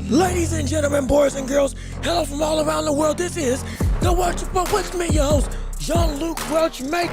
Ladies and gentlemen, boys and girls, hello from all around the world. This is the Welch Report with me, your host, Jean-Luc Welch. Make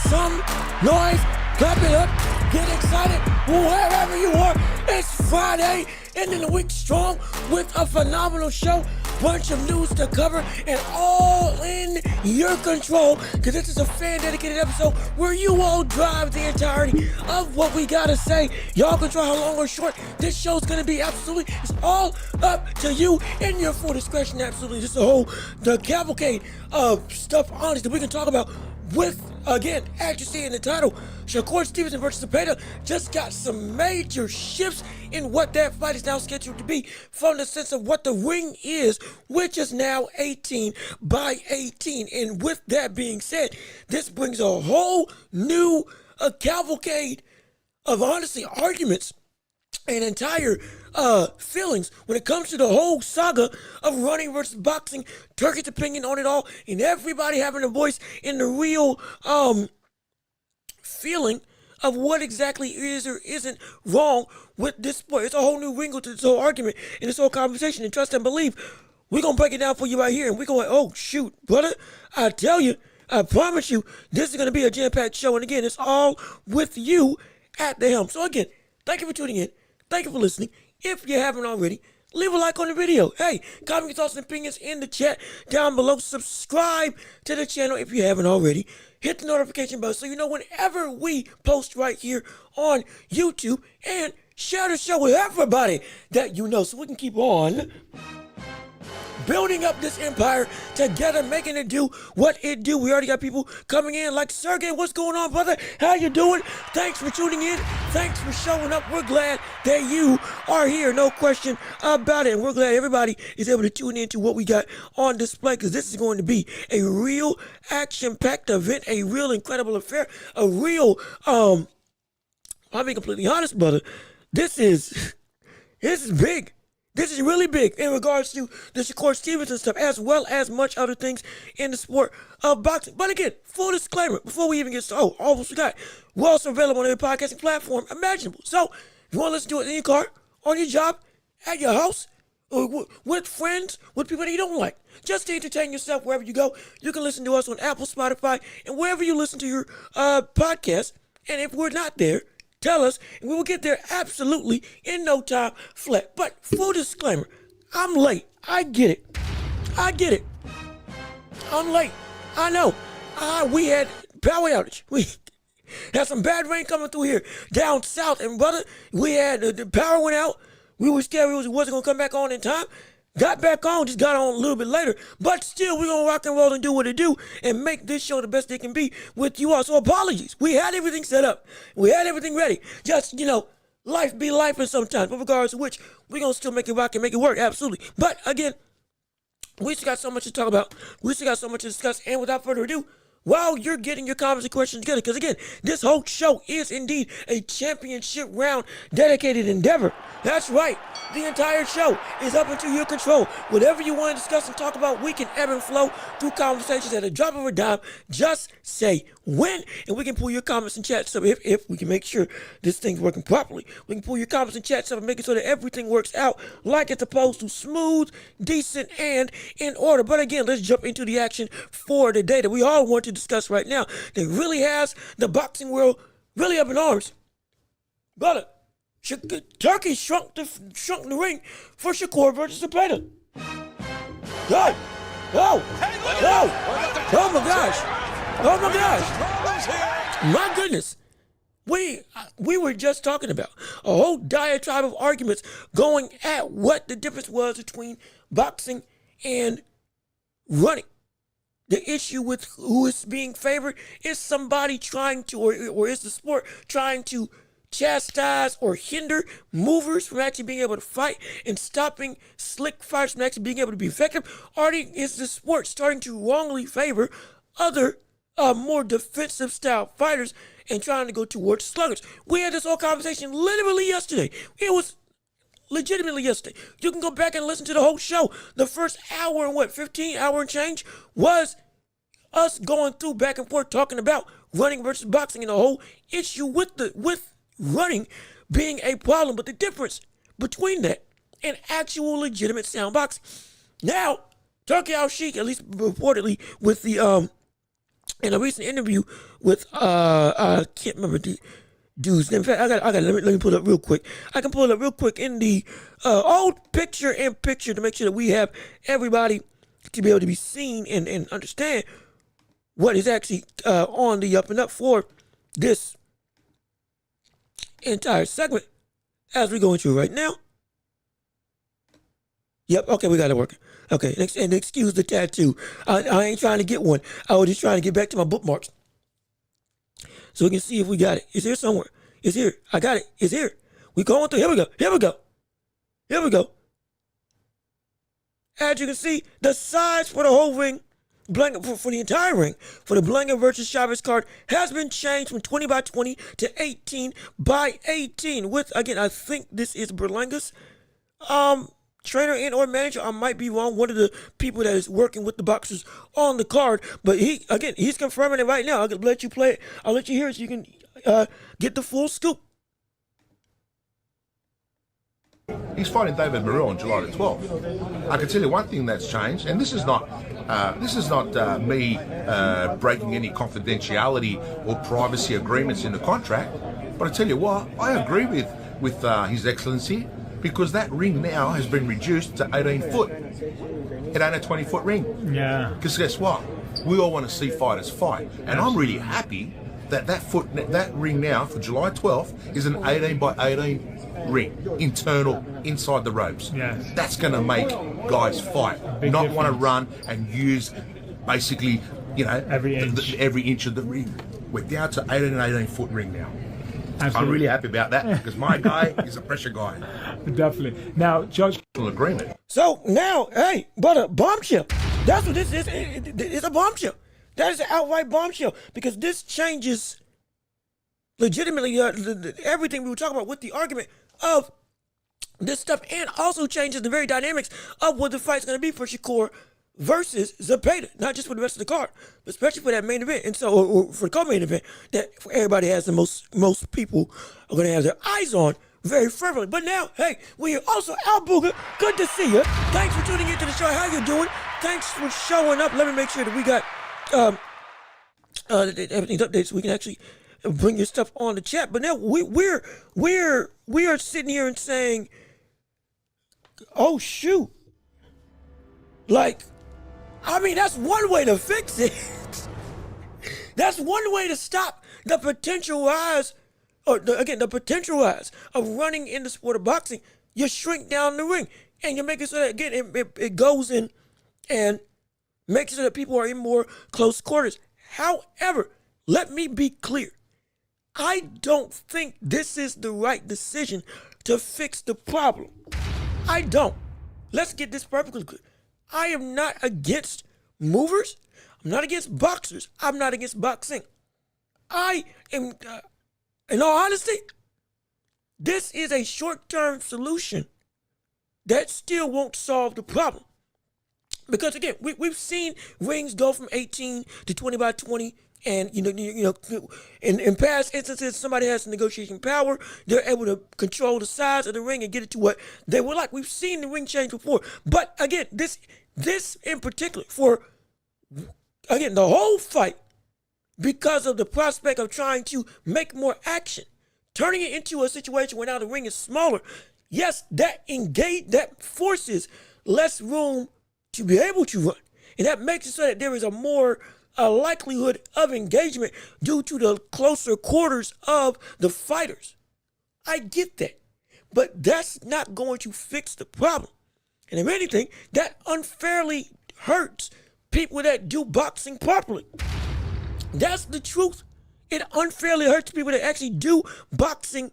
some noise, clap it up, get excited, wherever you are. It's Friday, ending the week strong with a phenomenal show. Bunch of news to cover and all in your control, because this is a fan-dedicated episode where you all drive the entirety of what we gotta say. Y'all control how long or short this show's gonna be. Absolutely, it's all up to you in your full discretion. Absolutely, just the cavalcade of stuff, honestly, that we can talk about with, again, as you see in the title, Shakur Stevenson versus Zepeda just got some major shifts in what that fight is now scheduled to be, from the sense of what the ring is, which is now 18 by 18. And with that being said, this brings a whole new cavalcade of, honestly, arguments and entire feelings when it comes to the whole saga of running versus boxing, Turkey's opinion on it all, and everybody having a voice in the real feeling of what exactly is or isn't wrong with this sport. It's a whole new wrinkle to this whole argument and this whole conversation, and trust and believe, we're going to break it down for you right here, and we're going, oh shoot, brother, I tell you, I promise you, this is going to be a jam-packed show, and again, it's all with you at the helm. So again, thank you for tuning in. Thank you for listening. If you haven't already, leave a like on the video. Hey, comment your thoughts and opinions in the chat down below. Subscribe to the channel if you haven't already. Hit the notification bell so you know whenever we post right here on YouTube. And share the show with everybody that you know so we can keep on building up this empire together, making it do what it do. We already got people coming in like, Sergey, what's going on, brother? How you doing? Thanks for tuning in. Thanks for showing up. We're glad that you are here. No question about it. And we're glad everybody is able to tune into what we got on display, because this is going to be a real action-packed event, a real incredible affair, a real, I'll be completely honest, brother. This is big. This is really big in regards to the Shakur Stevenson stuff, as well as much other things in the sport of boxing. But again, full disclaimer, before we even get started, almost forgot, we're also available on every podcasting platform imaginable. So, if you want to listen to it in your car, on your job, at your house, or with friends, with people that you don't like, just to entertain yourself wherever you go, you can listen to us on Apple, Spotify, and wherever you listen to your podcast. And if we're not there, tell us, and we will get there absolutely in no time flat. But full disclaimer, I'm late. I get it. I'm late. I know. We had power outage. We had some bad rain coming through here down south, and brother, we had the power went out. We were scared it wasn't going to come back on in time. Got back on, just got on a little bit later. But still, we're going to rock and roll and do what it do and make this show the best it can be with you all. So apologies. We had everything set up. We had everything ready. Just, life be life and sometimes. With regards to which, we're going to still make it rock and make it work. Absolutely. But again, we still got so much to talk about. We still got so much to discuss. And without further ado, while you're getting your comments and questions together, because again, this whole show is indeed a championship round dedicated endeavor. That's right. The entire show is up into your control. Whatever you want to discuss and talk about, we can ebb and flow through conversations at a drop of a dime. Just say when, and we can pull your comments and chat stuff if we can make sure this thing's working properly. We can pull your comments and chat stuff and make it so that everything works out like it's supposed to, smooth, decent, and in order. But again, let's jump into the action for the day that we all want to discuss right now, that really has the boxing world really up in arms. Brother, Turkey shrunk the ring for Shakur versus Zepeda. Oh my gosh. My goodness. We were just talking about a whole diatribe of arguments going at what the difference was between boxing and running. The issue with who is being favored is somebody trying to, or is the sport trying to chastise or hinder movers from actually being able to fight and stopping slick fighters from actually being able to be effective? Or is the sport starting to wrongly favor other more defensive style fighters and trying to go towards sluggers? We had this whole conversation literally yesterday. It was legitimately yesterday. You can go back and listen to the whole show. The first hour and 15 hour and change was us going through back and forth talking about running versus boxing and the whole issue with running being a problem. But the difference between that and actual legitimate sound boxing. Now, Turkey Al Sheikh, at least reportedly, with the in a recent interview with I can't remember the dude's name. In fact, let me pull it up real quick. I can pull it up real quick in the old picture to make sure that we have everybody to be able to be seen and understand what is actually on the up and up for this entire segment as we go into it right now. Yep, okay, we got it working. Okay, and excuse the tattoo. I ain't trying to get one. I was just trying to get back to my bookmarks. So we can see if we got it. It's here somewhere. It's here. I got it. It's here. We going through. Here we go. Here we go. Here we go. As you can see, the size for the whole ring, for the entire ring, for the Blanca versus Chavez card has been changed from 20 by 20 to 18 by 18. With, again, I think this is Berlanga's trainer and or manager. I might be wrong. One of the people that is working with the boxers on the card, but he's confirming it right now. I'll let you play it. I'll let you hear it so you can get the full scoop. He's fighting David Morrell on July the 12th. I can tell you one thing that's changed, and this is not me breaking any confidentiality or privacy agreements in the contract. But I tell you what, I agree with His Excellency, because that ring now has been reduced to 18 foot. It ain't a 20-foot ring. Yeah. Because guess what? We all want to see fighters fight, and I'm really happy that that ring now for July 12th is an 18 by 18 ring, internal, inside the ropes. Yes. That's going to make guys fight, not want to run and use basically, every inch of the ring. We're down to 18 foot ring now. Absolutely. I'm really happy about that, because my guy is a pressure guy. Definitely. Now, Judge... Agreement. So now, hey, but a bombshell. That's what this is. It's a bombshell. That is an outright bombshell, because this changes legitimately everything we were talking about with the argument of this stuff, and also changes the very dynamics of what the fight's going to be for Shakur versus Zepeda, not just for the rest of the card, but especially for that main event, and so or for the co-main event that everybody has the most people are going to have their eyes on very fervently. But now, hey, we're also Al Booger. Good to see you. Thanks for tuning into the show. How you doing? Thanks for showing up. Let me make sure that we got everything's updated so we can actually bring your stuff on the chat. But now we are sitting here and saying, oh shoot, like, I mean, that's one way to fix it. That's one way to stop the potential rise, the potential rise of running in the sport of boxing. You shrink down the ring, and you make it so that, again, it goes in and makes sure that people are in more close quarters. However, let me be clear. I don't think this is the right decision to fix the problem. I don't. Let's get this perfectly clear. I am not against movers. I'm not against boxers. I'm not against boxing. I am, in all honesty, this is a short-term solution that still won't solve the problem. Because again, we've seen rings go from 18 to 20 by 20, and in past instances, somebody has negotiation power. They're able to control the size of the ring and get it to what they would like. We've seen the ring change before, but again, this in particular, for again the whole fight, because of the prospect of trying to make more action, turning it into a situation where now the ring is smaller. Yes, that forces less room to be able to run, and that makes it so that there is a likelihood of engagement due to the closer quarters of the fighters. I get that, but that's not going to fix the problem. And if anything, that unfairly hurts people that do boxing properly. That's the truth. It unfairly hurts people that actually do boxing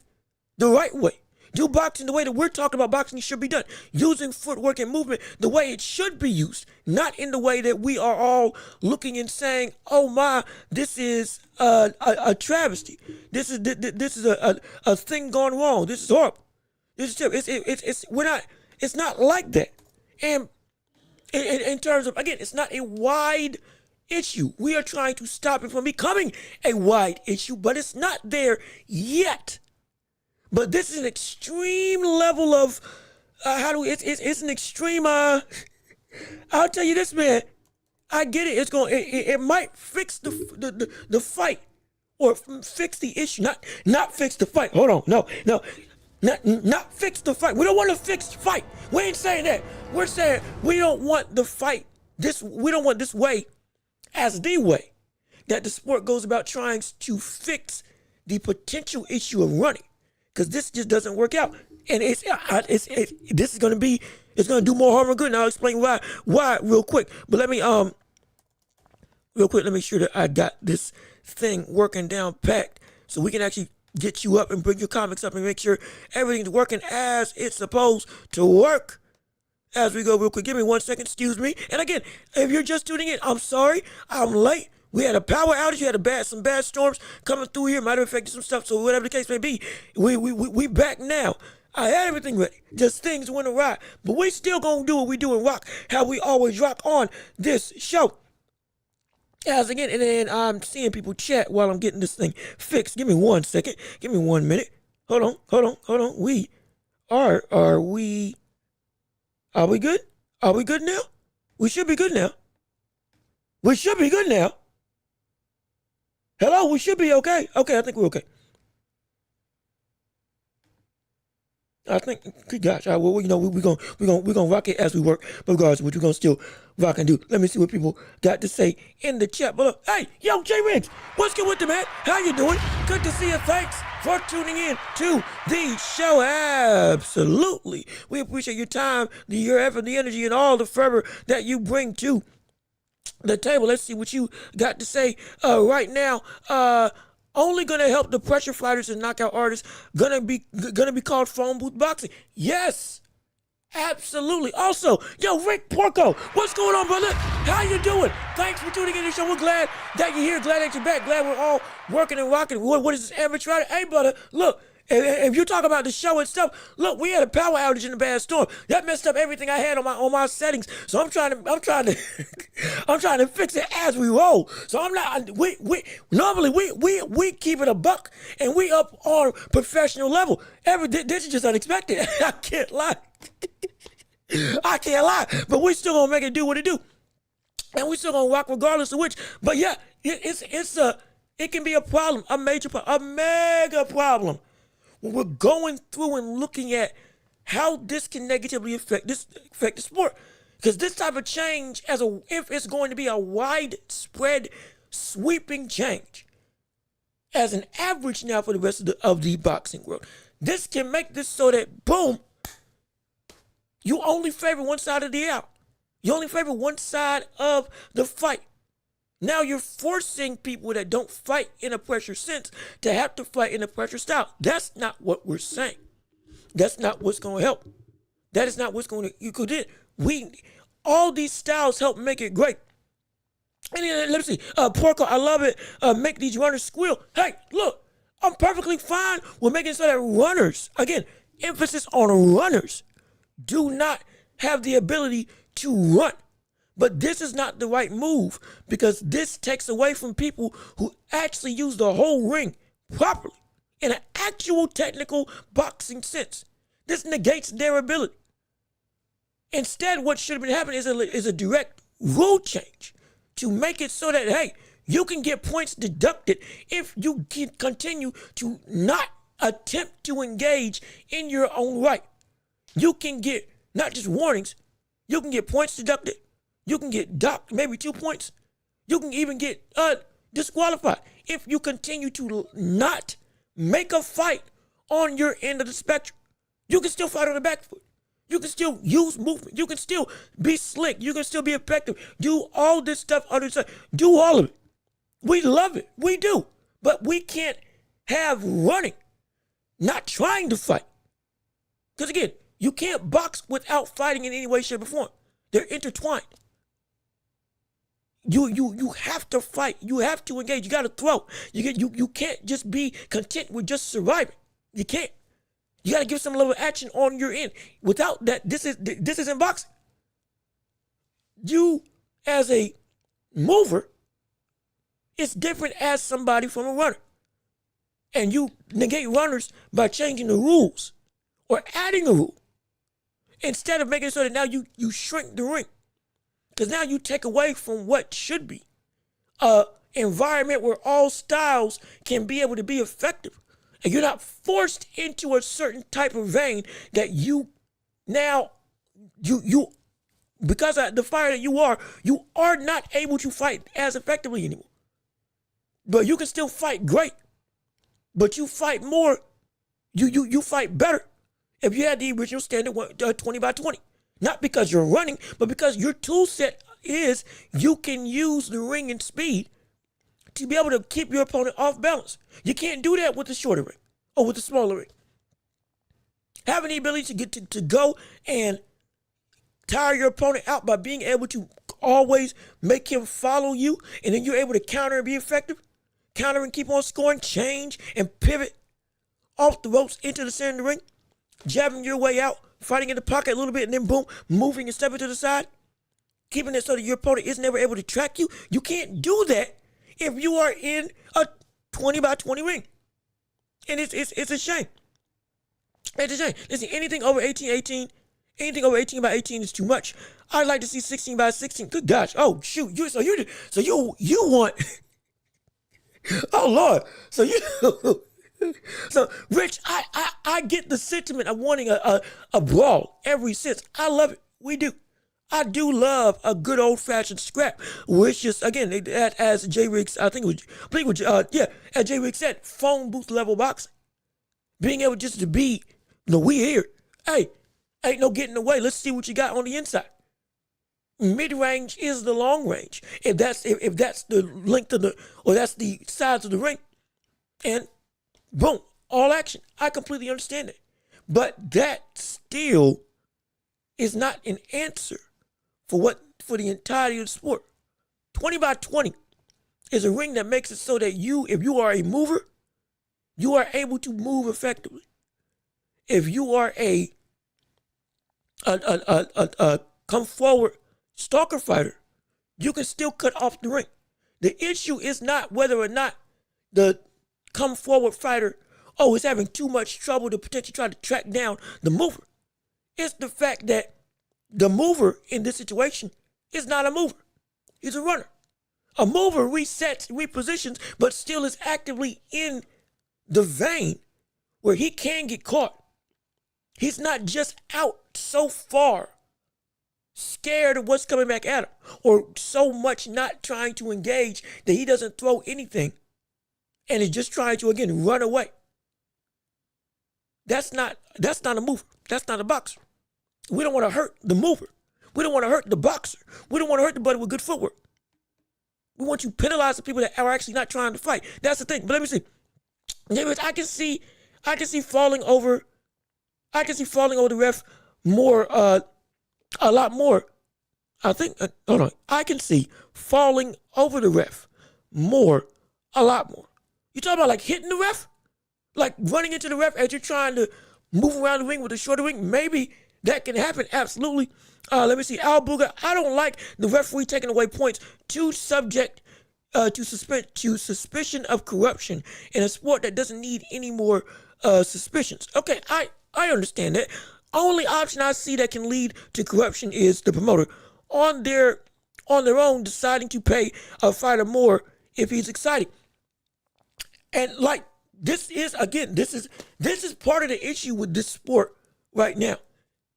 the right way. Do boxing the way that we're talking about boxing should be done. Using footwork and movement the way it should be used. Not in the way that we are all looking and saying, oh my, this is a travesty. This is a thing gone wrong. This is horrible. This is terrible. It's not like that. And in terms of, again, it's not a wide issue. We are trying to stop it from becoming a wide issue, but it's not there yet. But this is an extreme level of how do we, it's an extreme. I'll tell you this, man. I get it. It's going. It might fix the fight, or fix the issue. Not fix the fight. Hold on. No. Not fix the fight. We don't want to fix the fight. We ain't saying that. We're saying we don't want the fight. We don't want this way as the way that the sport goes about trying to fix the potential issue of running, because this just doesn't work out, and this is going to be, it's going to do more harm than good. And I'll explain why real quick. But let me make sure that I got this thing working down packed so we can actually get you up and bring your comics up and make sure everything's working as it's supposed to work. As we go real quick, give me 1 second, excuse me. And again, if you're just tuning in, I'm sorry, I'm late. We had a power outage. You had some bad storms coming through here. Might have affected some stuff. So whatever the case may be, we back now. I had everything ready. Just things went awry. But we still gonna do what we do and rock how we always rock on this show. As again, and then I'm seeing people chat while I'm getting this thing fixed. Give me 1 second. Give me 1 minute. Hold on. Are we good? Are we good now? We should be good now. Hello, we should be okay. Okay, I think we're okay. I think, good gosh, we're gonna rock it as we work. But regardless, we're gonna still rock and do. Let me see what people got to say in the chat. But look, hey, yo, J Riggs, what's good with the man? How you doing? Good to see you. Thanks for tuning in to the show. Absolutely, we appreciate your time, your effort, the energy, and all the fervor that you bring to the table. Let's see what you got to say right now. Only gonna help the pressure fighters and knockout artists. Gonna be called phone booth boxing. Yes, absolutely. Also, yo, Rick Porco, what's going on, brother? How you doing? Thanks for tuning in to the show. We're glad that you're here. Glad that you're back. Glad we're all working and rocking. What is this amateur? Hey, brother, look. If you talk about the show itself, look, we had a power outage in a bad storm. That messed up everything I had on my settings. So I'm trying to I'm trying to fix it as we roll. So I'm not. Normally we keep it a buck and we up on professional level. This is just unexpected. I can't lie. But we still gonna make it do what it do, and we still gonna rock regardless of which. But yeah, it can be a problem, a mega problem. When we're going through and looking at how this can negatively affect the sport, because this type of change, if it's going to be a widespread, sweeping change, as an average now for the rest of the boxing world, this can make this so that boom, you only favor one side of the aisle, you only favor one side of the fight. Now you're forcing people that don't fight in a pressure sense to have to fight in a pressure style. That's not what we're saying. That's not what's going to help. That is not what's going to, you could do. All these styles help make it great. And then, let me see, Porco, I love it. Make these runners squeal. Hey, look, I'm perfectly fine with making so that runners, again, emphasis on runners, do not have the ability to run. But this is not the right move, because this takes away from people who actually use the whole ring properly in an actual technical boxing sense. This negates their ability. Instead, what should have been happening is a direct rule change to make it so that, hey, you can get points deducted if you can continue to not attempt to engage in your own right. You can get not just warnings, you can get points deducted. You can get docked, maybe 2 points. You can even get disqualified if you continue to not make a fight on your end of the spectrum. You can still fight on the back foot. You can still use movement. You can still be slick. You can still be effective. Do all this stuff under the sun. Do all of it. We love it. We do. But we can't have running, not trying to fight. Because again, you can't box without fighting in any way, shape, or form. They're intertwined. You have to fight. You have to engage. You got to throw. You can't just be content with just surviving. You can't. You got to give some level of action on your end. Without that, this isn't boxing. You, as a mover, it's different as somebody from a runner. And you negate runners by changing the rules or adding a rule. instead of making sure that now you shrink the ring. Because now you take away from what should be a environment where all styles can be able to be effective. And you're not forced into a certain type of vein that you now, you because of the fighter that you are not able to fight as effectively anymore. But you can still fight great. But you fight more, you fight better if you had the original standard 20 by 20. Not because you're running, but because your tool set is you can use the ring and speed to be able to keep your opponent off balance. You can't do that with the shorter ring or with the smaller ring. Having the ability to get to go and tire your opponent out by being able to always make him follow you, and then you're able to counter and be effective, counter and keep on scoring, change and pivot off the ropes into the center of the ring, jabbing your way out, fighting in the pocket a little bit, and then boom, moving and stepping to the side, keeping it so that your opponent is never able to track you. You can't do that if you are in a 20 by 20 ring. And it's a shame. It's a shame. Listen, anything over 18 by 18 is too much. I'd like to see 16 by 16. Good gosh. Oh shoot. You want oh Lord. So Rich, I get the sentiment of wanting a brawl every since. I love it. We do. I do love a good old fashioned scrap, which is again as J Riggs, as J Riggs said, phone booth level boxing. Being able just to be, we here. Hey, ain't no getting away. Let's see what you got on the inside. Mid range is the long range. If that's the length of or that's the size of the ring, and boom, all action. I completely understand it, but that still is not an answer for the entirety of the sport. 20 by 20 is a ring that makes it so that if you are a mover, you are able to move effectively. If you are a come forward stalker fighter, you can still cut off the ring. The issue is not whether or not the come forward fighter is having too much trouble to potentially try to track down the mover. It's the fact that the mover in this situation is not a mover. He's a runner. A mover resets, repositions, but still is actively in the vein where he can get caught. He's not just out so far, scared of what's coming back at him, or so much not trying to engage that he doesn't throw anything and is just trying to, again, run away. That's not a mover. That's not a boxer. We don't want to hurt the mover. We don't want to hurt the boxer. We don't want to hurt the buddy with good footwork. We want you to penalize the people that are actually not trying to fight. That's the thing. But let me see. I can see falling over the ref more, a lot more. I think, hold on. I can see falling over the ref more, a lot more. You talking about like hitting the ref? Like running into the ref as you're trying to move around the ring with a shorter ring? Maybe that can happen, absolutely. Let me see. Al Booger, I don't like the referee taking away points to subject to suspicion of corruption in a sport that doesn't need any more suspicions. Okay, I understand that. Only option I see that can lead to corruption is the promoter on their own deciding to pay a fighter more if he's exciting. And like this is part of the issue with this sport right now.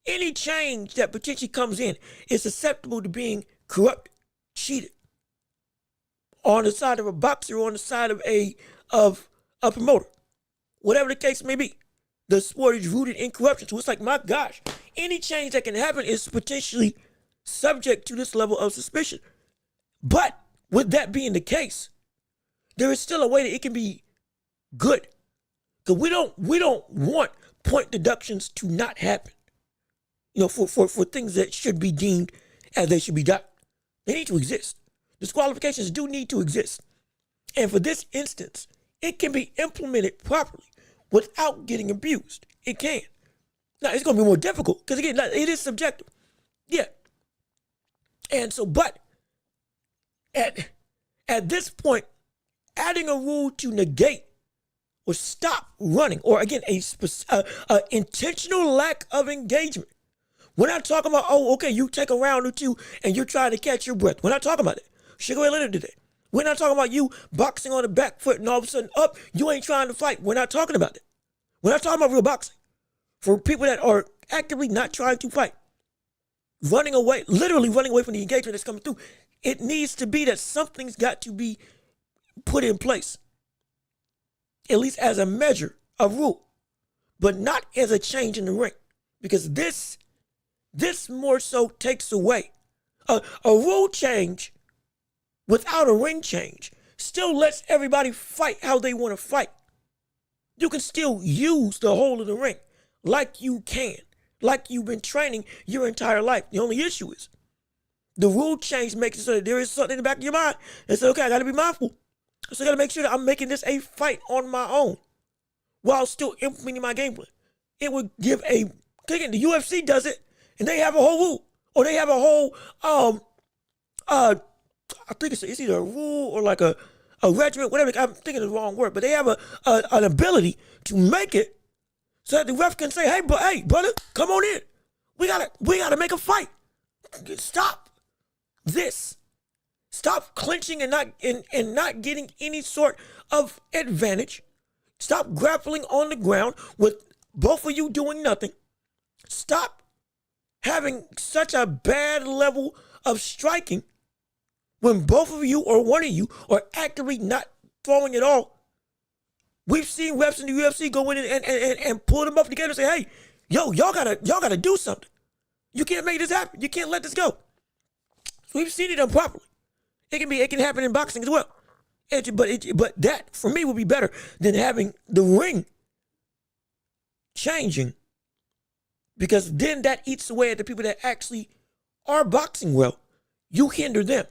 Any change that potentially comes in is susceptible to being corrupted, cheated. On the side of a boxer or on the side of a promoter. Whatever the case may be. The sport is rooted in corruption. So it's like, my gosh, any change that can happen is potentially subject to this level of suspicion. But with that being the case, there is still a way that it can be good. Because we don't want point deductions to not happen. For things that should be deemed as they should be done. They need to exist. Disqualifications do need to exist. And for this instance, it can be implemented properly without getting abused. It can. Now, it's going to be more difficult because, again, it is subjective. Yeah. And so, but at this point, adding a rule to negate or stop running, or again, a intentional lack of engagement We're not talking about, oh, okay, you take a round or two and you're trying to catch your breath. We're not talking about it. Sugar Ray Leonard did it. We're not talking about you boxing on the back foot and all of a sudden up, you ain't trying to fight. We're not talking about it. We're not talking about real boxing. For people that are actively not trying to fight, running away, literally running away from the engagement that's coming through, it needs to be that something's got to be put in place, at least as a measure, a rule, but not as a change in the ring, because this more so takes away a rule change without a ring change. Still lets everybody fight how they want to fight. You can still use the whole of the ring like you can, like you've been training your entire life. The only issue is the rule change makes it so that there is something in the back of your mind that says, okay, I got to be mindful. So I got to make sure that I'm making this a fight on my own while still implementing my game plan. It would give the UFC does it, and they have a whole rule, or they have a whole, I think it's either a rule or like a regiment, whatever. I'm thinking of the wrong word, but they have an ability to make it so that the ref can say, hey, brother, come on in. We gotta make a fight. Stop this. Stop clinching and not getting any sort of advantage. Stop grappling on the ground with both of you doing nothing. Stop having such a bad level of striking when both of you or one of you are actively not throwing at all. We've seen refs in the UFC go in and pull them up together and say, hey, y'all gotta do something. You can't make this happen. You can't let this go. So we've seen it done properly. It can happen in boxing as well. But that, for me, would be better than having the ring changing, because then that eats away at the people that actually are boxing well. You hinder them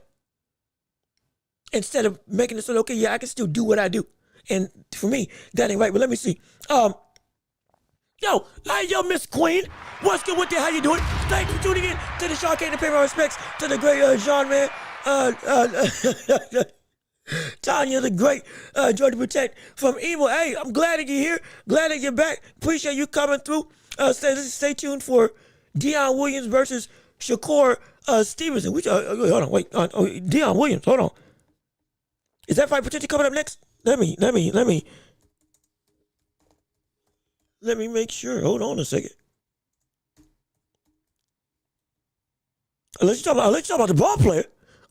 instead of making it so that, okay, yeah, I can still do what I do. And for me, that ain't right. But let me see. Yo, Miss Queen. What's good with you? How you doing? Thank you for tuning in to the Shakur and pay my respects to the great Jean, man. Tanya the Great, Georgia Protect from Evil. Hey, I'm glad that you're here. Glad that you're back. Appreciate you coming through. Stay tuned for Deion Williams versus Shakur Stevenson. Hold on, wait. Deion Williams, hold on. Is that fight potentially coming up next? Let me make sure. Hold on a second. Unless you're talking about the ball player.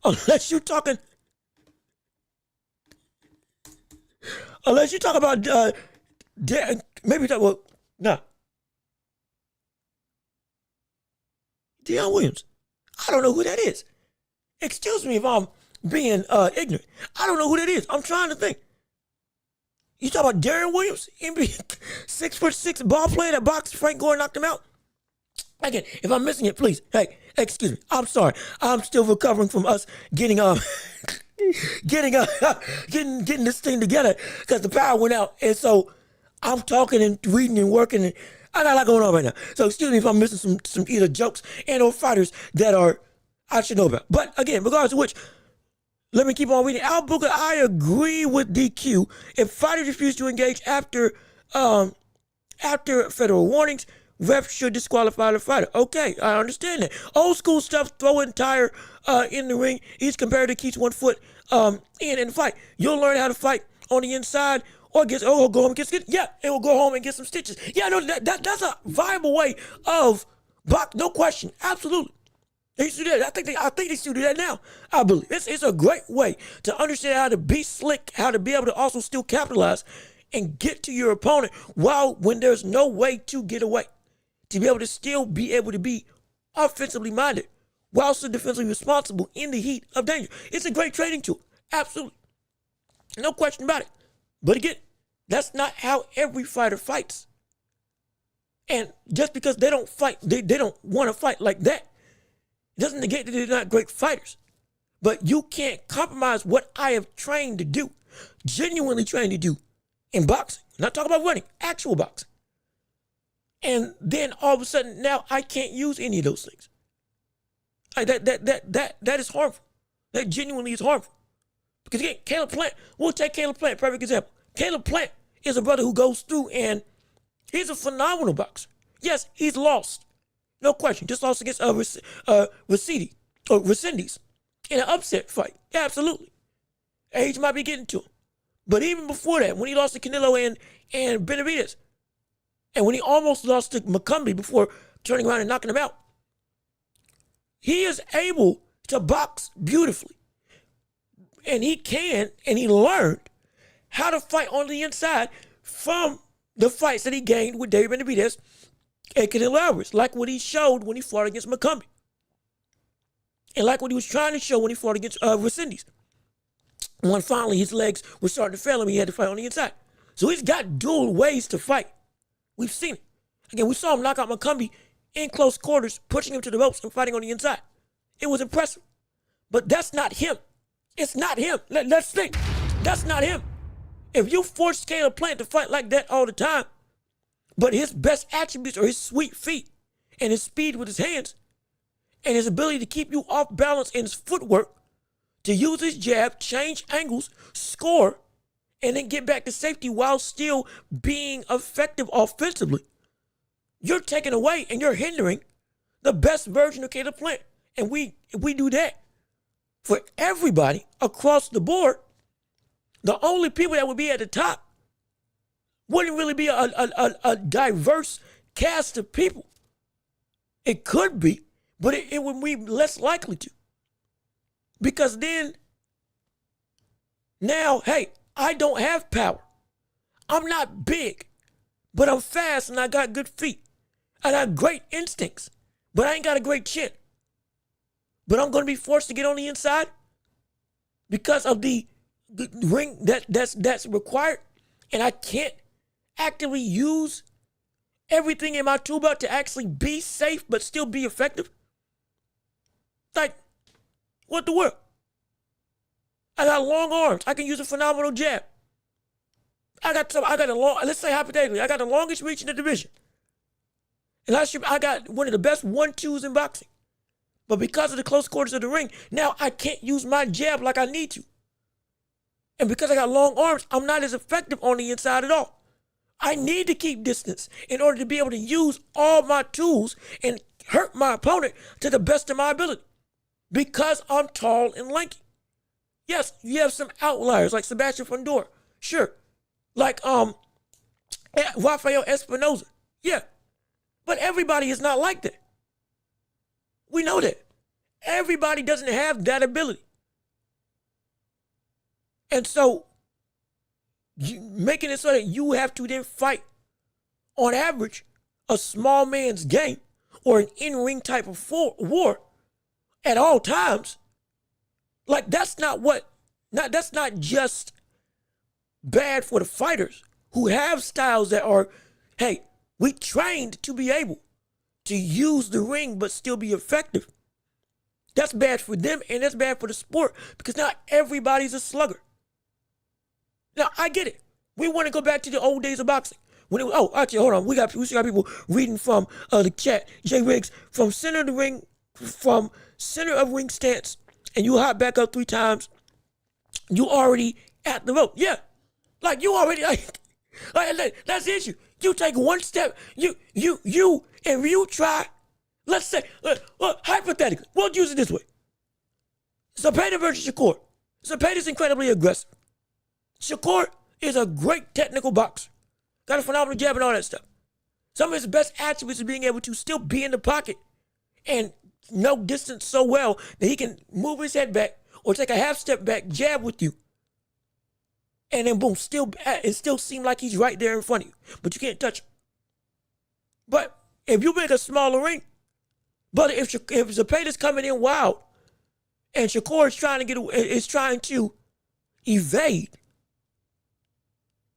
Unless you're talking about maybe talk about Deion Williams. I don't know who that is. Excuse me if I'm being ignorant. I don't know who that is. I'm trying to think. You talking about Darren Williams? NBA 6'6" ball player that boxed Frank Gore and knocked him out? Again, if I'm missing it, please. Hey, excuse me. I'm sorry. I'm still recovering from us getting getting this thing together because the power went out, and so I'm talking and reading and working, and I got a lot going on right now. So excuse me if I'm missing some either jokes and or fighters that I should know about. But again, regardless of which, let me keep on reading. Al Booker, I agree with DQ. If fighters refuse to engage after federal warnings, ref should disqualify the fighter. Okay, I understand that. Old school stuff, throwing tire in the ring. Each competitor keeps 1 foot in the fight. You'll learn how to fight on the inside or go home and get stitches. Yeah, it will go home and get some stitches. Yeah, no, that's a viable way of box. No question, absolutely. They used to do that. I think they still do that now. I believe it's a great way to understand how to be slick, how to be able to also still capitalize and get to your opponent when there's no way to get away. To be able to still be able to be offensively minded while still defensively responsible in the heat of danger. It's a great training tool. Absolutely. No question about it. But again, that's not how every fighter fights. And just because they don't fight, they don't want to fight like that, doesn't negate that they're not great fighters. But you can't compromise what I have trained to do, genuinely trained to do in boxing. I'm not talking about running, actual boxing. And then all of a sudden now I can't use any of those things. That is harmful. That genuinely is harmful. Because again, Caleb Plant, we'll take Caleb Plant, perfect example. Caleb Plant is a brother who goes through and he's a phenomenal boxer. Yes, he's lost. No question. Just lost against Resendiz in an upset fight. Yeah, absolutely. Age might be getting to him. But even before that, when he lost to Canelo and Benavidez, and when he almost lost to McCumbee before turning around and knocking him out, he is able to box beautifully. And he learned how to fight on the inside from the fights that he gained with David Benavidez and Canelo Alvarez, like what he showed when he fought against McCumbee. And like what he was trying to show when he fought against Resendiz. When finally his legs were starting to fail him, he had to fight on the inside. So he's got dual ways to fight. We've seen it. Again, we saw him knock out McCumbee in close quarters, pushing him to the ropes and fighting on the inside. It was impressive. But that's not him. It's not him. Let's think. That's not him. If you force Caleb Plant to fight like that all the time, but his best attributes are his sweet feet and his speed with his hands and his ability to keep you off balance in his footwork, to use his jab, change angles, score, and then get back to safety while still being effective offensively, you're taking away and you're hindering the best version of Caleb Plant. And if we do that for everybody across the board, the only people that would be at the top wouldn't really be a diverse cast of people. It could be, but it would be less likely to. Because then, now, hey, I don't have power. I'm not big, but I'm fast and I got good feet. I got great instincts, but I ain't got a great chin. But I'm going to be forced to get on the inside because of the ring that's required, and I can't actively use everything in my tool belt to actually be safe but still be effective. Like, what the world? I got long arms. I can use a phenomenal jab. Let's say hypothetically, I got the longest reach in the division. And I got one of the best 1-2s in boxing. But because of the close quarters of the ring, now I can't use my jab like I need to. And because I got long arms, I'm not as effective on the inside at all. I need to keep distance in order to be able to use all my tools and hurt my opponent to the best of my ability. Because I'm tall and lanky. Yes, you have some outliers like Sebastian Fundora. Sure. Like Rafael Espinoza. Yeah. But everybody is not like that. We know that. Everybody doesn't have that ability. And so, making it so that you have to then fight, on average, a small man's game or an in-ring type of war at all times, like that's not just bad for the fighters who have styles that are, hey, we trained to be able to use the ring but still be effective. That's bad for them and that's bad for the sport because not everybody's a slugger. Now, I get it. We want to go back to the old days of boxing. Actually, hold on. We still got people reading from the chat. Jay Riggs, from center of ring stance, and you hop back up 3 times, you already at the rope. Yeah. Like, you already, that's the issue. You take one step, if you try, let's say, hypothetically, we'll use it this way. Zepeda versus Shakur. Zepeda's incredibly aggressive. Shakur is a great technical boxer. Got a phenomenal jab and all that stuff. Some of his best attributes is being able to still be in the pocket and know distance so well that he can move his head back or take a half step back, jab with you. And then boom, it still seems like he's right there in front of you. But you can't touch him. But if you make a smaller ring, but if Zepeda's coming in wild and Shakur is trying to evade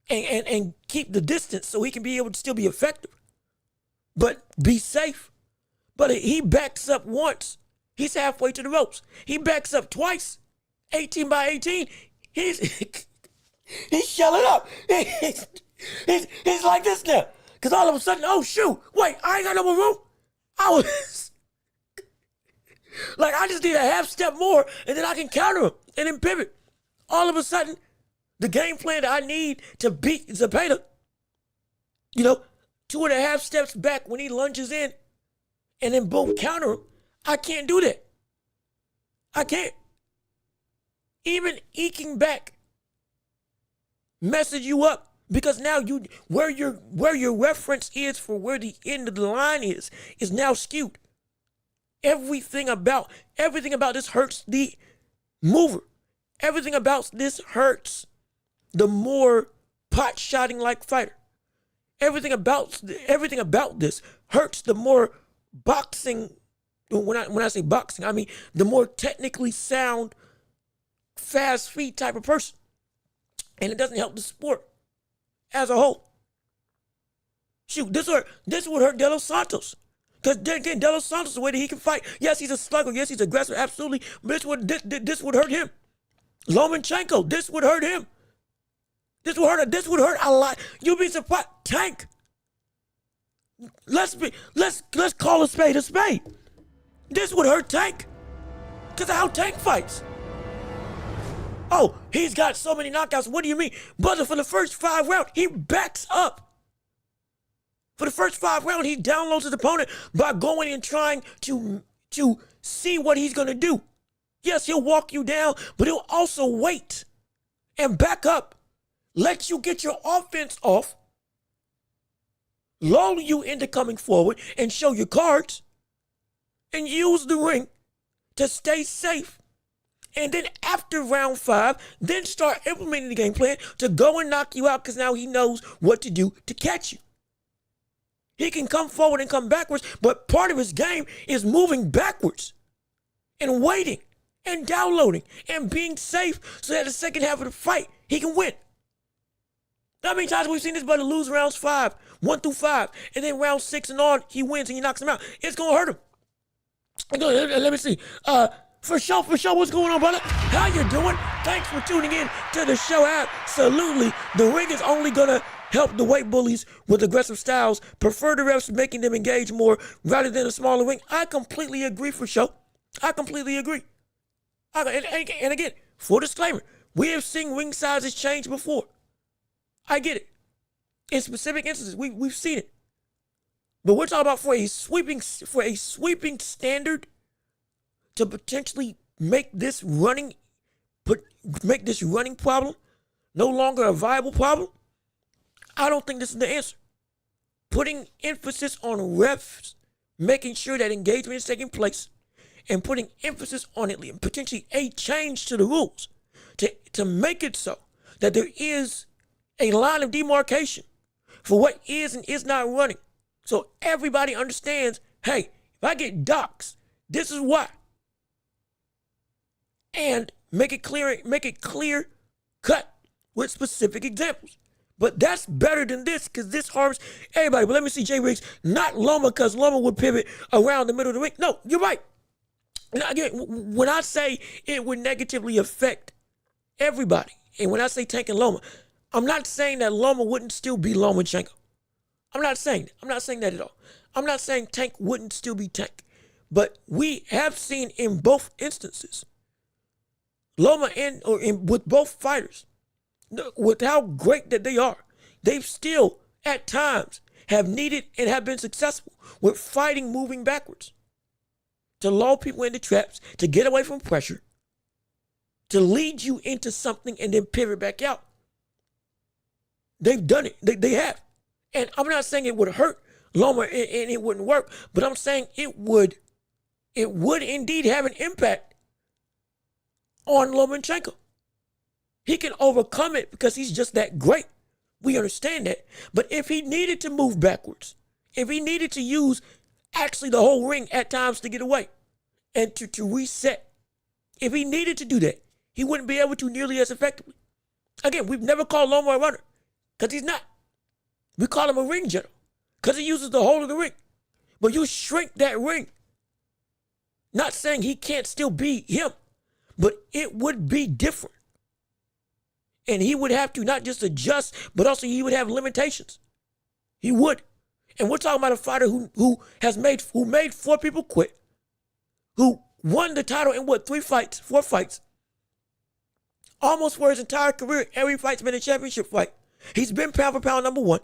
and keep the distance so he can be able to still be effective, but be safe. But he backs up once, he's halfway to the ropes. He backs up twice, 18 by 18. He's shelling up. He's like this now. Because all of a sudden, oh shoot, wait, I ain't got no more room. I was like, I just need a half step more and then I can counter him and then pivot. All of a sudden, the game plan that I need to beat Zepeda, 2.5 steps back when he lunges in and then boom, counter him. I can't do that. I can't. Even eking back messes you up because now where your reference is for where the end of the line is now skewed. Everything about this hurts the mover. Everything about this hurts the more pot-shotting like fighter. Everything about this hurts the more boxing. When I say boxing, I mean the more technically sound, fast feet type of person, and it doesn't help the sport as a whole. Shoot, this would hurt De Los Santos, because again, De Los Santos, the way that he can fight, yes, he's a slugger, yes, he's aggressive, absolutely, but this would hurt him. Lomachenko, this would hurt him. This would hurt a lot. You'd be surprised. Tank. Let's call a spade a spade. This would hurt Tank, because of how Tank fights. Oh, he's got so many knockouts. What do you mean? Brother, for the first 5 rounds, he backs up. For the first 5 rounds, he downloads his opponent by going and trying to see what he's going to do. Yes, he'll walk you down, but he'll also wait and back up, let you get your offense off, lull you into coming forward and show your cards, and use the ring to stay safe. And then after round 5, then start implementing the game plan to go and knock you out, because now he knows what to do to catch you. He can come forward and come backwards, but part of his game is moving backwards and waiting and downloading and being safe so that the second half of the fight, he can win. How many times we've seen this brother lose rounds 1 through 5, and then round 6 and on, he wins and he knocks him out? It's going to hurt him. Let me see. For sure, what's going on, brother? How you doing? Thanks for tuning in to the show. Absolutely. The ring is only going to help the weight bullies with aggressive styles. Prefer the refs making them engage more rather than a smaller ring. I completely agree, for sure. I completely agree. And again, for disclaimer, we have seen ring sizes change before. I get it. In specific instances, we've seen it. But we're talking about for a sweeping standard to potentially make this running problem no longer a viable problem. I don't think this is the answer. Putting emphasis on refs, making sure that engagement is taking place, and putting emphasis on it, potentially a change to the rules to make it so that there is a line of demarcation for what is and is not running. So everybody understands, hey, if I get docs, this is why. And make it clear cut with specific examples. But that's better than this, because this harms everybody. But let me see, Jay Riggs, not Loma, because Loma would pivot around the middle of the ring. No, you're right. Now, again, when I say it would negatively affect everybody, and when I say Tank and Loma, I'm not saying that Loma wouldn't still be Lomachenko. I'm not saying that at all. I'm not saying Tank wouldn't still be Tank. But we have seen in both instances, Loma with both fighters, with how great that they are, they've still, at times, have needed and have been successful with fighting moving backwards to lull people into traps, to get away from pressure, to lead you into something and then pivot back out. They've done it. They have. And I'm not saying it would hurt Loma and it wouldn't work, but I'm saying it would indeed have an impact on Lomachenko. He can overcome it because he's just that great. We understand that. But if he needed to move backwards, if he needed to use actually the whole ring at times to get away and to reset, if he needed to do that, he wouldn't be able to nearly as effectively. Again, we've never called Loma a runner because he's not. We call him a ring general because he uses the whole of the ring. But you shrink that ring. Not saying he can't still be him, but it would be different. And he would have to not just adjust, but also he would have limitations. He would. And we're talking about a fighter who made 4 people quit, who won the title in 4 fights. Almost for his entire career, every fight's been a championship fight. He's been pound for pound number 1.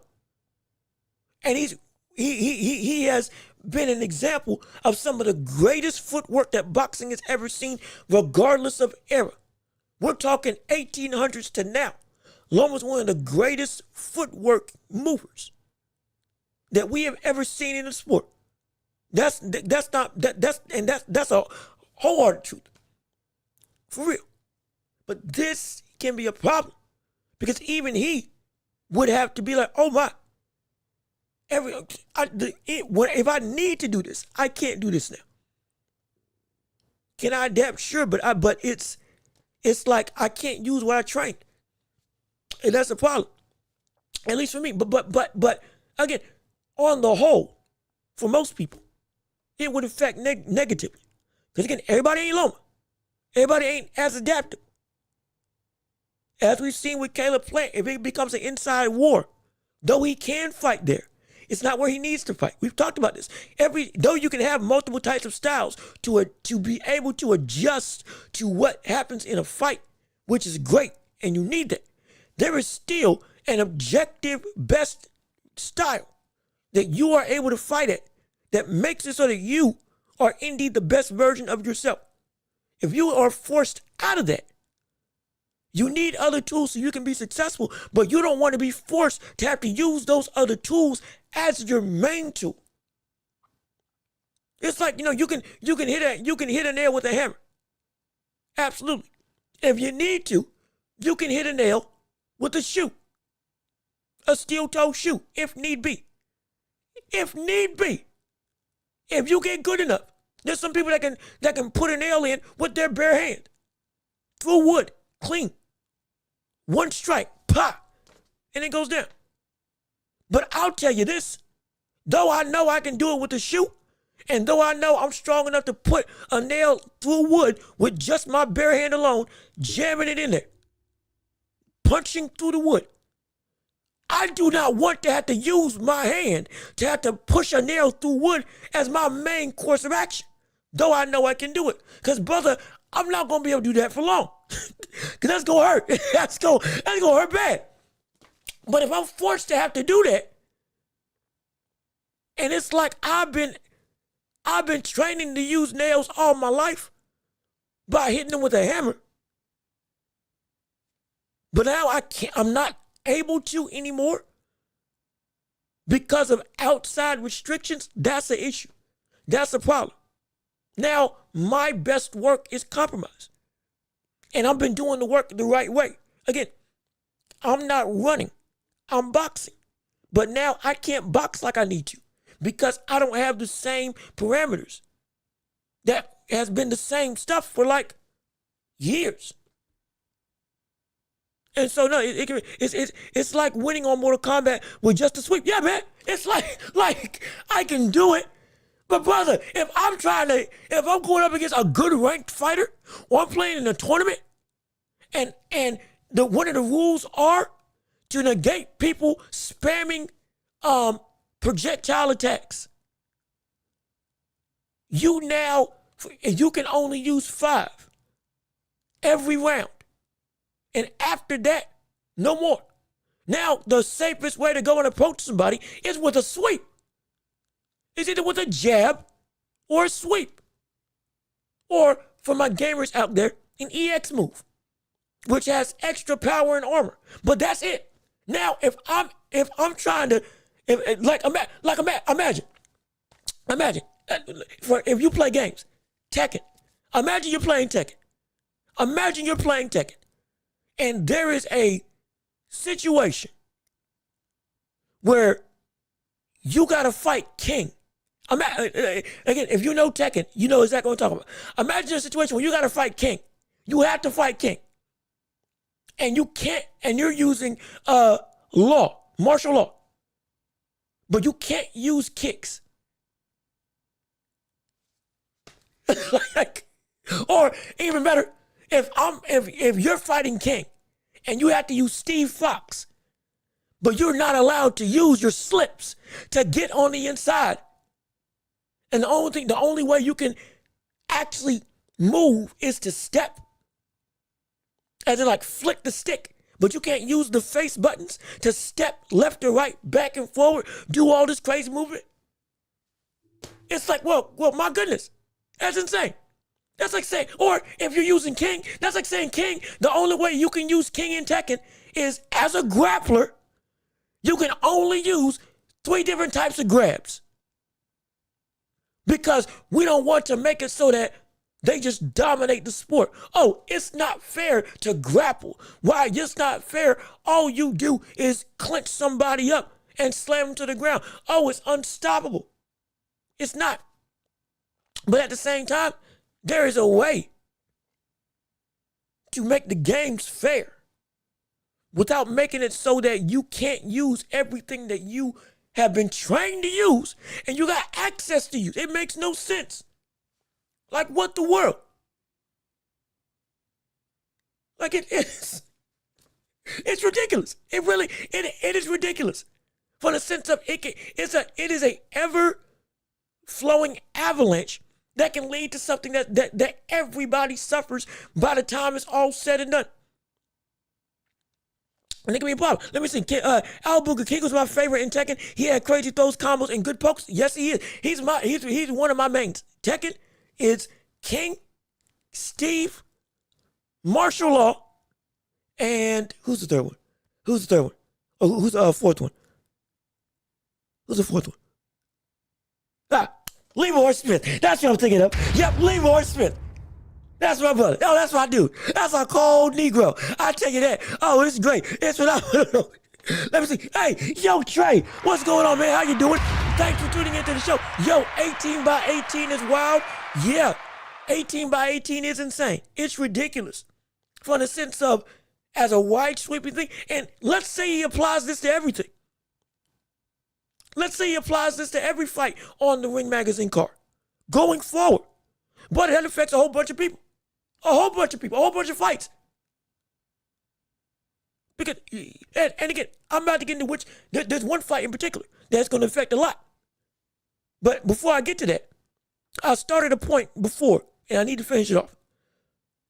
And he's he has been an example of some of the greatest footwork that boxing has ever seen, regardless of era. We're talking 1800s to now. Loma was one of the greatest footwork movers that we have ever seen in the sport. That's a wholehearted truth, for real. But this can be a problem because even he would have to be like, oh my, if I need to do this, I can't do this now. Can I adapt? Sure, but it's like I can't use what I trained, and that's a problem, at least for me. But again, on the whole, for most people, it would affect negatively. Because again, everybody ain't Loma. Everybody ain't as adaptive. As we've seen with Caleb Plant, if it becomes an inside war, though he can fight there, it's not where he needs to fight. We've talked about this. Though you can have multiple types of styles to be able to adjust to what happens in a fight, which is great, and you need that. There is still an objective best style that you are able to fight at that makes it so that you are indeed the best version of yourself. If you are forced out of that, you need other tools so you can be successful, but you don't want to be forced to have to use those other tools as your main tool. It's like, you can hit a nail with a hammer. Absolutely. If you need to, you can hit a nail with a shoe. A steel toe shoe, if need be. If need be. If you get good enough. There's some people that can put a nail in with their bare hand. Through wood. Clean. One strike. Pop. And it goes down. But I'll tell you this. Though I know I can do it with a shoe, and though I know I'm strong enough to put a nail through wood with just my bare hand alone, jamming it in there, punching through the wood, I do not want to have to use my hand to have to push a nail through wood as my main course of action, though I know I can do it. Because, brother, I'm not going to be able to do that for long. Because that's going to hurt. That's going to hurt bad. But if I'm forced to have to do that, and it's like I've been training to use nails all my life by hitting them with a hammer, but now I'm not able to anymore because of outside restrictions. That's an issue. That's a problem. Now, my best work is compromise. And I've been doing the work the right way. Again, I'm not running. I'm boxing. But now I can't box like I need to because I don't have the same parameters. That has been the same stuff for like years. And so no, it's like winning on Mortal Kombat with just a sweep. Yeah, man. It's like I can do it. But brother, if I'm going up against a good ranked fighter, or I'm playing in a tournament, and one of the rules are to negate people spamming projectile attacks. You can only use 5 every round. And after that, no more. Now, the safest way to go and approach somebody is with a sweep. It's either with a jab or a sweep. Or, for my gamers out there, an EX move, which has extra power and armor. But that's it. Now, if I'm trying to, imagine, if you play games, Tekken. Imagine you're playing Tekken. And there is a situation where you got to fight King. Again, if you know Tekken, you know exactly what I'm talking about. Imagine a situation where you got to fight King. You have to fight King. And you can't, and you're using martial law. But you can't use kicks. Or even better, if you're fighting King and you have to use Steve Fox, but you're not allowed to use your slips to get on the inside. And the only way you can actually move is to step. As in like flick the stick. but you can't use the face buttons to step left or right, back and forward, do all this crazy movement. It's like, well, my goodness, that's insane. That's like saying, or if you're using King, that's like saying King, the only way you can use King in Tekken is as a grappler, you can only use 3 different types of grabs. Because we don't want to make it so that they just dominate the sport. Oh, it's not fair to grapple. Why? It's not fair. All you do is clinch somebody up and slam them to the ground. Oh, it's unstoppable. It's not. But at the same time, there is a way to make the games fair without making it so that you can't use everything that you have been trained to use and you got access to use. It makes no sense. Like, what the world? Like, it is. It's ridiculous. It really, it is ridiculous. For the sense of it is a ever flowing avalanche that can lead to something that everybody suffers by the time it's all said and done. And it can be a problem. Let me see. Al Booker King was my favorite in Tekken. He had crazy throws, combos, and good pokes. Yes, he is. He's one of my mains. Tekken is King, Steve, Martial Law, and who's the third one? Oh, who's the fourth one? Who's the fourth one? Leroy Smith. That's what I'm thinking of. Yep, Leroy Smith. That's my brother. Oh, that's my dude. That's a cold Negro. I tell you that. Oh, it's great. It's phenomenal. Let me see. Hey, yo, Trey. What's going on, man? How you doing? Thanks for tuning into the show. Yo, 18 by 18 is wild. Yeah, 18 by 18 is insane. It's ridiculous. From the sense of as a wide sweeping thing. And let's say he applies this to everything. Let's say he applies this to every fight on the Ring Magazine card. Going forward. But it affects a whole bunch of people. A whole bunch of fights. Because, and again, I'm about to get into which, there's one fight in particular that's going to affect a lot. But before I get to that, I started a point before, and I need to finish it off.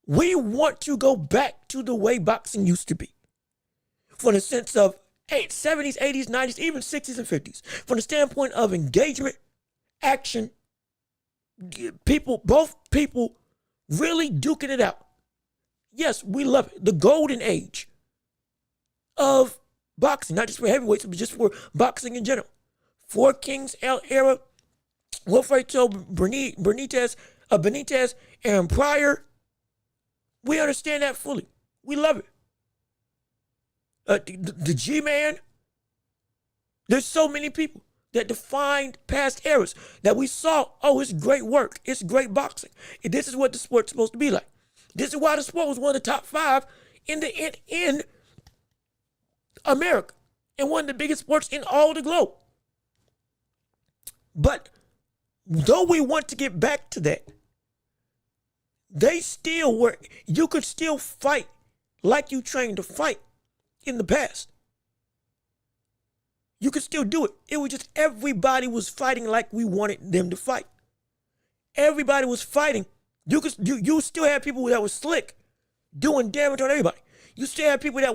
We want to go back to the way boxing used to be. For the sense of 70s, 80s, 90s, even 60s and 50s. From the standpoint of engagement, action, both people really duking it out. Yes, we love it. The golden age of boxing, not just for heavyweights, but just for boxing in general. Four Kings era, Wilfredo Benitez, and Pryor. We understand that fully. We love it. The G-Man. There's so many people that defined past eras that we saw, oh, it's great work. It's great boxing. And this is what the sport's supposed to be like. This is why the sport was one of the top 5 in America and one of the biggest sports in all the globe. But though we want to get back to that, they still were, you could still fight like you trained to fight in the past. You could still do it. It was just everybody was fighting like we wanted them to fight. Everybody was fighting. You still had people that were slick, doing damage on everybody. You still had people that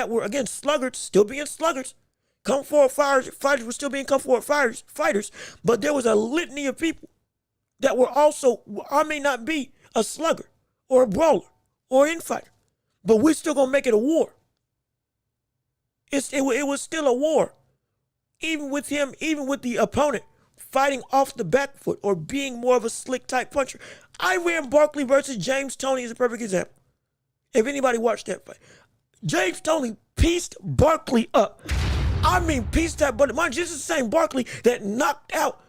were again sluggards, still being sluggards. Come forward fighters were still being come forward fighters. But there was a litany of people that were also, I may not be a slugger or a brawler or an infighter, but we're still gonna make it a war. It was still a war. Even with the opponent fighting off the back foot or being more of a slick type puncher. Iran Barkley versus James Toney is a perfect example. If anybody watched that fight. James Toney pieced Barkley up. I mean, pieced that, but mind you, this is the same Barkley that knocked out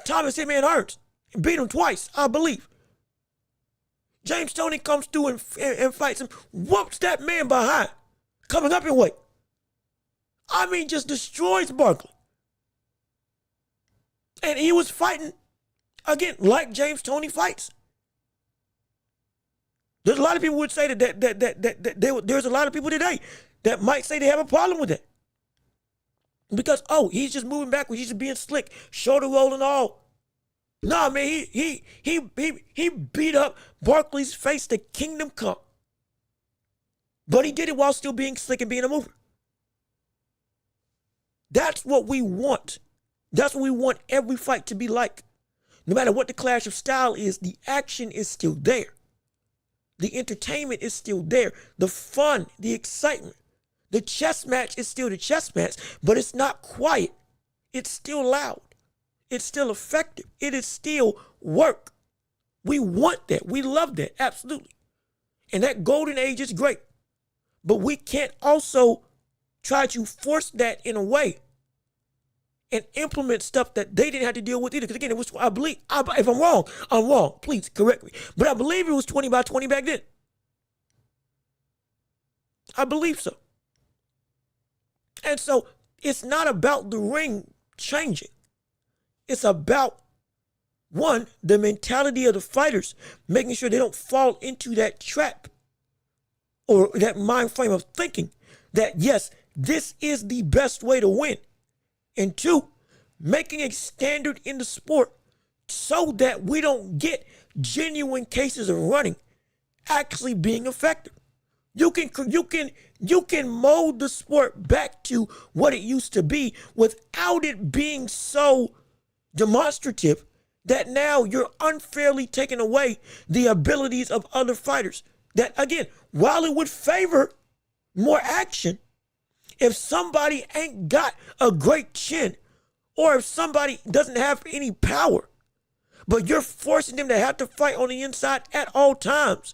Thomas Hitman Hearns and beat him twice, I believe. James Toney comes through and fights him, whoops that man behind, coming up in weight. I mean, just destroys Barkley. And he was fighting, again, like James Toney fights. There's a lot of people would say there's a lot of people today that might say they have a problem with it. Because, oh, he's just moving backwards, he's just being slick, shoulder rolling all. Nah, man, he beat up Barkley's face to Kingdom Come. But he did it while still being slick and being a mover. That's what we want. That's what we want every fight to be like. No matter what the clash of style is, the action is still there. The entertainment is still there. The fun, the excitement. The chess match is still the chess match, but it's not quiet. It's still loud. It's still effective. It is still work. We want that. We love that. Absolutely. And that golden age is great. But we can't also try to force that in a way and implement stuff that they didn't have to deal with either. Because again, it was, I believe, if I'm wrong, I'm wrong. Please correct me. But I believe it was 20 by 20 back then. I believe so. And so it's not about the ring changing. It's about, one, the mentality of the fighters, making sure they don't fall into that trap or that mind frame of thinking that, yes, this is the best way to win. And two, making a standard in the sport so that we don't get genuine cases of running actually being effective. You can mold the sport back to what it used to be without it being so demonstrative that now you're unfairly taking away the abilities of other fighters. That, again, while it would favor more action, if somebody ain't got a great chin or if somebody doesn't have any power, but you're forcing them to have to fight on the inside at all times,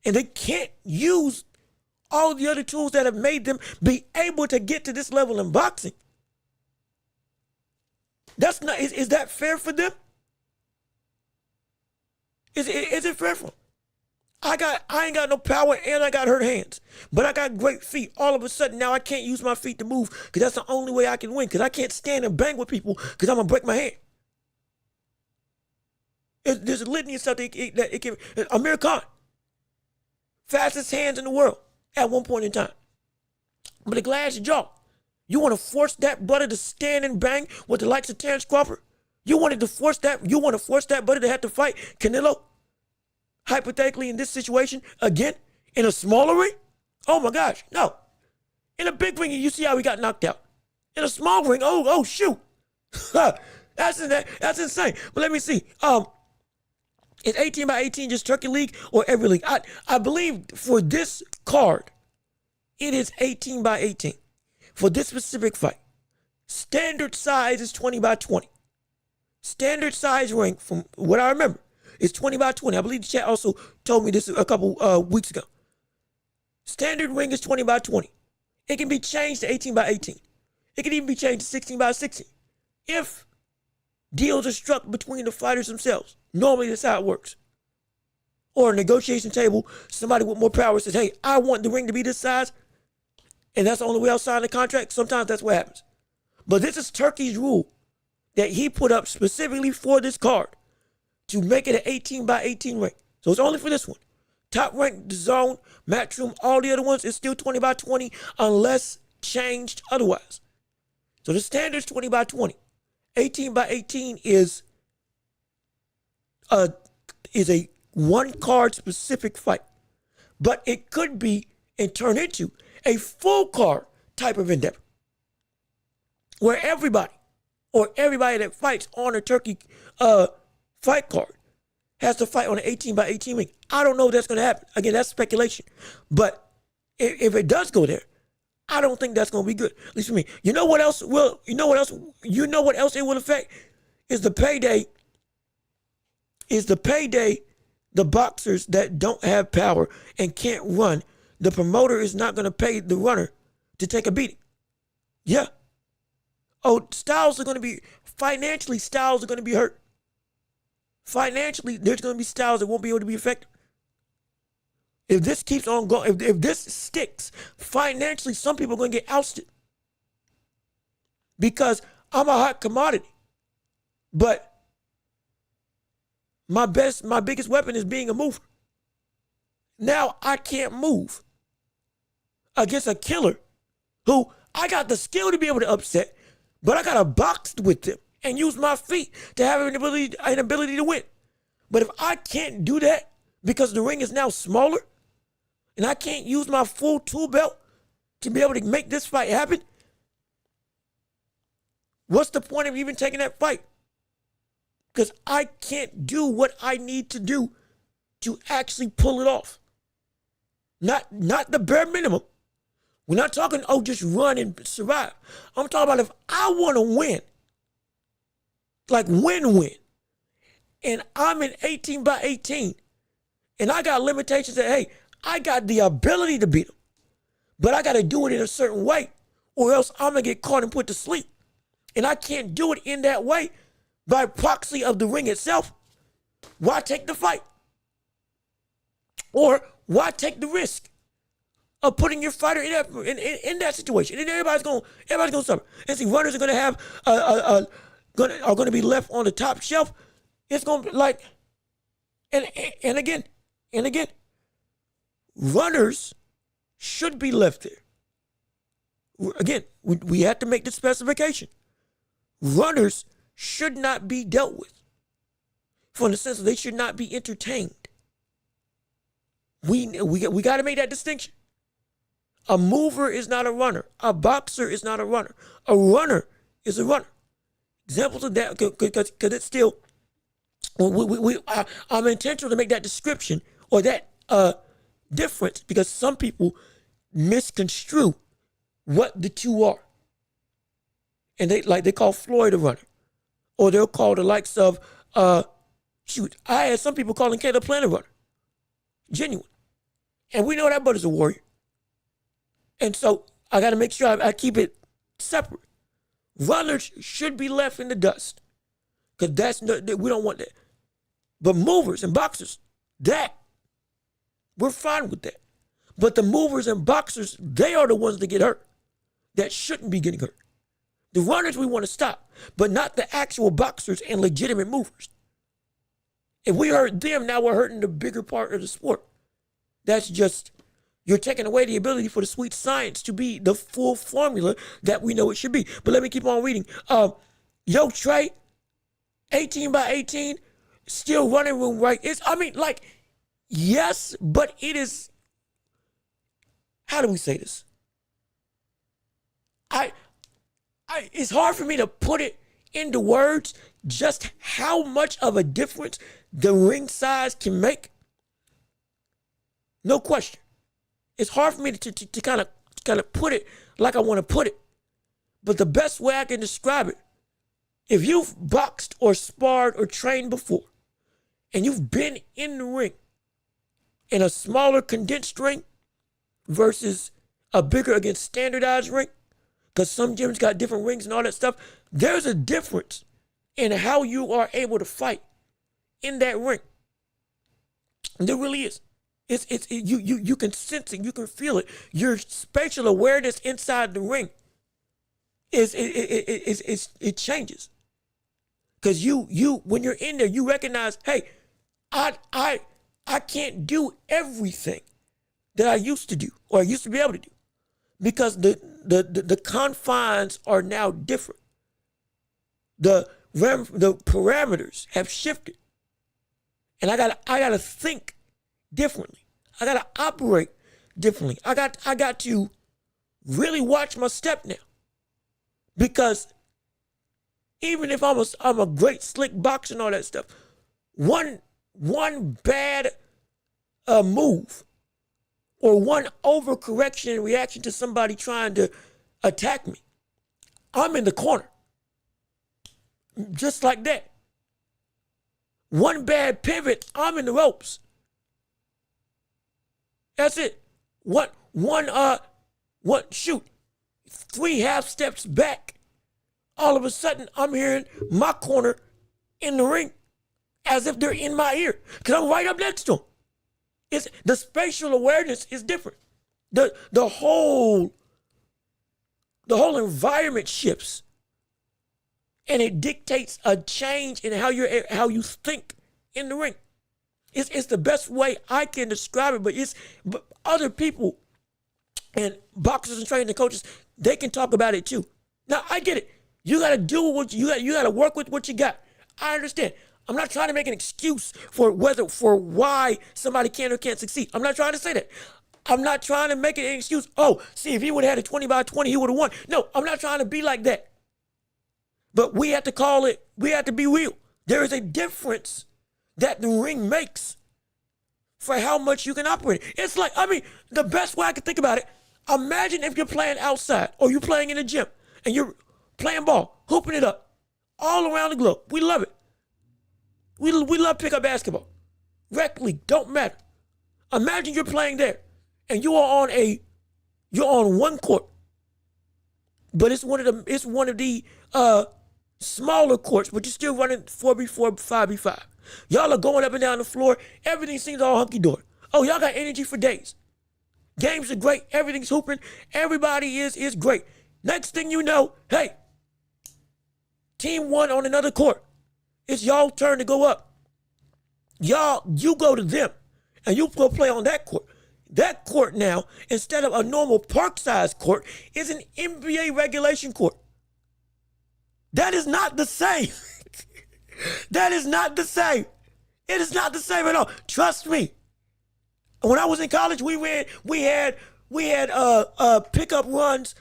and they can't use all the other tools that have made them be able to get to this level in boxing. That's not, is that fair for them? Is it fair for them? I ain't got no power and I got hurt hands, but I got great feet. All of a sudden now I can't use my feet to move because that's the only way I can win, because I can't stand and bang with people because I'm going to break my hand. There's a litany of stuff that it can. Amir Khan, fastest hands in the world at one point in time, but a glass jaw. You want to force that brother to stand and bang with the likes of Terrence Crawford? You want to force that brother to have to fight Canelo? Hypothetically, in this situation, again, in a smaller ring? Oh my gosh, no. In a big ring, you see how he got knocked out. In a small ring, oh shoot. That's insane. But let me see. Is 18 by 18 just Turkey League or every league? I believe for this card, it is 18 by 18. For this specific fight. Standard size is 20 by 20. Standard size ring, from what I remember, is 20 by 20. I believe the chat also told me this a couple weeks ago. Standard ring is 20 by 20. It can be changed to 18 by 18. It can even be changed to 16 by 16. If deals are struck between the fighters themselves, normally that's how it works. Or a negotiation table, somebody with more power says, hey, I want the ring to be this size, and that's the only way I'll sign the contract. Sometimes that's what happens. But this is Turkey's rule that he put up specifically for this card to make it an 18 by 18 ring. So it's only for this one. Top Rank, Zone, Matchroom, all the other ones is still 20 by 20 unless changed otherwise. So the standard is 20 by 20. 18 by 18 is a one card specific fight. But it could be and turn into a full card type of endeavor where everybody that fights on a Turkey fight card has to fight on an 18 by 18 ring. I don't know if that's going to happen. Again, that's speculation. But if it does go there, I don't think that's going to be good. At least for me. You know what else it will affect? Is the payday. The boxers that don't have power and can't run, the promoter is not going to pay the runner to take a beating. Yeah. Oh, styles are going to be hurt. Financially, there's going to be styles that won't be able to be effective. If this keeps on going, if this sticks, financially, some people are going to get ousted. Because I'm a hot commodity. But my biggest weapon is being a mover. Now I can't move against a killer who I got the skill to be able to upset, but I got to box with them and use my feet to have an ability to win. But if I can't do that because the ring is now smaller, and I can't use my full tool belt to be able to make this fight happen, what's the point of even taking that fight? Because I can't do what I need to do to actually pull it off. Not the bare minimum. We're not talking, just run and survive. I'm talking about if I want to win, like win, and I'm in 18 by 18, and I got limitations that, hey, I got the ability to beat him, but I got to do it in a certain way, or else I'm going to get caught and put to sleep. And I can't do it in that way by proxy of the ring itself. Why take the fight? Or why take the risk of putting your fighter in that situation? And everybody's gonna suffer. And see, runners are gonna have are gonna be left on the top shelf. It's gonna be like, and again, runners should be left there. Again, we have to make the specification. Runners should not be dealt with, from the sense that they should not be entertained. We got to make that distinction. A mover is not a runner. A boxer is not a runner. A runner is a runner. Examples of that, because it's still, I'm intentional to make that description or that difference, because some people misconstrue what the two are. And they call Floyd a runner. Or they'll call the likes of, I had some people calling Caleb Plant a runner. Genuine. And we know that brother's a warrior. And so I got to make sure I keep it separate. Runners should be left in the dust, because we don't want that. But movers and boxers, we're fine with that. But the movers and boxers, they are the ones that get hurt, that shouldn't be getting hurt. The runners we want to stop, but not the actual boxers and legitimate movers. If we hurt them, now we're hurting the bigger part of the sport. That's just, you're taking away the ability for the sweet science to be the full formula that we know it should be. But let me keep on reading. Trey, 18 by 18, still running room, right? Yes, but it is, how do we say this? It's hard for me to put it into words just how much of a difference the ring size can make. No question. It's hard for me to kind of put it like I want to put it. But the best way I can describe it, if you've boxed or sparred or trained before, and you've been in the ring in a smaller condensed ring versus a bigger, again, standardized ring, because some gyms got different rings and all that stuff, there's a difference in how you are able to fight in that ring. There really is. You can sense it, you can feel it. Your spatial awareness inside the ring it changes. Because you when you're in there, you recognize, hey, I can't do everything that I used to do or I used to be able to do, because the confines are now different. The parameters have shifted, and I gotta think differently. I gotta operate differently. I got to really watch my step now, because even if I'm a great slick boxer and all that stuff, one bad move or one overcorrection and reaction to somebody trying to attack me, I'm in the corner. Just like that. One bad pivot, I'm in the ropes. That's it. Shoot. 3 half steps back. All of a sudden, I'm hearing my corner in the ring as if they're in my ear, because I'm right up next to them. The spatial awareness is different. The whole environment shifts, and it dictates a change in how you think in the ring. It's the best way I can describe it, but other people and boxers and training coaches, they can talk about it too. Now I get it. You gotta do what you gotta work with what you got. I understand. I'm not trying to make an excuse for why somebody can or can't succeed. I'm not trying to say that. I'm not trying to make it an excuse. Oh, see, if he would have had a 20 by 20, he would have won. No, I'm not trying to be like that. But we have to call it, we have to be real. There is a difference that the ring makes for how much you can operate. It's like, I mean, the best way I can think about it, imagine if you're playing outside or you're playing in the gym and you're playing ball, hooping it up all around the globe. We love it. We love pickup basketball. Rec league, don't matter. Imagine you're playing there and you're on one court, but it's one of the smaller courts, but you're still running 4v4, 5v5. Y'all are going up and down the floor. Everything seems all hunky-dory. Oh, y'all got energy for days. Games are great. Everything's hooping. Everybody is great. Next thing you know, hey, team one on another court. It's y'all turn to go up. You go to them, and you go play on that court. That court now, instead of a normal park-sized court, is an NBA regulation court. That is not the same. That is not the same. It is not the same at all. Trust me. When I was in college, we had pickup runs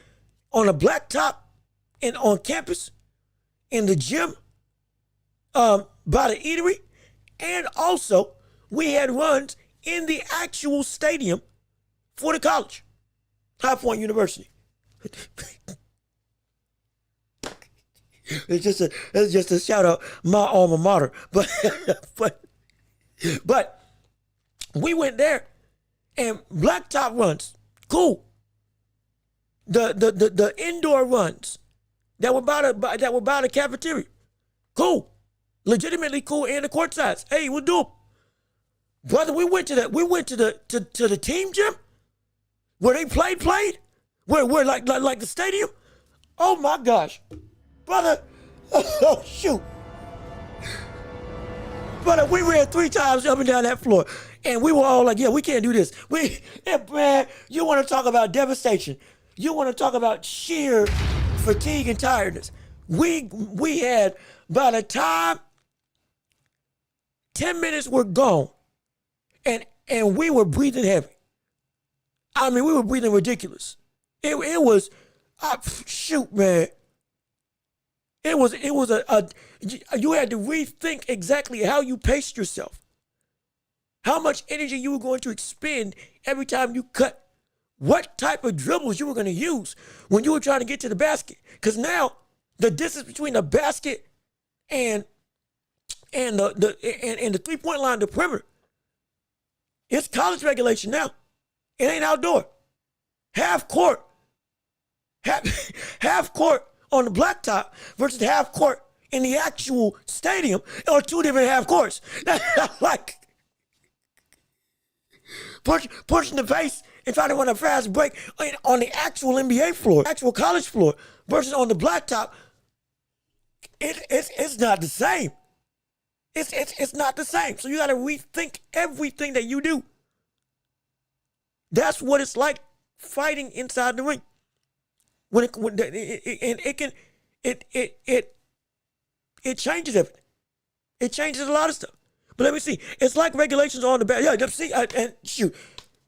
on a blacktop and on campus, in the gym, by the eatery, and also we had runs in the actual stadium for the college, High Point University. It's just a shout out my alma mater, but we went there and blacktop runs, cool. The indoor runs that were by the cafeteria, cool, legitimately cool, and the court sides. Hey, we'll do them. Brother, we went to the team gym where they played, where like the stadium. Oh my gosh. Brother, oh shoot. Brother, we ran 3 times up and down that floor. And we were all like, yeah, we can't do this. Man, you want to talk about devastation. You want to talk about sheer fatigue and tiredness. We had, by the time 10 minutes were gone, and we were breathing heavy. I mean, we were breathing ridiculous. It was, shoot, man. It was you had to rethink exactly how you paced yourself. How much energy you were going to expend every time you cut. What type of dribbles you were going to use when you were trying to get to the basket. Because now the distance between the basket and the 3-point line, the perimeter, it's college regulation now. It ain't outdoor. Half court on the blacktop versus half court in the actual stadium are 2 different half courts. Like pushing the pace and trying to run a fast break on the actual NBA floor, actual college floor, versus on the blacktop. It's not the same. It's not the same. So you got to rethink everything that you do. That's what it's like fighting inside the ring. It changes everything. It changes a lot of stuff. But let me see. It's like regulations on the back. Yeah, see, and shoot,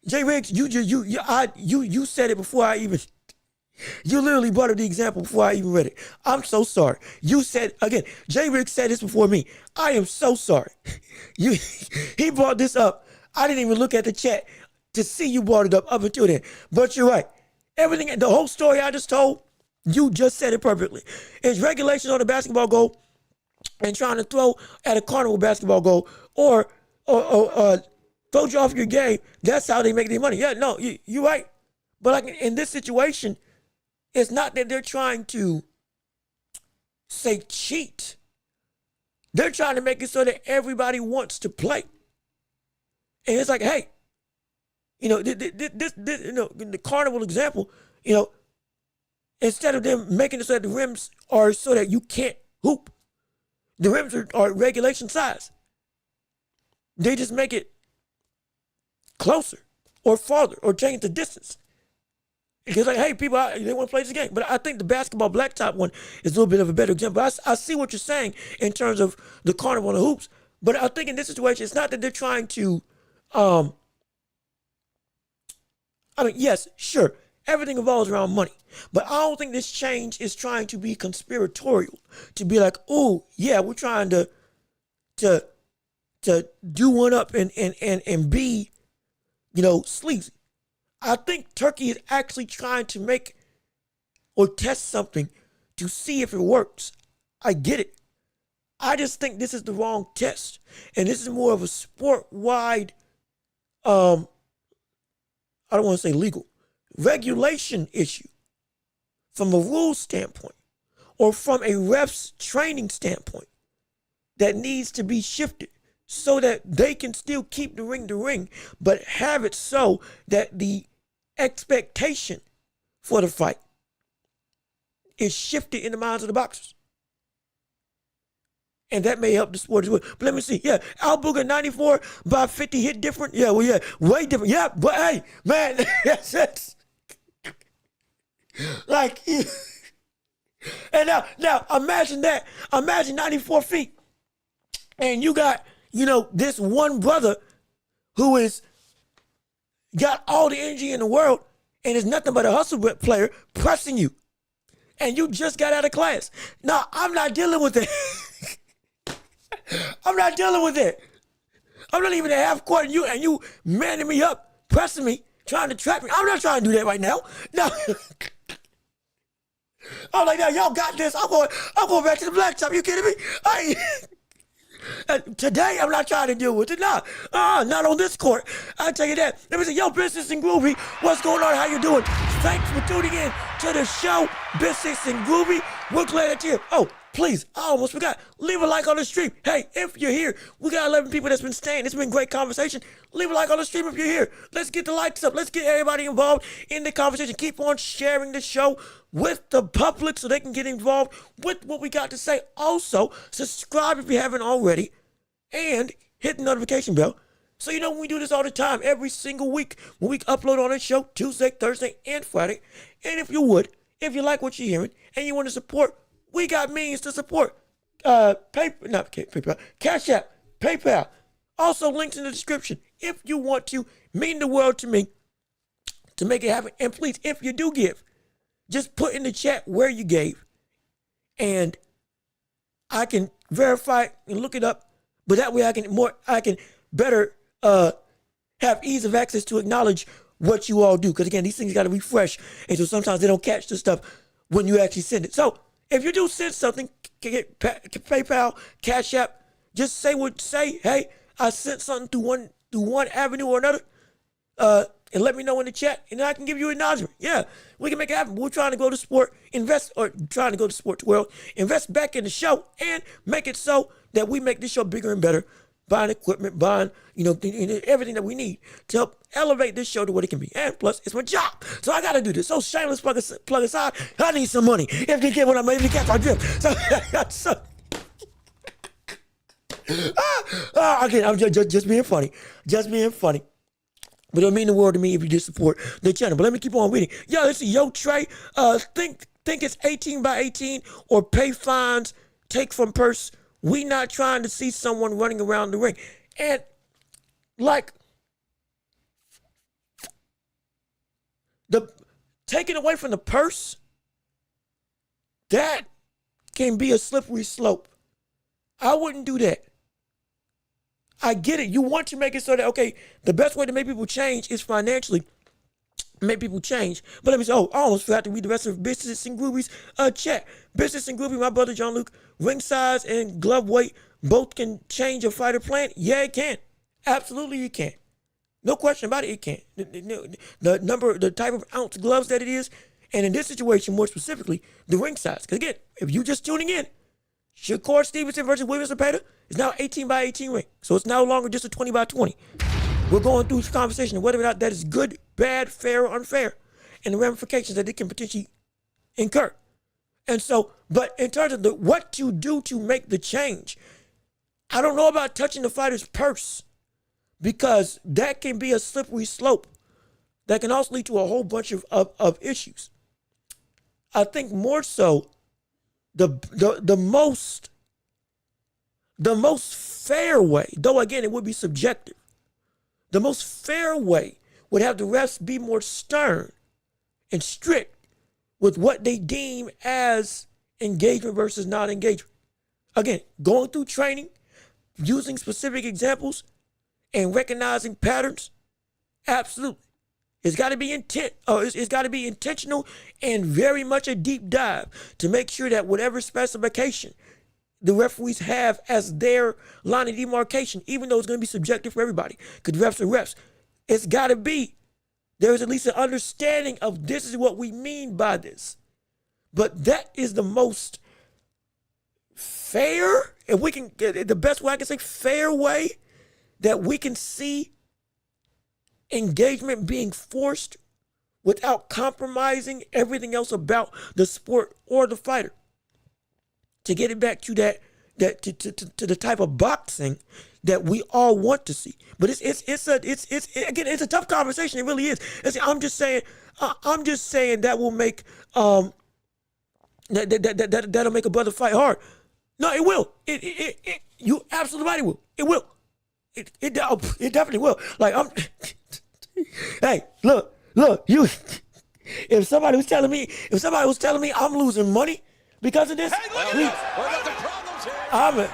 J Riggs, you said it before I even. You literally brought up the example before I even read it. I'm so sorry. You said again. J Riggs said this before me. I am so sorry. He brought this up. I didn't even look at the chat to see you brought it up until then. But you're right. Everything, the whole story I just told, you just said it perfectly. It's regulations on the basketball goal and trying to throw at a carnival basketball goal or throw you off your game. That's how they make their money. Yeah, no, you're right. But like in this situation, it's not that they're trying to say cheat. They're trying to make it so that everybody wants to play. And it's like, hey, this the carnival example, instead of them making it so that the rims are so that you can't hoop, the rims are regulation size. They just make it closer or farther or change the distance. It's like, hey, people, they want to play this game. But I think the basketball blacktop one is a little bit of a better example. I see what you're saying in terms of the carnival and the hoops. But I think in this situation, it's not that they're trying to I mean, yes, sure, everything revolves around money, but I don't think this change is trying to be conspiratorial, to be like, oh yeah, we're trying to do one up and be, sleazy. I think Turkey is actually trying to make or test something to see if it works. I get it. I just think this is the wrong test. And this is more of a sport-wide, I don't want to say legal, regulation issue from a rules standpoint or from a ref's training standpoint that needs to be shifted so that they can still keep the ring, but have it so that the expectation for the fight is shifted in the minds of the boxers. And that may help the sport as well. But let me see. Yeah, Al Booger 94 by 50 hit different. Yeah, well, yeah, way different. Yeah, but hey, man, that's like, and now imagine that. Imagine 94 feet. And you got, this one brother who is got all the energy in the world and is nothing but a hustle player pressing you. And you just got out of class. Now, I'm not dealing with it. I'm not dealing with it. I'm not even at half court and you manning me up, pressing me, trying to trap me. I'm not trying to do that right now. No. I'm like, now y'all got this. I'm going back to the blacktop. You kidding me? Today, I'm not trying to deal with it. Not on this court. I'll tell you that. Let me say, yo, Business and Groovy, what's going on? How you doing? Thanks for tuning in to the show, Business and Groovy. We're glad that you're here. Oh, please, I almost forgot. Leave a like on the stream. Hey, if you're here, we got 11 people that's been staying. It's been great conversation. Leave a like on the stream if you're here. Let's get the likes up. Let's get everybody involved in the conversation. Keep on sharing the show with the public so they can get involved with what we got to say. Also, subscribe if you haven't already and hit the notification bell. So you know we do this all the time, every single week when we upload on the show, Tuesday, Thursday, and Friday. And if you like what you're hearing and you want to support, we got means to support. PayPal, Cash App, PayPal. Also links in the description. If you want to, mean the world to me to make it happen. And please, if you do give, just put in the chat where you gave. And I can verify and look it up. But that way I can better have ease of access to acknowledge what you all do. Because again, these things got to refresh. And so sometimes they don't catch the stuff when you actually send it. So if you do send something, PayPal, Cash App, just say, hey, I sent something through one avenue or another, and let me know in the chat, and I can give you an acknowledgement. Yeah, we can make it happen. We're trying to go to sport, trying to go to sports world, invest back in the show, and make it so that we make this show bigger and better, buying equipment, buying, everything that we need to help elevate this show to what it can be. And plus, it's my job, so I got to do this. So shameless plug aside, I need some money. If they get what I'm able to catch my drift. So again, I'm just being funny. Just being funny. But it'll mean the world to me if you just support the channel. But let me keep on reading. Yo, this is Yo Trey. Think it's 18 by 18 or pay fines, take from purse. We not trying to see someone running around the ring. And like the taking away from the purse, that can be a slippery slope. I wouldn't do that. I get it. You want to make it so that, okay, the best way to make people change is financially make people change. But let me say, I almost forgot to read the rest of Business and Groovy's chat. Business and Groovy, my brother John Luke, ring size and glove weight both can change a fighter plan. Yeah, it can. Absolutely, it can. No question about it, it can. The number, the type of ounce gloves that it is, and in this situation, more specifically, the ring size. Because again, if you're just tuning in, Shakur Stevenson versus William Zepeda is now 18 by 18 ring. So it's no longer just a 20 by 20. We're going through this conversation of whether or not that is good, bad, fair, or unfair, and the ramifications that it can potentially incur. And so, but in terms of what to do to make the change, I don't know about touching the fighter's purse, because that can be a slippery slope that can also lead to a whole bunch of issues. I think more so the most fair way, though again it would be subjective, the most fair way would have the refs be more stern and strict with what they deem as engagement versus non-engagement. Again, going through training, using specific examples, and recognizing patterns, absolutely. It's got to be it's got to be intentional and very much a deep dive to make sure that whatever specification the referees have as their line of demarcation, even though it's going to be subjective for everybody, because refs are refs, it's got to be, there's at least an understanding of this is what we mean by this. But that is the most fair, if we can get the best way I can say, fair way that we can see engagement being forced without compromising everything else about the sport or the fighter. To get it back to to the type of boxing that we all want to see. But it's a tough conversation. It really is. I'm just saying that will make that'll make a brother fight hard. No, it will. You absolutely right, it will. It will. It definitely will. Like hey, look, you. If somebody was telling me I'm losing money because of this, hey, we got some problems here.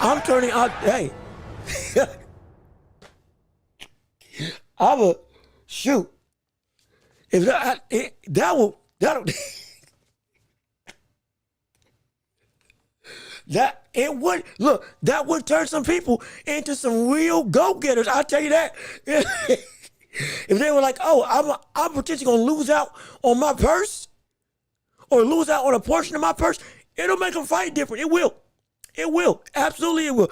I'm turning out. Hey, I'm a shoot. If that'll that would turn some people into some real go-getters. I'll tell you that. If they were like, oh, I'm potentially gonna lose out on my purse or lose out on a portion of my purse, it'll make them fight different. It will. It will. Absolutely it will.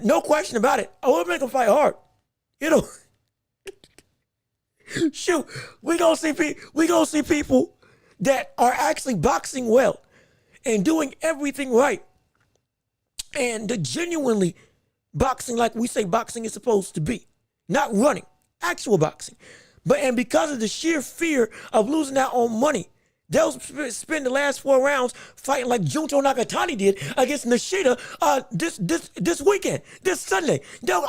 No question about it. It'll make them fight hard. Shoot, we gonna see people that are actually boxing well and doing everything right and genuinely boxing like we say boxing is supposed to be, not running, actual boxing. And because of the sheer fear of losing out on money, they'll spend the last 4 rounds fighting like Junto Nakatani did against Nishida this weekend, this Sunday. They'll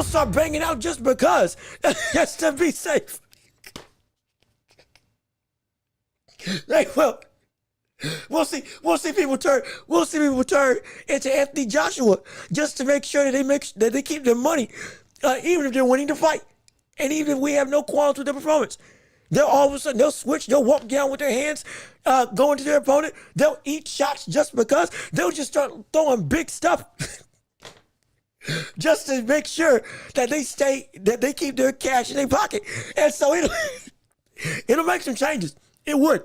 start banging out just because, just to be safe. We'll see people turn into Anthony Joshua just to make sure that they keep their money, even if they're winning the fight, and even if we have no qualms with their performance. They'll all of a sudden they'll switch, they'll walk down with their hands, going to their opponent. They'll eat shots just because. They'll just start throwing big stuff just to make sure that they keep their cash in their pocket. And so it'll make some changes. It would.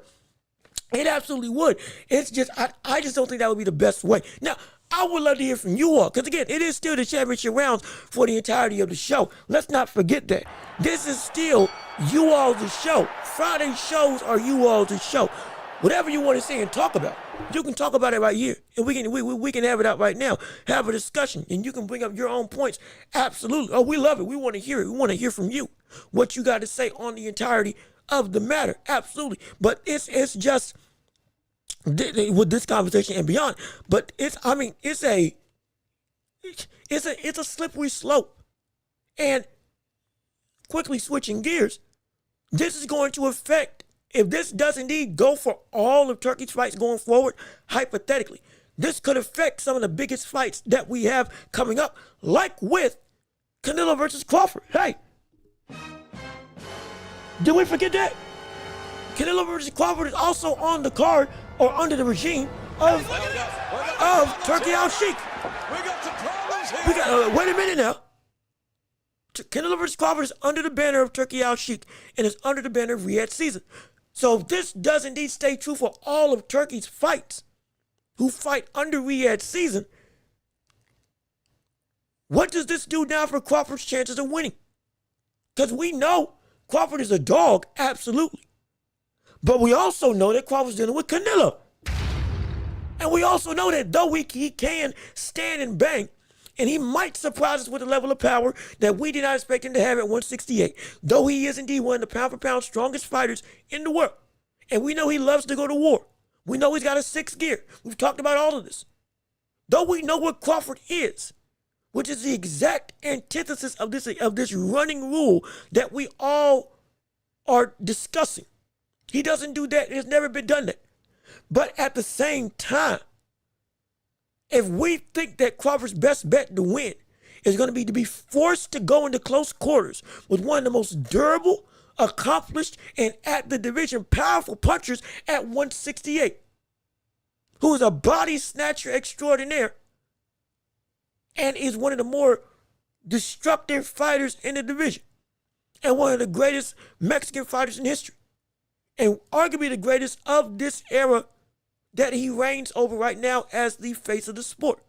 It absolutely would. It's just, I just don't think that would be the best way. Now, I would love to hear from you all, because again, it is still the championship rounds for the entirety of the show. Let's not forget that. This is still you all's show. Friday shows are you all's show. Whatever you want to say and talk about, you can talk about it right here. And we can have it out right now. Have a discussion, and you can bring up your own points. Absolutely. Oh, we love it. We want to hear it. We want to hear from you, what you got to say on the entirety of the matter. Absolutely. But it's just with this conversation and beyond, but it's a slippery slope. And quickly switching gears, this is going to affect, if this does indeed go for all of Turkey's fights going forward, hypothetically, this could affect some of the biggest fights that we have coming up, like with Canelo versus Crawford. Hey, did we forget that? Canelo versus Crawford is also on the card, or under the regime of Turkey Al-Sheikh. We got some problems here. Wait a minute now. Canelo versus Crawford is under the banner of Turkey Al-Sheikh and is under the banner of Riyadh Season. So if this does indeed stay true for all of Turkey's fights who fight under Riyadh Season, what does this do now for Crawford's chances of winning? Because we know Crawford is a dog, absolutely. But we also know that Crawford's dealing with Canelo. And we also know that though he can stand and bang, and he might surprise us with a level of power that we did not expect him to have at 168, though he is indeed one of the pound-for-pound strongest fighters in the world. And we know he loves to go to war. We know he's got a 6th gear. We've talked about all of this. Though we know what Crawford is, which is the exact antithesis of this running rule that we all are discussing. He doesn't do that. It's never been done that. But at the same time, if we think that Crawford's best bet to win is going to be forced to go into close quarters with one of the most durable, accomplished, and at the division powerful punchers at 168, who is a body snatcher extraordinaire and is one of the more destructive fighters in the division and one of the greatest Mexican fighters in history and arguably the greatest of this era that he reigns over right now as the face of the sport.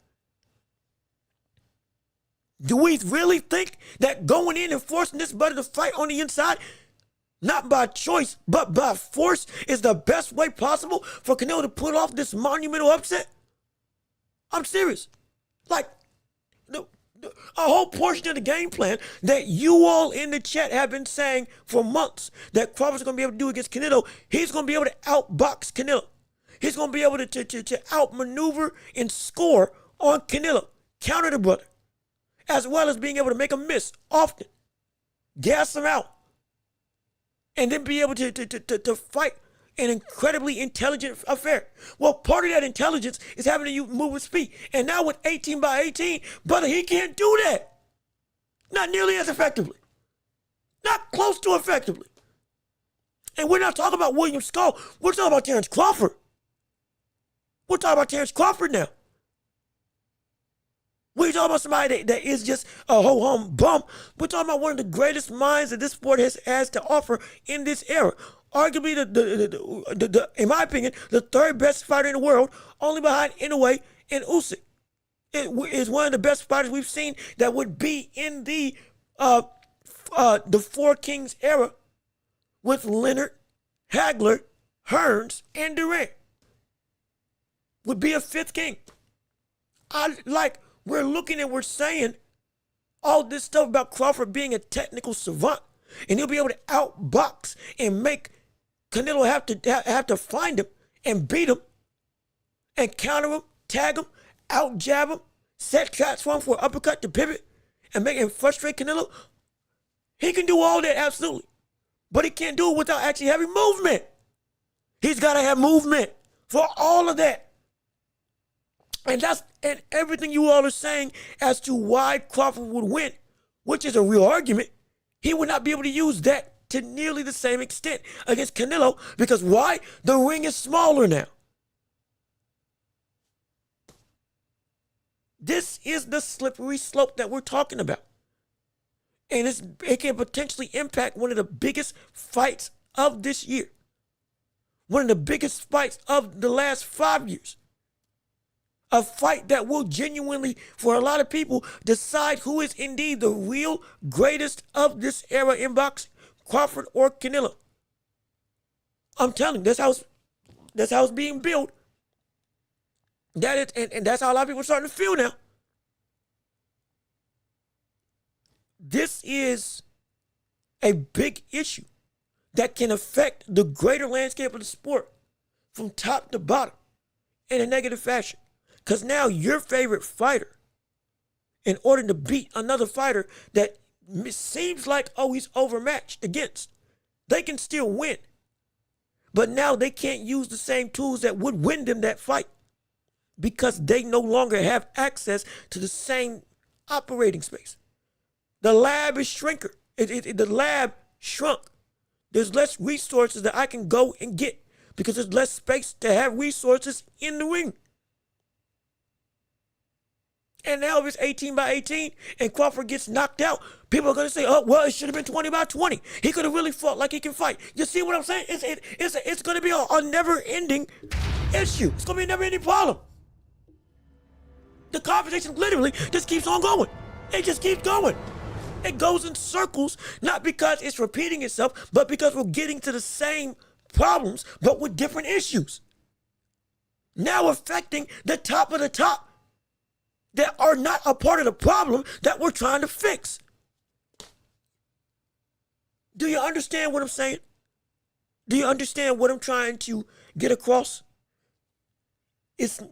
Do we really think that going in and forcing this brother to fight on the inside, not by choice, but by force, is the best way possible for Canelo to pull off this monumental upset? I'm serious. Like, a whole portion of the game plan that you all in the chat have been saying for months that Crawford's going to be able to do against Canelo, he's going to be able to outbox Canelo. He's going to be able to outmaneuver and score on Canelo, counter the brother, as well as being able to make him miss often, gas him out, and then be able to fight an incredibly intelligent affair. Well, part of that intelligence is having to move with speed. And now with 18 by 18, brother, he can't do that. Not nearly as effectively. Not close to effectively. And we're not talking about William Skull. We're talking about Terrence Crawford. We're talking about Terrence Crawford now. We're talking about somebody that is just a ho-hum bum. We're talking about one of the greatest minds that this sport has to offer in this era. Arguably, in my opinion, the third best fighter in the world, only behind Inoue and Usyk. It is one of the best fighters we've seen that would be in the Four Kings era with Leonard, Hagler, Hearns, and Durant. Would be a fifth king. We're looking and we're saying all this stuff about Crawford being a technical savant, and he'll be able to outbox and make Canelo have to find him and beat him and counter him, tag him, out jab him, set traps for him for an uppercut to pivot and make him frustrate Canelo. He can do all that, absolutely. But he can't do it without actually having movement. He's got to have movement for all of that. And everything you all are saying as to why Crawford would win, which is a real argument, he would not be able to use that to nearly the same extent against Canelo, because why? The ring is smaller now. This is the slippery slope that we're talking about. And it can potentially impact one of the biggest fights of this year. One of the biggest fights of the last 5 years. A fight that will genuinely, for a lot of people, decide who is indeed the real greatest of this era in boxing, Crawford or Canelo. I'm telling you, that's how it's being built. That is, and that's how a lot of people are starting to feel now. This is a big issue that can affect the greater landscape of the sport from top to bottom in a negative fashion. Because now your favorite fighter, in order to beat another fighter that seems like, he's overmatched against, they can still win. But now they can't use the same tools that would win them that fight because they no longer have access to the same operating space. The lab is shrinker. The lab shrunk. There's less resources that I can go and get because there's less space to have resources in the ring. And now if it's 18 by 18 and Crawford gets knocked out, people are going to say, it should have been 20 by 20. He could have really fought like he can fight. You see what I'm saying? It's going to be a never-ending issue. It's going to be a never-ending problem. The conversation literally just keeps on going. It just keeps going. It goes in circles, not because it's repeating itself, but because we're getting to the same problems, but with different issues. Now affecting the top of the top that are not a part of the problem that we're trying to fix. Do you understand what I'm saying? Do you understand what I'm trying to get across? It's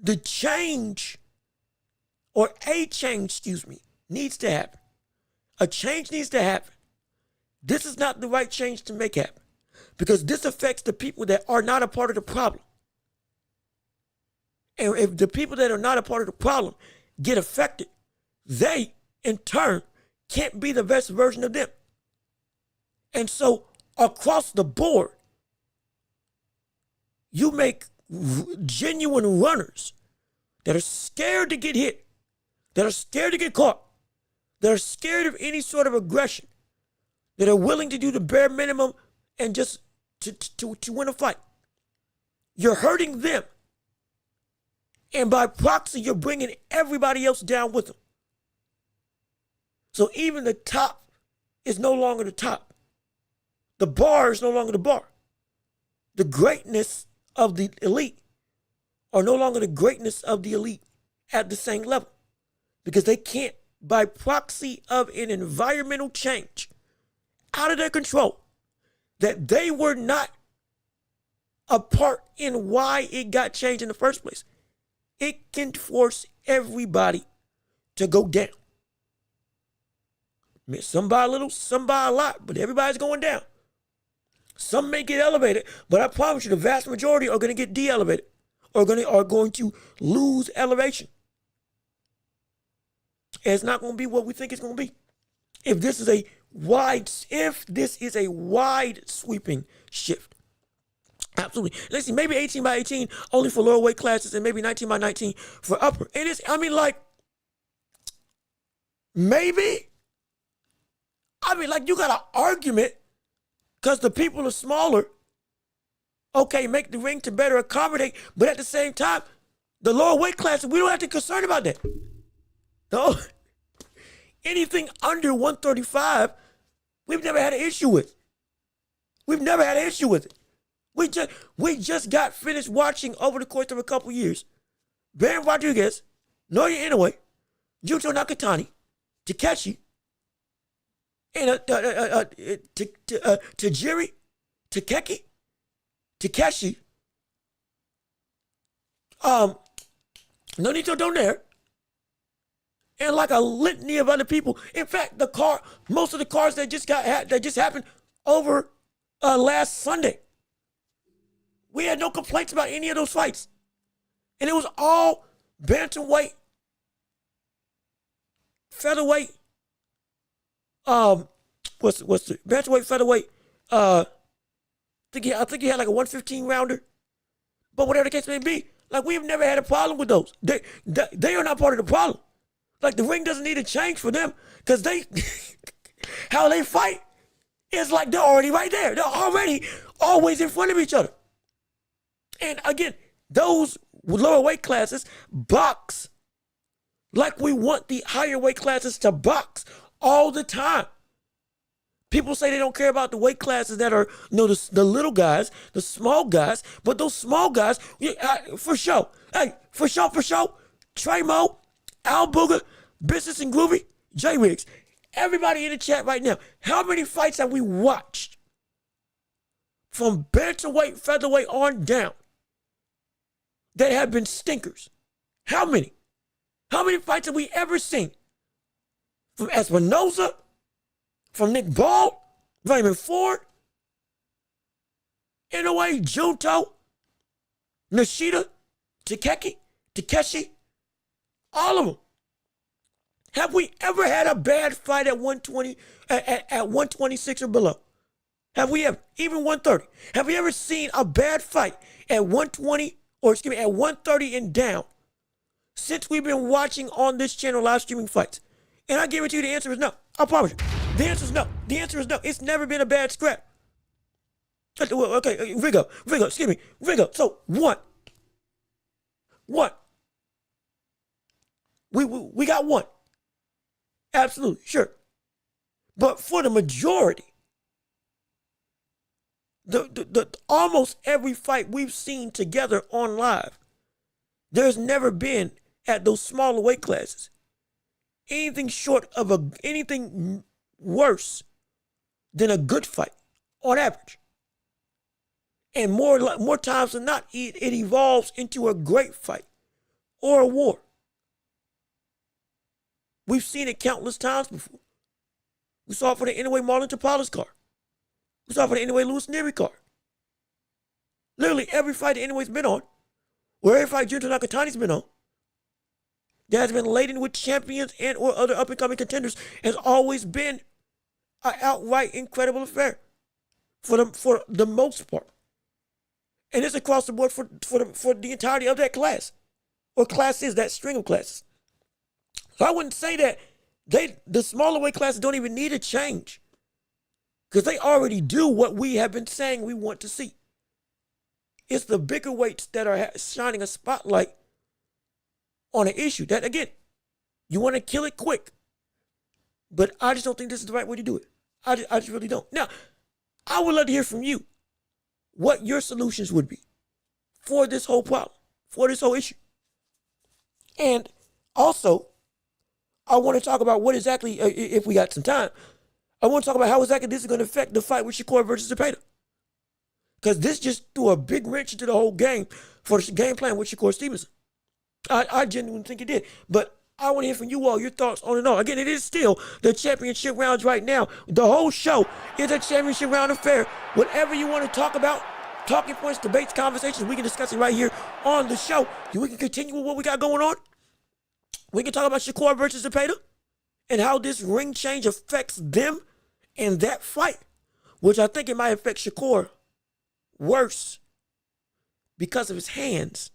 the change or a change, needs to happen. A change needs to happen. This is not the right change to make happen because this affects the people that are not a part of the problem. And if the people that are not a part of the problem get affected, they, in turn, can't be the best version of them. And so, across the board, you make genuine runners that are scared to get hit, that are scared to get caught, that are scared of any sort of aggression, that are willing to do the bare minimum and just to win a fight. You're hurting them. And by proxy, you're bringing everybody else down with them. So even the top is no longer the top. The bar is no longer the bar. The greatness of the elite are no longer the greatness of the elite at the same level because they can't, by proxy of an environmental change out of their control, that they were not a part in why it got changed in the first place. It can force everybody to go down. Some by a little, some by a lot, but everybody's going down. Some may get elevated, but I promise you the vast majority are going to get de-elevated or are going to lose elevation. And it's not going to be what we think it's going to be. If this is a wide sweeping shift. Absolutely. Let's see, maybe 18 by 18 only for lower weight classes and maybe 19 by 19 for upper. And it's, maybe. You got an argument because the people are smaller. Okay, make the ring to better accommodate, but at the same time, the lower weight classes, we don't have to be concerned about that. No. Anything under 135, we've never had an issue with. We've never had an issue with it. We just got finished watching over the course of a couple years. Baron Rodriguez, Noya Inoue, Yuto Nakatani, Takeshi, and Tajiri, Takeshi, Nonito Donaire, and like a litany of other people. In fact, most of the cards that just happened over last Sunday. We had no complaints about any of those fights. And it was all bantamweight, featherweight, what's the bantamweight, featherweight, I think he had like a 115 rounder. But whatever the case may be, we've never had a problem with those. They are not part of the problem. The ring doesn't need to change for them because how they fight is they're already right there. They're already always in front of each other. And again, those lower weight classes box like we want the higher weight classes to box all the time. People say they don't care about the weight classes that are, the little guys, the small guys, but those small guys, for sure. Hey, for sure. Trey Mo, Al Booger, Business and Groovy, J Riggs. Everybody in the chat right now, how many fights have we watched from bantamweight, featherweight on down that have been stinkers? How many? How many fights have we ever seen? From Espinoza, from Nick Ball, Raymond Ford, Inoue, Junto, Nishida, Takeshi, all of them. Have we ever had a bad fight at 120, at 126 or below? Have we ever? Even 130. Have we ever seen a bad fight at 120, at 130 and down since we've been watching on this channel live streaming fights? And I guarantee you the answer is no. I promise you. The answer is no. The answer is no. It's never been a bad scrap. Okay, Rigo, excuse me. Rigo, so one. We got one. Absolutely, sure. But for the majority, the almost every fight we've seen together on live, there's never been at those smaller weight classes anything short of anything worse than a good fight on average. And more times than not, it evolves into a great fight or a war. We've seen it countless times before. We saw it for the Anyway Marlon Tapala's card. We saw it for the Anyway Lewis Neary card. Literally every fight the Anyway's been on, or every fight Junto Nakatani's been on, that has been laden with champions and or other up-and-coming contenders, has always been an outright incredible affair for the most part. And it's across the board for the entirety of that class, or classes, that string of classes. So I wouldn't say that the smaller weight classes don't even need a change, because they already do what we have been saying we want to see. It's the bigger weights that are shining a spotlight on an issue that, again, you want to kill it quick. But I just don't think this is the right way to do it. I just really don't. Now, I would love to hear from you what your solutions would be for this whole problem, for this whole issue. And also, I want to talk about what exactly, if we got some time, I want to talk about how exactly this is going to affect the fight with Shakur versus Zepeda. Because this just threw a big wrench into the whole game for the game plan with Shakur Stevenson. I genuinely think it did. But I want to hear from you all, your thoughts on it all. Again, it is still the championship rounds right now. The whole show is a championship round affair. Whatever you want to talk about, talking points, debates, conversations, we can discuss it right here on the show. We can continue with what we got going on. We can talk about Shakur versus Zepeda and how this ring change affects them in that fight, which I think it might affect Shakur worse because of his hands.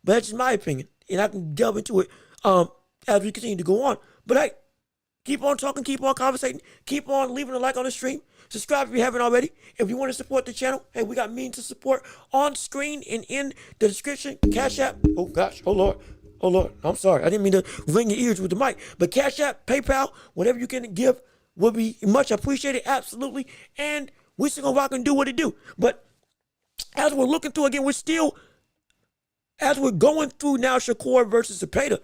But that's just my opinion, and I can delve into it as we continue to go on. But hey, keep on talking, keep on conversating, keep on leaving a like on the stream. Subscribe if you haven't already. If you want to support the channel, hey, we got means to support on screen and in the description. Cash App. Oh gosh, oh Lord. Oh Lord, I'm sorry. I didn't mean to ring your ears with the mic. But Cash App, PayPal, whatever you can give would be much appreciated, absolutely. And we're still gonna rock and do what it do. But as we're looking through again, as we're going through now Shakur versus Zepeda,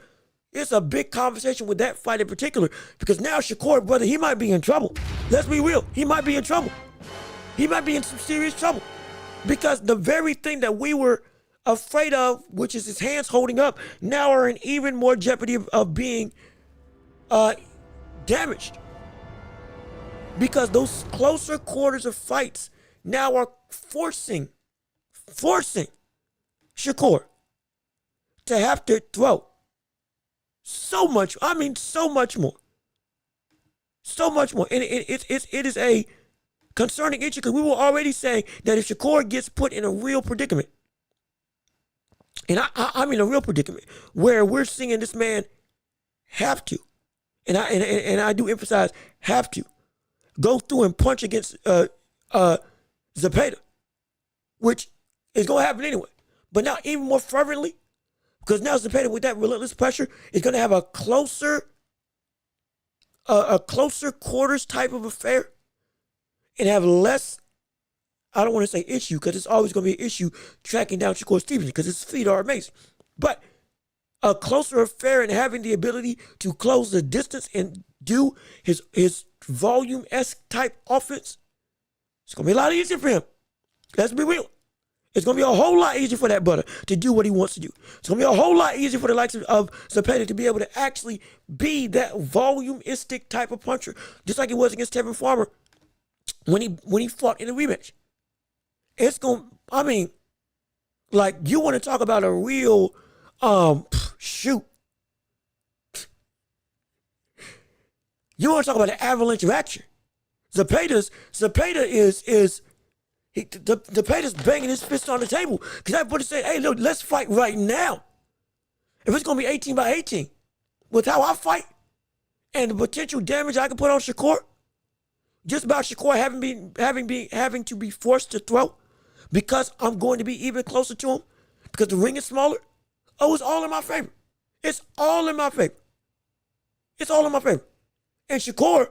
it's a big conversation with that fight in particular, because now Shakur, brother, he might be in trouble. Let's be real. He might be in trouble. He might be in some serious trouble, because the very thing that we were afraid of, which is his hands holding up, now are in even more jeopardy of being damaged, because those closer quarters of fights now are forcing Shakur to have to throw so much more. And it is a concerning issue, because we were already saying that if Shakur gets put in a real predicament, and I mean a real predicament, where we're seeing this man have to, and I do emphasize have to, go through and punch against Zepeda, which is going to happen anyway. But now even more fervently, because now Zepeda, with that relentless pressure, is going to have a closer quarters type of affair, and have less, I don't want to say issue, because it's always going to be an issue tracking down Shakur Stevenson, because his feet are amazing. But a closer affair and having the ability to close the distance and do his volume-esque type offense, it's going to be a lot easier for him. Let's be real. It's going to be a whole lot easier for that brother to do what he wants to do. It's going to be a whole lot easier for the likes of Zepeda to be able to actually be that volumeistic type of puncher, just like it was against Tevin Farmer when he fought in the rematch. It's going, I mean, like, you want to talk about a real, shoot. You want to talk about an avalanche of action. Zepeda is Zepeda's banging his fist on the table, because that brother said, hey, look, let's fight right now. If it's going to be 18 by 18, with how I fight and the potential damage I can put on Shakur, just about Shakur having to be forced to throw, because I'm going to be even closer to him, because the ring is smaller. Oh, it's all in my favor. It's all in my favor. It's all in my favor. And Shakur,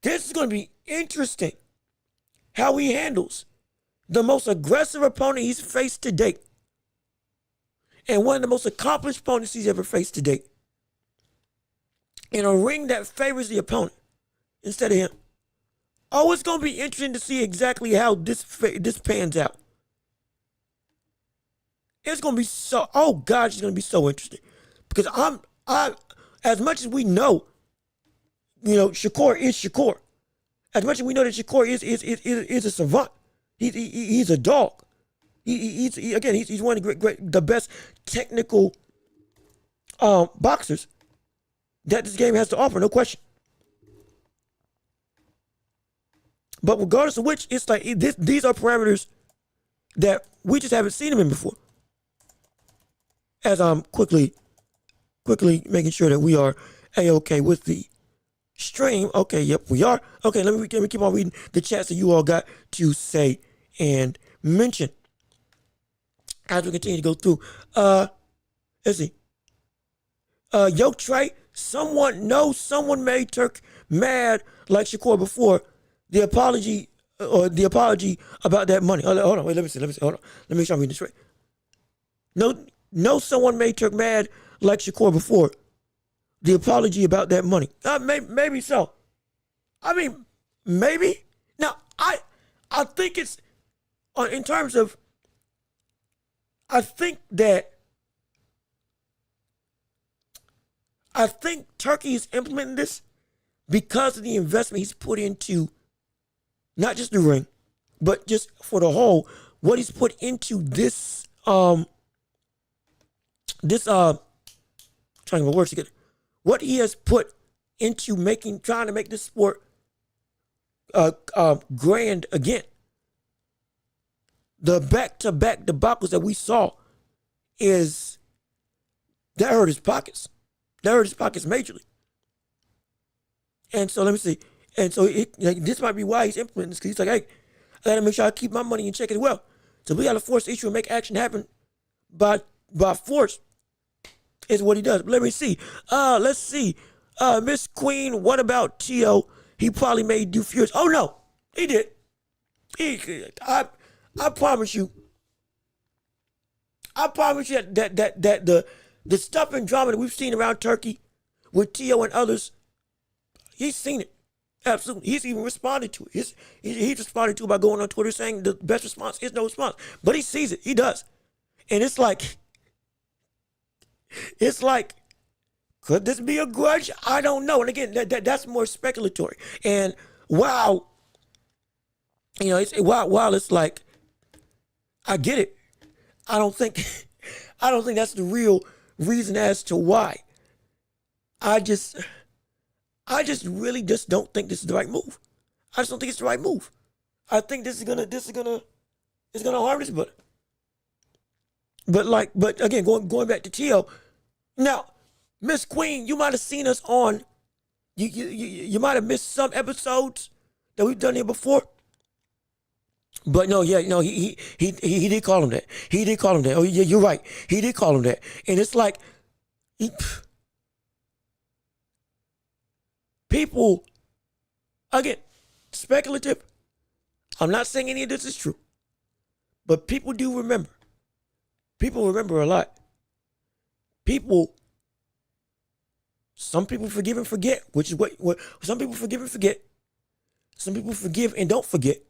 this is going to be interesting, how he handles the most aggressive opponent he's faced to date, and one of the most accomplished opponents he's ever faced to date, in a ring that favors the opponent instead of him. Oh, it's going to be interesting to see exactly how this pans out. It's going to be so, oh gosh, it's going to be so interesting, because as much as we know, Shakur is Shakur. As much as we know that Shakur is a savant, he's a dog. He's one of the best technical boxers that this game has to offer, no question. But regardless of which, it's like these are parameters that we just haven't seen him in before. As I'm quickly making sure that we are A-OK with the stream. Okay, yep, we are. Okay, let me keep on reading the chats that you all got to say and mention as we continue to go through. Let's see. Yo, Trey, someone made Turk mad like Shakur before the apology about that money. Hold on, wait, let me see. Hold on. Let me make sure I'm reading this right. No, someone made Turk mad like Shakur before the apology about that money. Maybe so. I mean, maybe. Now, I think it's in terms of. I think Turkey is implementing this because of the investment he's put into not just the ring, but just for the whole, what he's put into this trying to get my words together. What he has put into trying to make this sport grand again. The back-to-back debacles that we saw that hurt his pockets. That hurt his pockets majorly. And so let me see. And so this might be why he's implementing this, because he's like, hey, I gotta make sure I keep my money in check as well. So we gotta force the issue and make action happen by force is what he does. But let me see. Let's see. Miss Queen, what about T.O.? He probably made you furious. Oh no, he did. I promise you. That the stuff and drama that we've seen around Turkey with T.O. and others, he's seen it. Absolutely. He's even responded to it. He's responded to it by going on Twitter saying the best response is no response. But he sees it. He does. And it's like, could this be a grudge? I don't know. And again, that's more speculatory. And while it's like, I get it. I don't think that's the real reason as to why. I just really don't think this is the right move. I just don't think it's the right move. I think it's gonna harm this, but again, going back to T.O. Now, Miss Queen, you might have seen us on. You might have missed some episodes that we've done here before. But he did call him that. He did call him that. Oh yeah, you're right. He did call him that. And it's like, people, again, speculative. I'm not saying any of this is true, but people do remember. People remember a lot. Some people forgive and forget, which is what some people forgive and forget. Some people forgive and don't forget.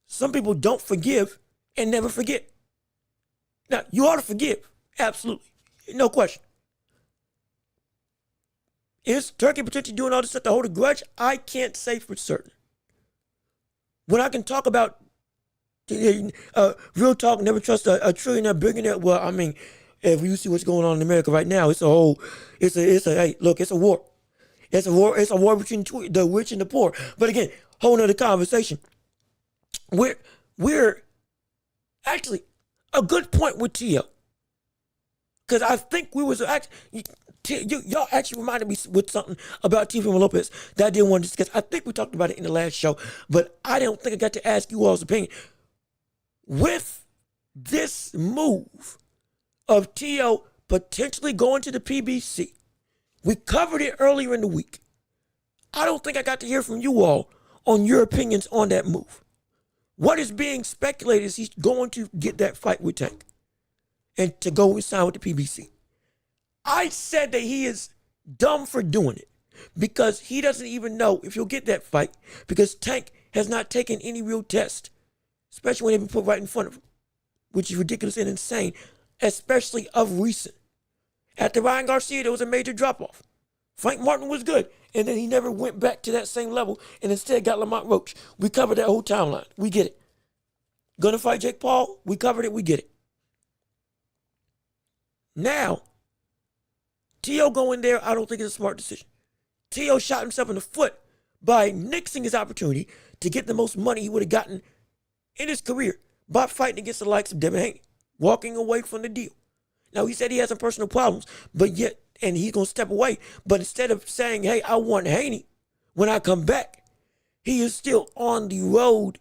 Some people don't forgive and never forget. Now, you ought to forgive. Absolutely. No question. Is Turkey potentially doing all this stuff to hold a grudge? I can't say for certain. When I can talk about real talk, never trust a trillionaire, billionaire. Well, I mean, if you see what's going on in America right now, it's a war. It's a war between the rich and the poor. But again, whole nother conversation. We're actually a good point with T.O. Because I think we was actually, y'all actually reminded me with something about Teofimo Lopez that I didn't want to discuss. I think we talked about it in the last show, but I don't think I got to ask you all's opinion. With this move of T.O. potentially going to the PBC, we covered it earlier in the week. I don't think I got to hear from you all on your opinions on that move. What is being speculated is he's going to get that fight with Tank and to go and sign with the PBC. I said that he is dumb for doing it because he doesn't even know if he'll get that fight because Tank has not taken any real test, especially when they've been put right in front of him, which is ridiculous and insane, especially of recent. After Ryan Garcia, there was a major drop-off. Frank Martin was good, and then he never went back to that same level and instead got Lamont Roach. We covered that whole timeline. We get it. Gonna fight Jake Paul? We covered it. We get it. Now, T.O. going there, I don't think it's a smart decision. T.O. shot himself in the foot by nixing his opportunity to get the most money he would have gotten in his career by fighting against the likes of Devin Haney, walking away from the deal. Now, he said he had some personal problems, but yet, and he's going to step away. But instead of saying, hey, I want Haney when I come back, he is still on the road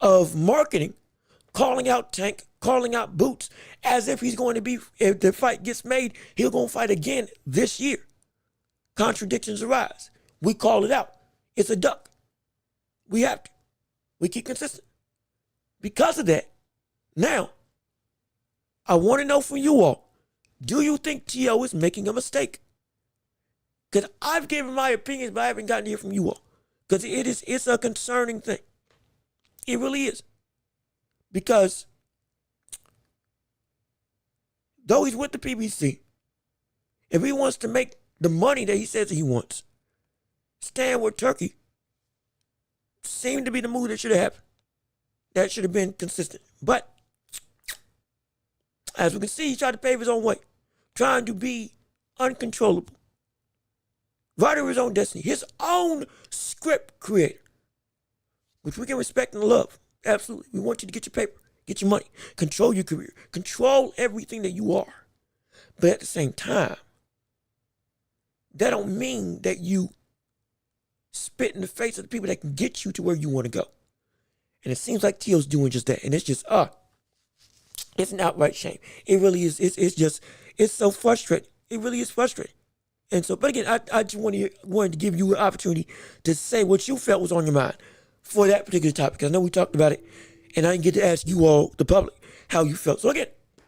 of marketing, calling out Tank, calling out Boots, as if he's going to be, if the fight gets made, he'll go fight again this year. Contradictions arise. We call it out. It's a duck. We have to. We keep consistent. Because of that, now, I want to know from you all, do you think T.O. is making a mistake? Because I've given my opinions, but I haven't gotten to hear from you all. Because it's a concerning thing. It really is. Because though he's with the PBC, if he wants to make the money that he says he wants, stand with Turkey seemed to be the move that should have happened. That should have been consistent. But as we can see, he tried to pave his own way, trying to be uncontrollable. Writer of his own destiny, his own script creator, which we can respect and love. Absolutely. We want you to get your paper, get your money, control your career, control everything that you are. But at the same time, that don't mean that you spit in the face of the people that can get you to where you want to go. And it seems like T.O.'s doing just that. And it's just, it's an outright shame. It really is. It's so frustrating. It really is frustrating. And so, but again, I just wanted to give you an opportunity to say what you felt was on your mind for that particular topic. I know we talked about it, and I didn't get to ask you all, the public, how you felt. So again,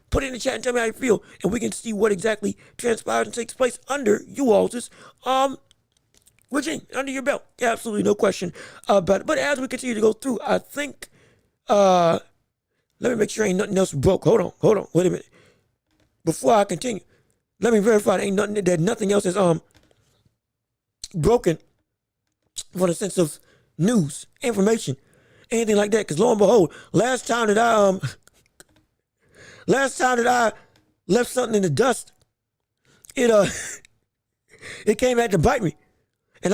put it in the chat and tell me how you feel, and we can see what exactly transpires and takes place under you all's regime, under your belt. Yeah, absolutely, no question about it. But as we continue to go through, I think, let me make sure ain't nothing else broke. Hold on, wait a minute. Before I continue, let me verify that nothing else is broken for the sense of news, information, anything like that. Because lo and behold, last time that I left something in the dust, it came back to bite me, and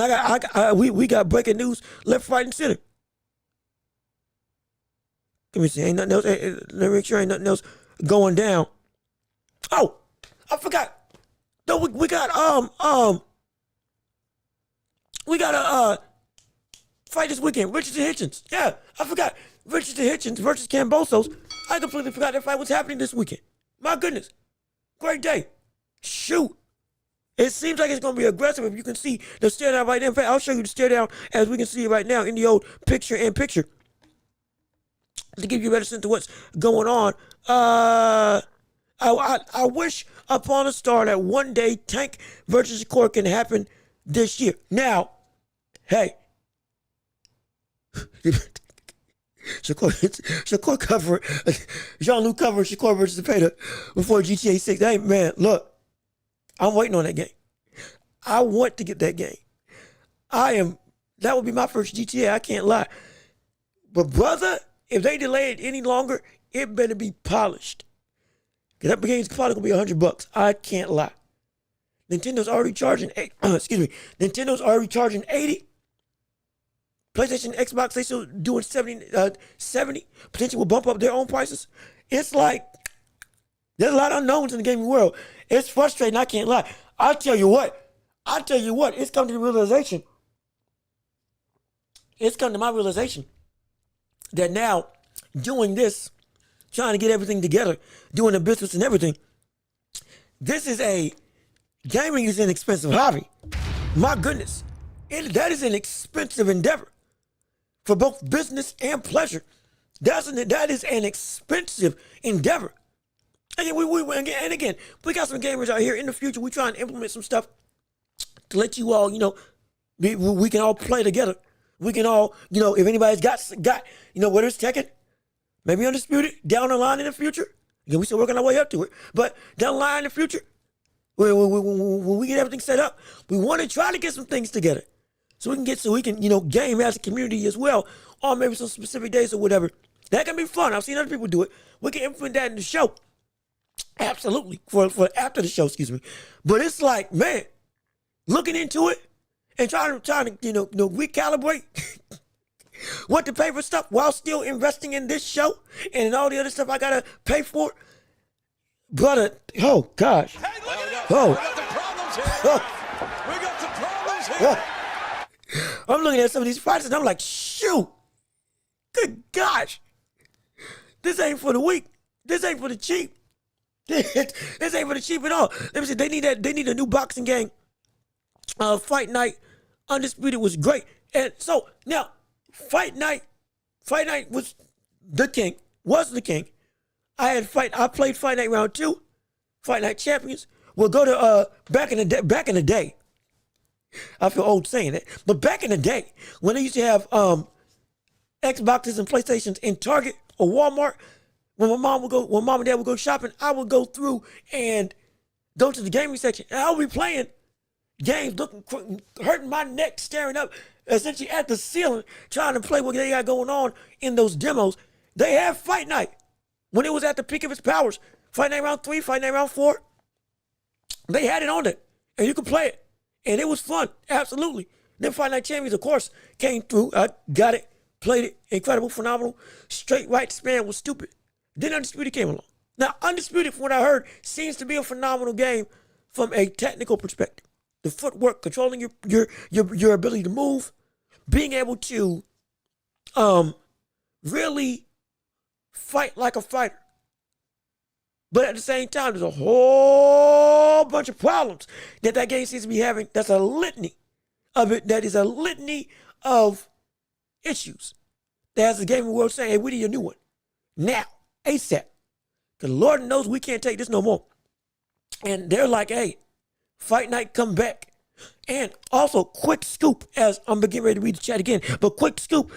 we got breaking news left, right, and center. Let me see, ain't nothing else. Let me make sure ain't nothing else going down. Oh, I forgot. No, we got a fight this weekend. Richards and Hitchens. Yeah, I forgot. Richards and Hitchens versus Cambosos. I completely forgot that fight was happening this weekend. My goodness. Great day. Shoot. It seems like it's going to be aggressive. If you can see the stare down right there. In fact, I'll show you the stare down as we can see it right now in the old picture-in-picture to give you a better sense of what's going on. I wish upon a star that one day Tank versus Shakur can happen this year. Now, hey, Shakur covered, Jean-Luc covered Shakur versus Zepeda before GTA 6. Hey, man, look, I'm waiting on that game. I want to get that game. That would be my first GTA, I can't lie. But brother, if they delay it any longer, it better be polished. That game's probably gonna be $100. I can't lie. Nintendo's already charging Nintendo's already charging 80. PlayStation, Xbox, they still doing 70. Potentially will bump up their own prices. It's like there's a lot of unknowns in the gaming world. It's frustrating. I can't lie. I'll tell you what. It's come to the realization. It's come to my realization that now doing this, trying to get everything together, doing the business and everything. Gaming is an expensive hobby. My goodness. That is an expensive endeavor for both business and pleasure. That is an expensive endeavor. Again, we got some gamers out here in the future. We trying to implement some stuff to let you all, we can all play together. We can all, if anybody's got, whether it's Tekken, maybe Undisputed, down the line in the future. Again, we still working our way up to it. But down the line in the future, when we get everything set up, we want to try to get some things together. So we can, game as a community as well, or maybe some specific days or whatever. That can be fun. I've seen other people do it. We can implement that in the show. Absolutely. For after the show, excuse me. But it's like, man, looking into it and trying to recalibrate what to pay for stuff while still investing in this show and all the other stuff I gotta pay for. Brother, oh gosh. Hey, look at that. Oh. We got the problems here. We got the problems here. I'm looking at some of these fights and I'm like, shoot, good gosh, this ain't for the weak. This ain't for the cheap. This ain't for the cheap at all. Let me see. They need a new boxing game. Fight Night Undisputed was great, and so now Fight Night was the king. I played Fight Night round 2. Fight Night champions. We'll go to back in the day. I feel old saying that, but back in the day when they used to have Xboxes and PlayStations in Target or Walmart, when mom and dad would go shopping, I would go through and go to the gaming section, and I would be playing games, hurting my neck, staring up essentially at the ceiling, trying to play what they got going on in those demos. They had Fight Night when it was at the peak of its powers. Fight Night round 3, Fight Night round 4. They had it on it, and you could play it. And it was fun, absolutely. Then Fight Night Champions, of course, came through. I got it, played it, incredible, phenomenal. Straight right span was stupid. Then Undisputed came along. Now, Undisputed, from what I heard, seems to be a phenomenal game from a technical perspective. The footwork, controlling your ability to move, being able to really fight like a fighter. But at the same time, there's a whole bunch of problems that game seems to be having. That's a litany of it. That is a litany of issues. That has the gaming world saying, hey, we need a new one. Now, ASAP. Because Lord knows we can't take this no more. And they're like, hey, Fight Night, come back. And also, quick scoop, as I'm getting ready to read the chat again, but quick scoop,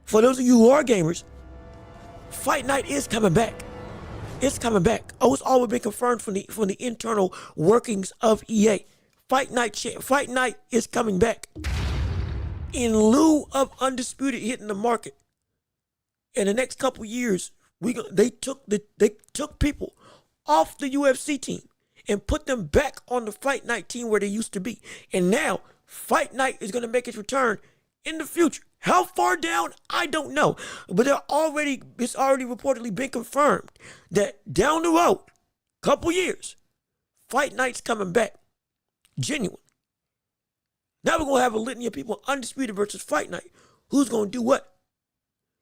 for those of you who are gamers, Fight Night is coming back. It's coming back. Oh, it's always been confirmed from the internal workings of EA. Fight Night is coming back. In lieu of Undisputed hitting the market, in the next couple years, they took people off the UFC team and put them back on the Fight Night team where they used to be. And now Fight Night is going to make its return in the future. How far down, I don't know. But it's already reportedly been confirmed that down the road, couple years, Fight Night's coming back. Genuine. Now we're going to have a litany of people Undisputed versus Fight Night. Who's going to do what?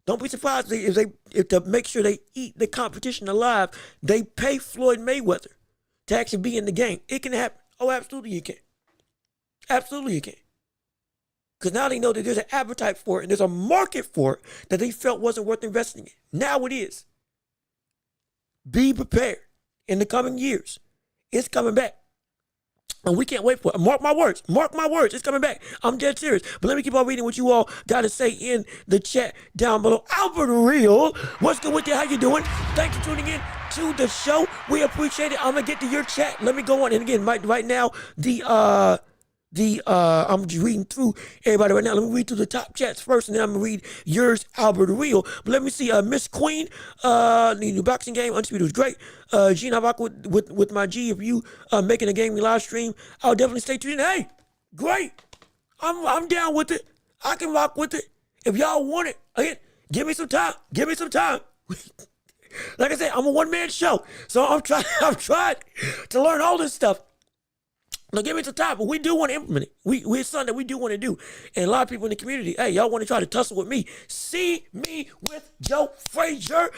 Don't be surprised if to make sure they eat the competition alive, they pay Floyd Mayweather to actually be in the game. It can happen. Oh, absolutely you can. Absolutely you can. Because now they know that there's an appetite for it and there's a market for it that they felt wasn't worth investing in. Now it is. Be prepared. In the coming years, it's coming back. And we can't wait for it. Mark my words. Mark my words. It's coming back. I'm dead serious. But let me keep on reading what you all got to say in the chat down below. Albert Real, what's good with you? How you doing? Thanks for tuning in to the show. We appreciate it. I'm going to get to your chat. Let me go on. And again, right now, I'm just reading through everybody right now. Let me read through the top chats first, and then I'm gonna read yours, Albert Real. But let me see, Miss Queen, the new boxing game, Undisputed was great. Gene, I rock with my G. If you making a gaming live stream, I'll definitely stay tuned in. Hey, great. I'm down with it. I can rock with it. If y'all want it, again, give me some time. Give me some time. Like I said, I'm a one-man show, so I'm trying to learn all this stuff. Now, give me some time, but we do want to implement it. It's something that we do want to do. And a lot of people in the community, hey, y'all want to try to tussle with me. See me with Joe Frazier.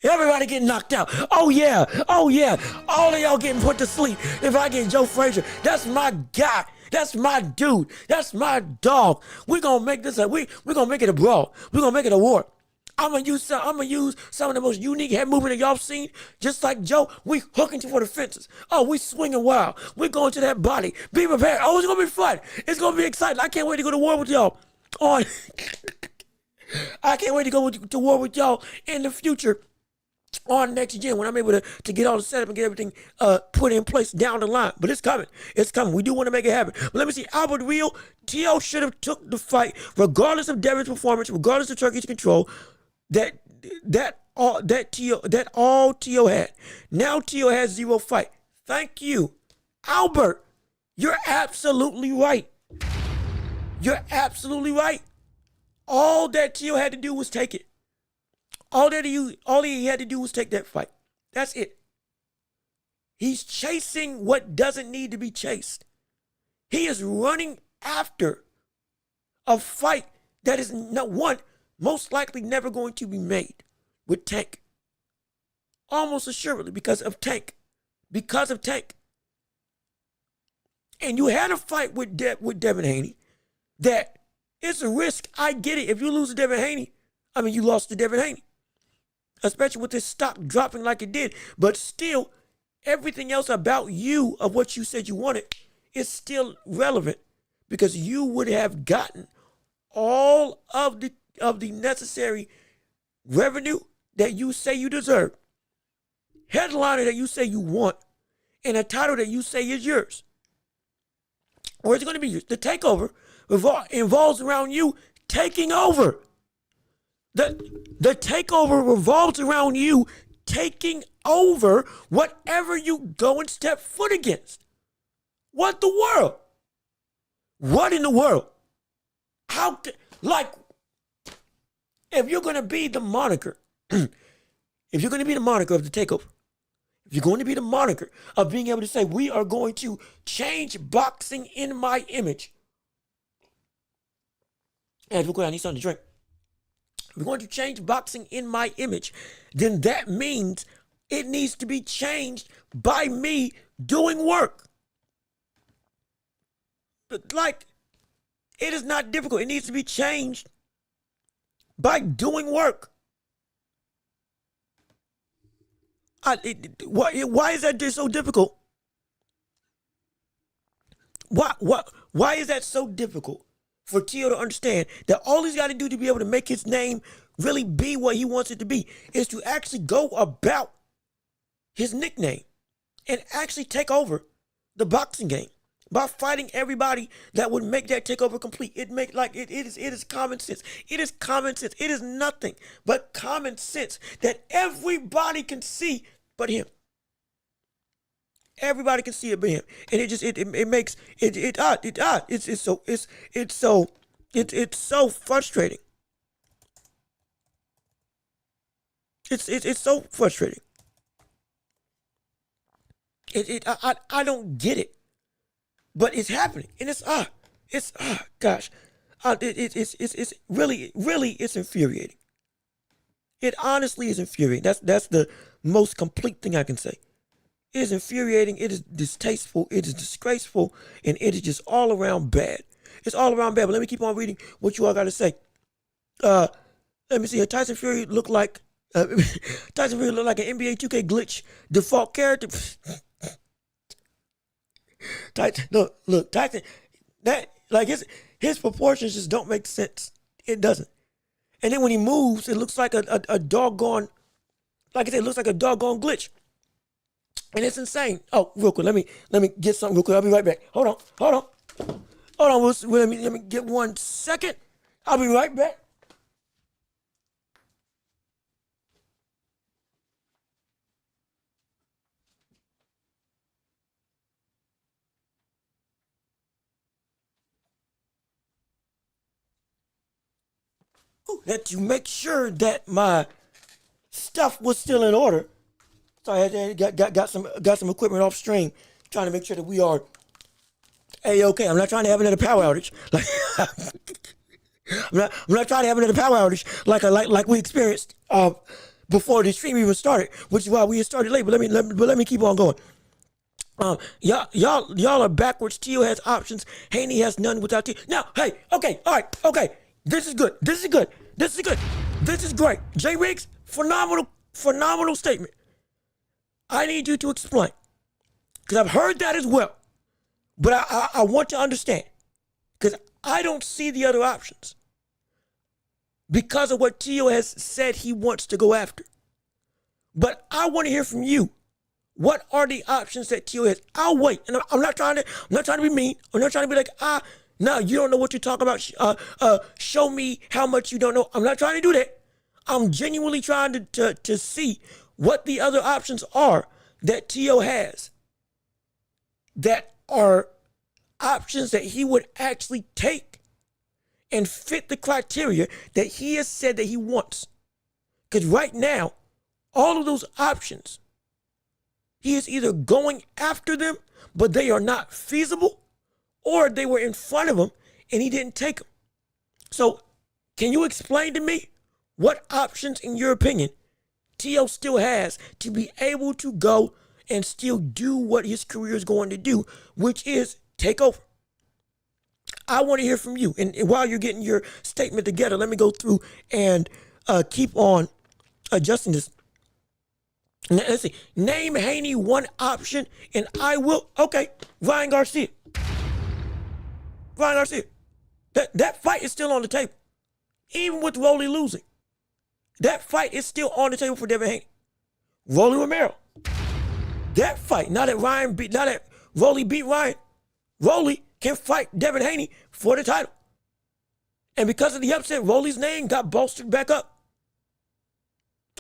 Everybody getting knocked out. Oh, yeah. Oh, yeah. All of y'all getting put to sleep. If I get Joe Frazier, that's my guy. That's my dude. That's my dog. We're going to make this we're going to make it a brawl. We're going to make it a war. I'm gonna use some of the most unique head movement that y'all seen. Just like Joe, we hooking for the fences. Oh, we swinging wild. We're going to that body. Be prepared. Oh, it's gonna be fun. It's gonna be exciting. I can't wait to go to war with y'all. I can't wait to go to war with y'all in the future. on next gen when I'm able to get all the setup and get everything put in place down the line. But it's coming. It's coming. We do want to make it happen. But let me see. Albert Real, T.O. should have took the fight regardless of Devin's performance, regardless of Turkey's control. That all T.O. had. Now T.O. has 0 fight. Thank you. Albert, you're absolutely right. You're absolutely right. All that T.O. had to do was take it. All he had to do was take that fight. That's it. He's chasing what doesn't need to be chased. He is running after a fight that is most likely never going to be made with Tank. Almost assuredly because of Tank. Because of Tank. And you had a fight with Devin Haney that it's a risk. I get it. If you lose to Devin Haney, you lost to Devin Haney. Especially with this stock dropping like it did. But still, everything else about you, of what you said you wanted, is still relevant. Because you would have gotten all of the necessary revenue that you say you deserve. Headliner that you say you want. And a title that you say is yours. Or it's going to be yours. The takeover involves around you taking over. The takeover revolves around you taking over whatever you go and step foot against. What the world? What in the world? If you're going to be the moniker, if you're going to be the moniker of the takeover, if you're going to be the moniker of being able to say, we are going to change boxing in my image. And real quick, I need something to drink. We're going to change boxing in my image, then that means it needs to be changed by me doing work. But it is not difficult. It needs to be changed by doing work. Why is that just so difficult? Why is that so difficult? For T.O. to understand that all he's got to do to be able to make his name really be what he wants it to be is to actually go about his nickname and actually take over the boxing game by fighting everybody that would make that takeover complete. It is common sense. It is common sense. It is nothing but common sense that everybody can see but him. Everybody can see it but him, and it makes it odd. It's so frustrating. It's so frustrating. I don't get it, but it's happening, and it's infuriating. It honestly is infuriating. That's the most complete thing I can say. It is infuriating, it is distasteful, it is disgraceful, and it is just all around bad. It's all around bad, but let me keep on reading what you all got to say. Let me see, Tyson Fury looked like an NBA 2K glitch default character. Tyson, look, Tyson, his proportions just don't make sense. It doesn't. And then when he moves, it looks like a doggone, like I said, it looks like a doggone glitch. And it's insane. Oh, real quick, let me get something real quick. I'll be right back. Hold on. Let me get 1 second. I'll be right back. Had to make sure that my stuff was still in order. So I had got some equipment off stream, trying to make sure that we are A-okay. I'm not trying to have another power outage. I'm not trying to have another power outage like we experienced before the stream even started, which is why we started late. But let me keep on going. Y'all are backwards. Tio has options. Haney has none without Tio. Now, hey, okay, all right, okay. This is good. This is great. Jay Riggs, phenomenal statement. I need you to explain, because I've heard that as well, but I want to understand, because I don't see the other options because of what Tio has said he wants to go after. But I want to hear from you. What are the options that Tio has? I'll wait. And I'm not trying to be mean. I'm not trying to be like, no, you don't know what you're talking about. Show me how much you don't know. I'm not trying to do that. I'm genuinely trying to see what the other options are that Tio has that are options that he would actually take and fit the criteria that he has said that he wants. Because right now, all of those options, he is either going after them, but they are not feasible, or they were in front of him and he didn't take them. So can you explain to me what options, in your opinion, Tio still has to be able to go and still do what his career is going to do, which is take over? I want to hear from you. And while you're getting your statement together, let me go through and keep on adjusting this. Now, let's see. Name Haney one option, and I will. Okay, Ryan Garcia. Ryan Garcia. That fight is still on the table, even with Rolly losing. That fight is still on the table for Devin Haney. Rolly Romero. That fight. Now that Rolly beat Ryan, Rolly can fight Devin Haney for the title. And because of the upset, Rolly's name got bolstered back up.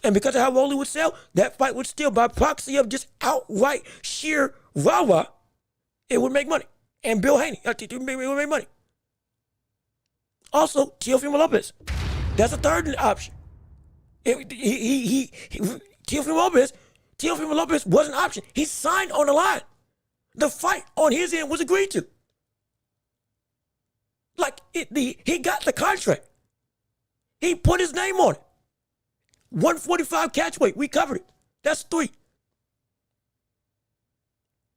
And because of how Rolly would sell, that fight would still, by proxy of just outright sheer rah-rah, it would make money. And Bill Haney, it would make money. Also, Teofimo Lopez. That's a third option. Teofimo Lopez was an option. He signed on the line. The fight on his end was agreed to. He got the contract. He put his name on it. 145 catch weight. We covered it. That's 3.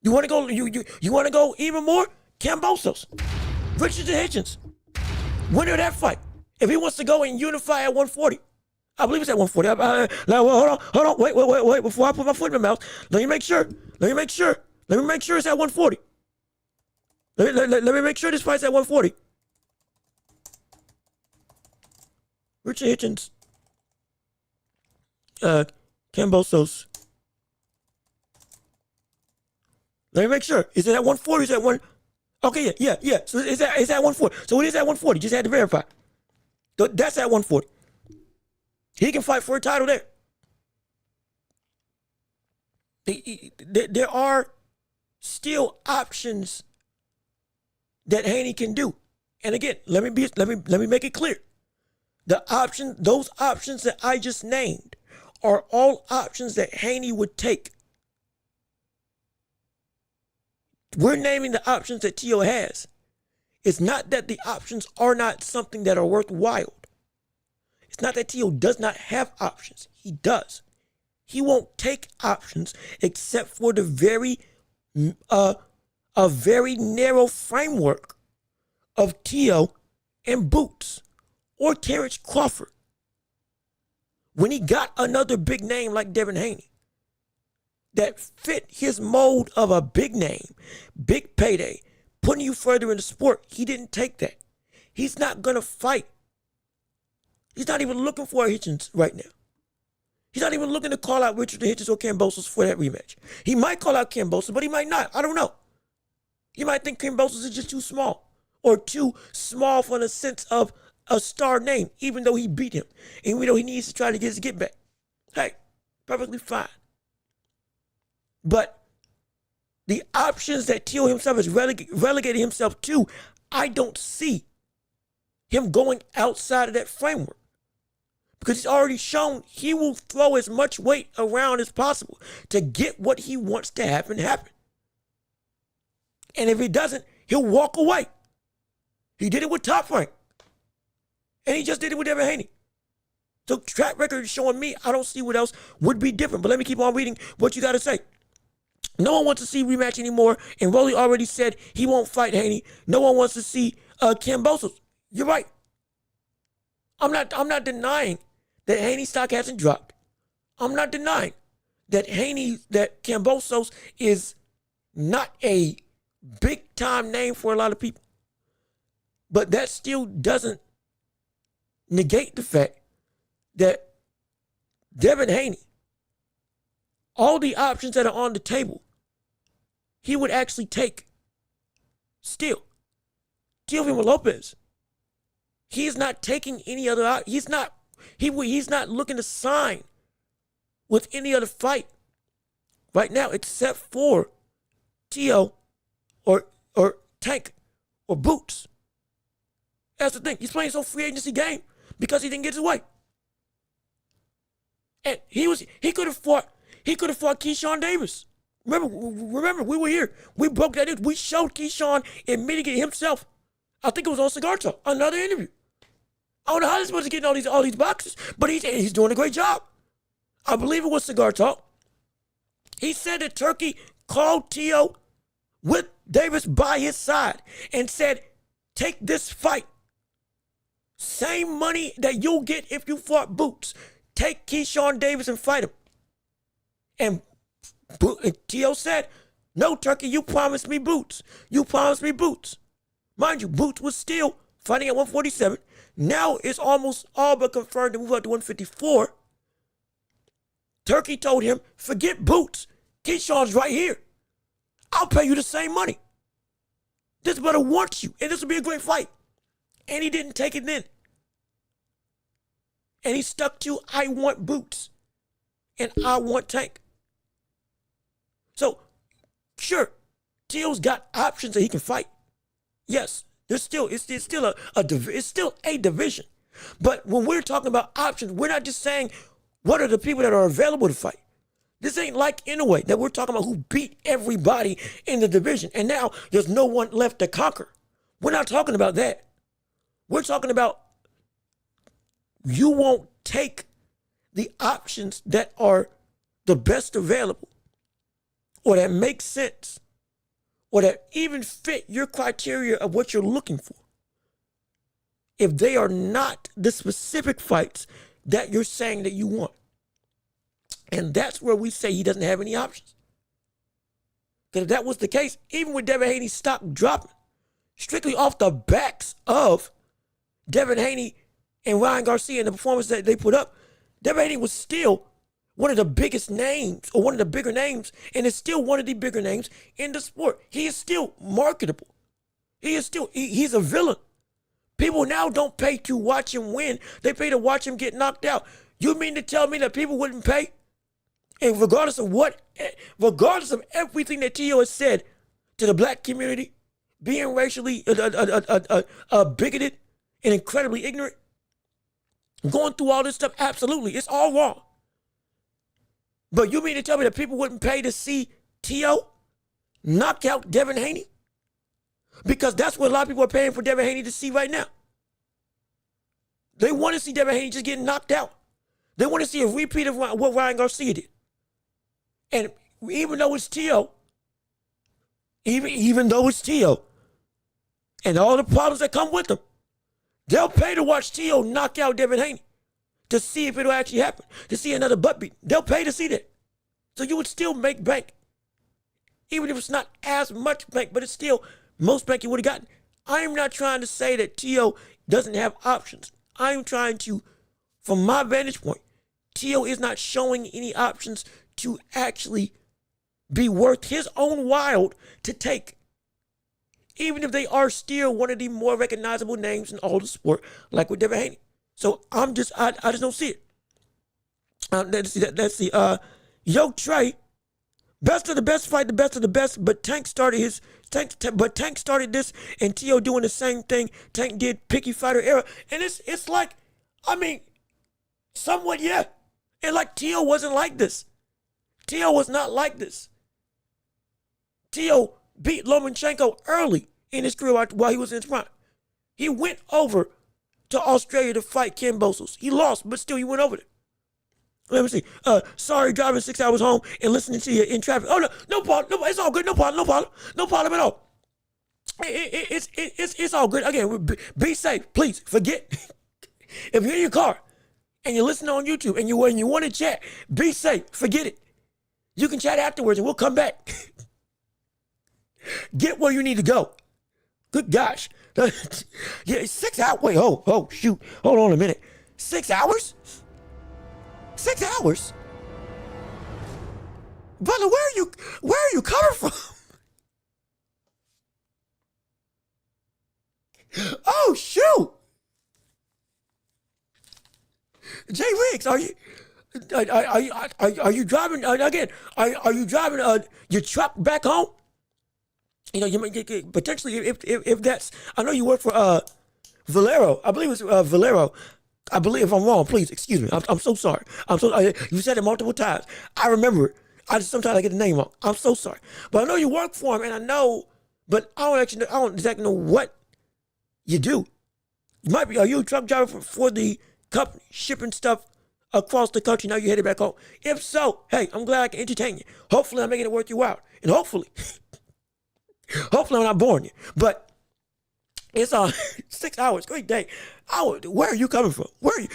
You want to go? You want to go even more? Kambosos, Richards and Hitchens, winner of that fight. If he wants to go and unify at 140, I believe it's at 140. Hold on. Wait. Before I put my foot in my mouth, let me make sure it's at 140. Let me make sure this fight's at 140. Richard Hitchens. Kambosos. Let me make sure. Is it at 140? Is it at 1? Okay, yeah. So it's at 140. So it is at 140. Just had to verify. That's at 140. He can fight for a title there. There are still options that Haney can do. And again, let me make it clear. Those options that I just named are all options that Haney would take. We're naming the options that Tio has. It's not that the options are not something that are worthwhile. It's not that Tio does not have options. He does. He won't take options except for a very narrow framework of Tio and Boots or Terrence Crawford. When he got another big name like Devin Haney that fit his mold of a big name, big payday, putting you further in the sport, he didn't take that. He's not going to fight. He's not even looking for a Hitchens right now. He's not even looking to call out Richard Hitchens or Kambosos for that rematch. He might call out Kambosos, but he might not. I don't know. He might think Kambosos is just too small, or too small for the sense of a star name, even though he beat him. And even though he needs to try to get his get back. Hey, perfectly fine. But the options that Tio himself has relegated himself to, I don't see him going outside of that framework. Because he's already shown he will throw as much weight around as possible to get what he wants to happen. And if he doesn't, he'll walk away. He did it with Top Rank. And he just did it with Devin Haney. So track record is showing me, I don't see what else would be different. But let me keep on reading what you got to say. No one wants to see rematch anymore. And Rolly already said he won't fight Haney. No one wants to see Kambosos. You're right. I'm not denying that Haney stock hasn't dropped. I'm not denying that Kambosos is not a big time name for a lot of people. But that still doesn't negate the fact that Devin Haney all the options that are on the table, he would actually take still. Teofimo Lopez. He's not taking any other. He's not looking to sign with any other fight right now except for Tio or Tank or Boots. That's the thing. He's playing some free agency game because he didn't get his way. And he could have fought Keyshawn Davis. Remember, we were here. We broke that news. We showed Keyshawn admitting it himself. I think it was on Cigar Talk, another interview. I don't know how he's supposed to get in all these boxes, but he's doing a great job. I believe it was Cigar Talk. He said that Turkey called Tio with Davis by his side and said, take this fight. Same money that you'll get if you fought Boots. Take Keyshawn Davis and fight him. And Tio said, no, Turkey, you promised me Boots. You promised me Boots. Mind you, Boots was still fighting at 147. Now it's almost all but confirmed to move up to 154. Turkey told him, forget Boots. Keyshawn's right here. I'll pay you the same money. This brother wants you, and this will be a great fight. And he didn't take it then. And he stuck to, I want Boots. And I want Tank. So, sure, Tio's got options that he can fight. Yes, it's still a division. But when we're talking about options, we're not just saying what are the people that are available to fight. This ain't like Inoue that we're talking about who beat everybody in the division. And now there's no one left to conquer. We're not talking about that. We're talking about you won't take the options that are the best available or that make sense or that even fit your criteria of what you're looking for if they are not the specific fights that you're saying that you want. And that's where we say he doesn't have any options. Because if that was the case, even with Devin Haney's stock dropping, strictly off the backs of Devin Haney and Ryan Garcia and the performance that they put up, Devin Haney was still one of the biggest names or one of the bigger names, and is still one of the bigger names in the sport. He is still marketable. He's a villain. People now don't pay to watch him win. They pay to watch him get knocked out. You mean to tell me that people wouldn't pay? And regardless of everything that Tio has said to the black community, being racially bigoted and incredibly ignorant, going through all this stuff, absolutely, it's all wrong. But you mean to tell me that people wouldn't pay to see Tio knock out Devin Haney? Because that's what a lot of people are paying for Devin Haney to see right now. They want to see Devin Haney just getting knocked out. They want to see a repeat of what Ryan Garcia did. And even though it's Tio, even though it's Tio, and all the problems that come with him, they'll pay to watch Tio knock out Devin Haney to see if it'll actually happen, to see another butt beat. They'll pay to see that. So you would still make bank. Even if it's not as much bank, but it's still most bank you would have gotten. I am not trying to say that Tio doesn't have options. I am trying to, from my vantage point, Tio is not showing any options to actually be worth his own while to take. Even if they are still one of the more recognizable names in all the sport, like with Devin Haney. So I just don't see it. Let's see. Yo Trey, best of the best fight, the best of the best. But Tank started this, and Tio doing the same thing Tank did Picky Fighter era, and it's like, I mean, somewhat yeah, and like Tio wasn't like this. Tio was not like this. Tio beat Lomachenko early in his career while he was in his prime. He went over to Australia to fight Ken Bosos. He lost, but still he went over there. Let me see. Sorry, driving 6 hours home and listening to you in traffic. Oh, no problem. No, it's all good. No problem at all. It's all good. Again, be safe. Please, forget. If you're in your car and you're listening on YouTube and you want to chat, be safe. Forget it. You can chat afterwards and we'll come back. Get where you need to go. Good gosh. Yeah, 6 hours. Wait, oh, shoot. Hold on a minute. 6 hours? 6 hours? Brother, where are you coming from? Oh shoot! Jay Riggs, are you driving again? Are you driving your truck back home? You know, you might get potentially if that's. I know you work for Valero. I believe it's Valero. I believe if I'm wrong, please excuse me. I'm so sorry. You said it multiple times. I remember it. Sometimes I get the name wrong. I'm so sorry. But I know you work for him, and I know, but I don't exactly know what you do. You might be. Are you a truck driver for the company shipping stuff across the country? Now you're headed back home. If so, hey, I'm glad I can entertain you. Hopefully, I'm making it worth you out, and hopefully I'm not boring you. But it's 6 hours. Great day. Where are you coming from? Where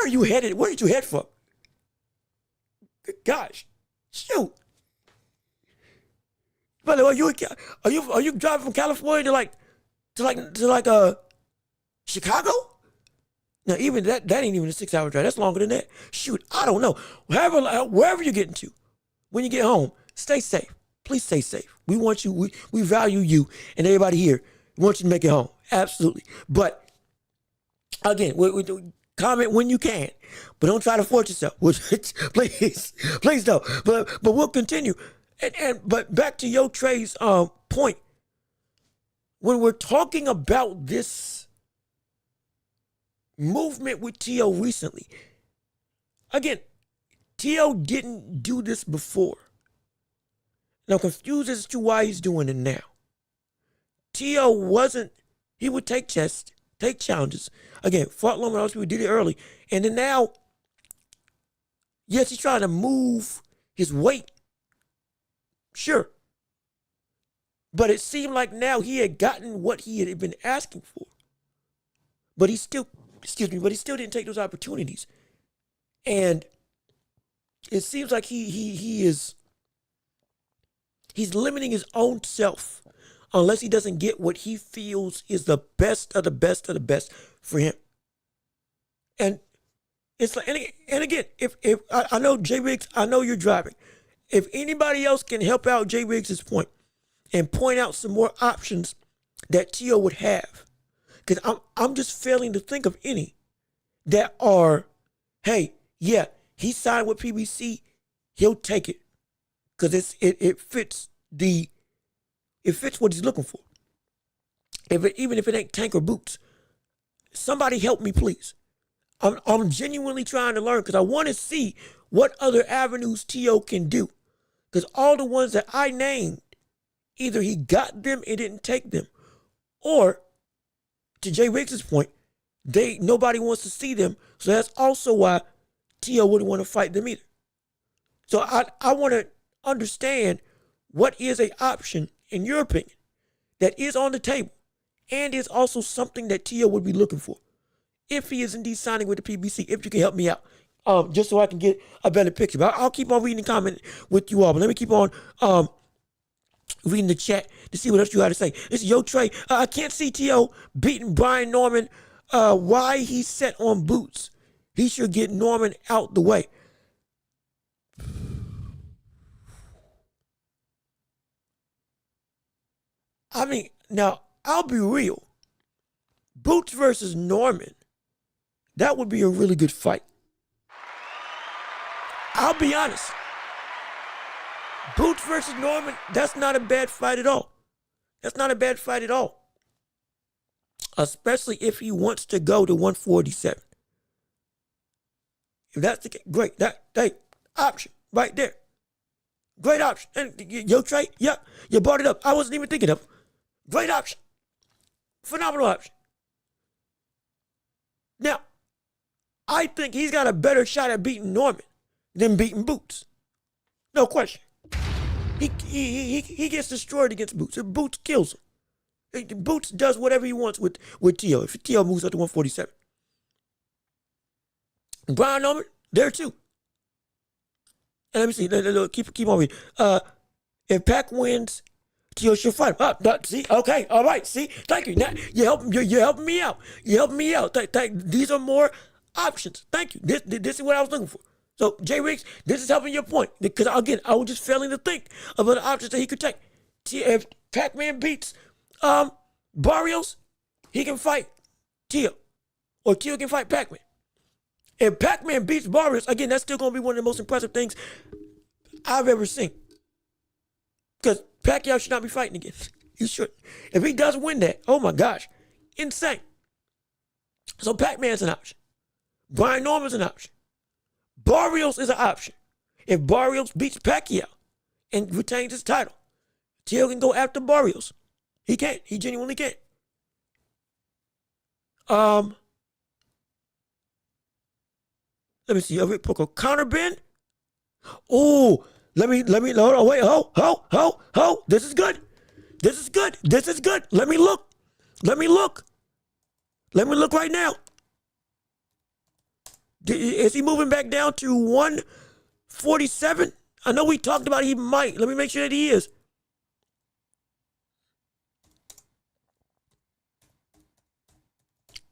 are you headed? Where did you head from? Gosh, shoot. By the way, are you driving from California to like Chicago? Now even that ain't even a 6 hour drive. That's longer than that. Shoot, I don't know. Wherever you're getting to, when you get home, stay safe. Please stay safe. We want you. We value you and everybody here. We want you to make it home. Absolutely. But again, we comment when you can, but don't try to force yourself. Please don't. But we'll continue. But back to Yo Trey's point. When we're talking about this movement with T.O. recently, again, T.O. didn't do this before. And I'm confused as to why he's doing it now. T.O. he would take challenges. Again, fought long enough, we did it early. And then now, yes, he's trying to move his weight. Sure. But it seemed like now he had gotten what he had been asking for. But he still didn't take those opportunities. And it seems like he's limiting his own self unless he doesn't get what he feels is the best of the best of the best for him. And it's like, and again, if I know Jay Riggs, I know you're driving. If anybody else can help out Jay Riggs' point and point out some more options that T.O. would have, because I'm just failing to think of any that are, hey, yeah, he signed with PBC, he'll take it because it fits what he's looking for. Even if it ain't tank or boots, somebody help me, please. I'm genuinely trying to learn because I want to see what other avenues T.O. can do. Because all the ones that I named, either he got them and didn't take them, or to Jay Riggs' point, nobody wants to see them. So that's also why T.O. wouldn't want to fight them either. So I want to understand what is an option, in your opinion, that is on the table and is also something that T.O. would be looking for if he is indeed signing with the PBC, if you can help me out, just so I can get a better picture. But I'll keep on reading the comment with you all, but let me keep on reading the chat to see what else you got to say. This is Yo Trey. I can't see T.O. beating Brian Norman. Why he's set on boots. He should get Norman out the way. I mean, now, I'll be real. Boots versus Norman, that would be a really good fight. I'll be honest. Boots versus Norman, that's not a bad fight at all. That's not a bad fight at all. Especially if he wants to go to 147. If that's the case, great. Hey, option right there. Great option. And Yo Trey, yeah, you brought it up. I wasn't even thinking of it. Great option. Phenomenal option. Now, I think he's got a better shot at beating Norman than beating Boots. No question. He gets destroyed against Boots. If Boots kills him. Boots does whatever he wants with T.O. If T.O. moves up to 147. Brian Norman, there too. And let me see. Keep on reading. If Pac wins, T.O. should fight him. See, okay, all right. See, thank you. Now you're helping me out. You're helping me out. These are more options. Thank you. This is what I was looking for. So, Jay Riggs, this is helping your point. Because, again, I was just failing to think of other options that he could take. If Pac-Man beats Barrios, he can fight Tio. Or Tio can fight Pac-Man. If Pac-Man beats Barrios, again, that's still going to be one of the most impressive things I've ever seen. Because Pacquiao should not be fighting again. He should. If he does win that, oh my gosh, insane. So Pac-Man's an option. Brian Norman's an option. Barrios is an option. If Barrios beats Pacquiao and retains his title, Tio can go after Barrios. He can't. He genuinely can't. Let me see. Rick Poco. Counter Ben. Oh, let me, hold on, wait, ho. This is good. Let me look. Let me look right now. Is he moving back down to 147? I know we talked about he might. Let me make sure that he is.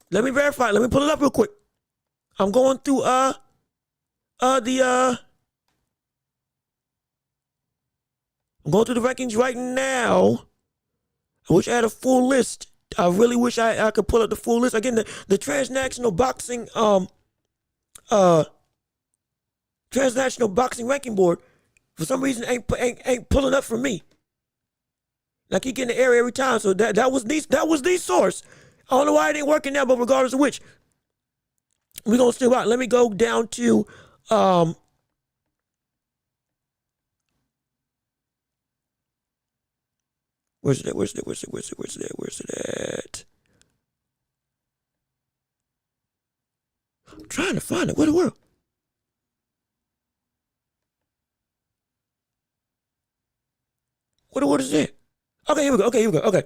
Let me verify. Let me pull it up real quick. I'm going through the rankings right now. I wish I had a full list. I really wish I could pull up the full list. Again, the Transnational Boxing Transnational Boxing Ranking Board for some reason ain't pulling up for me. I keep getting the error every time. So that was the source. I don't know why it ain't working now, but regardless of which, we're gonna still rock. Let me go down to where's it at? I'm trying to find it. Where the world? What is it? Okay, here we go. Okay.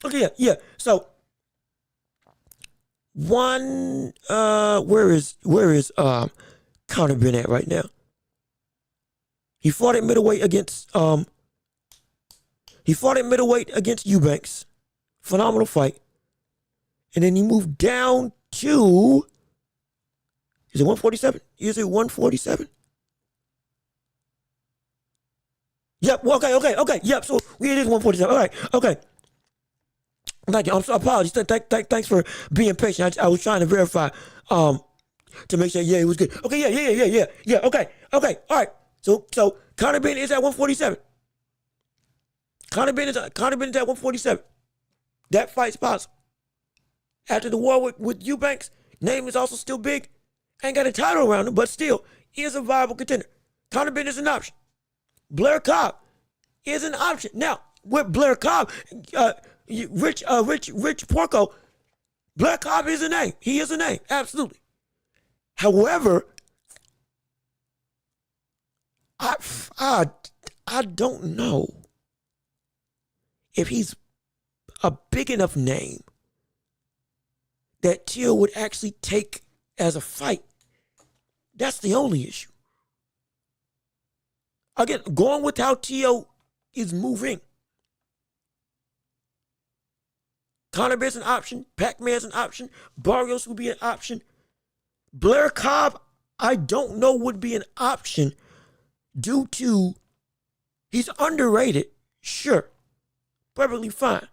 Okay, yeah. So where is Conor Ben at right now? He fought at middleweight against Eubanks. Phenomenal fight. And then he moved down to, is it 147? Is it 147? Yep, okay. Yep, so it is 147. All right, okay. Thank you. I'm so apologies. Thanks for being patient. I was trying to verify to make sure, yeah, it was good. Okay, yeah. Okay. All right. So Conor Ben is at 147. Conor Ben is at 147. That fight's possible. After the war with Eubanks, name is also still big. Ain't got a title around him, but still is a viable contender. Conor Ben is an option. Blair Cobb is an option. Now, with Blair Cobb, Rich Porco, Blair Cobb is a name. He is a name, absolutely. However, I don't know if he's a big enough name that Tio would actually take as a fight. That's the only issue. Again, going with how Tio is moving. Conor Ben's an option. Pac-Man's an option. Barrios would be an option. Blair Cobb, I don't know, would be an option due to he's underrated. Sure. Perfectly fine.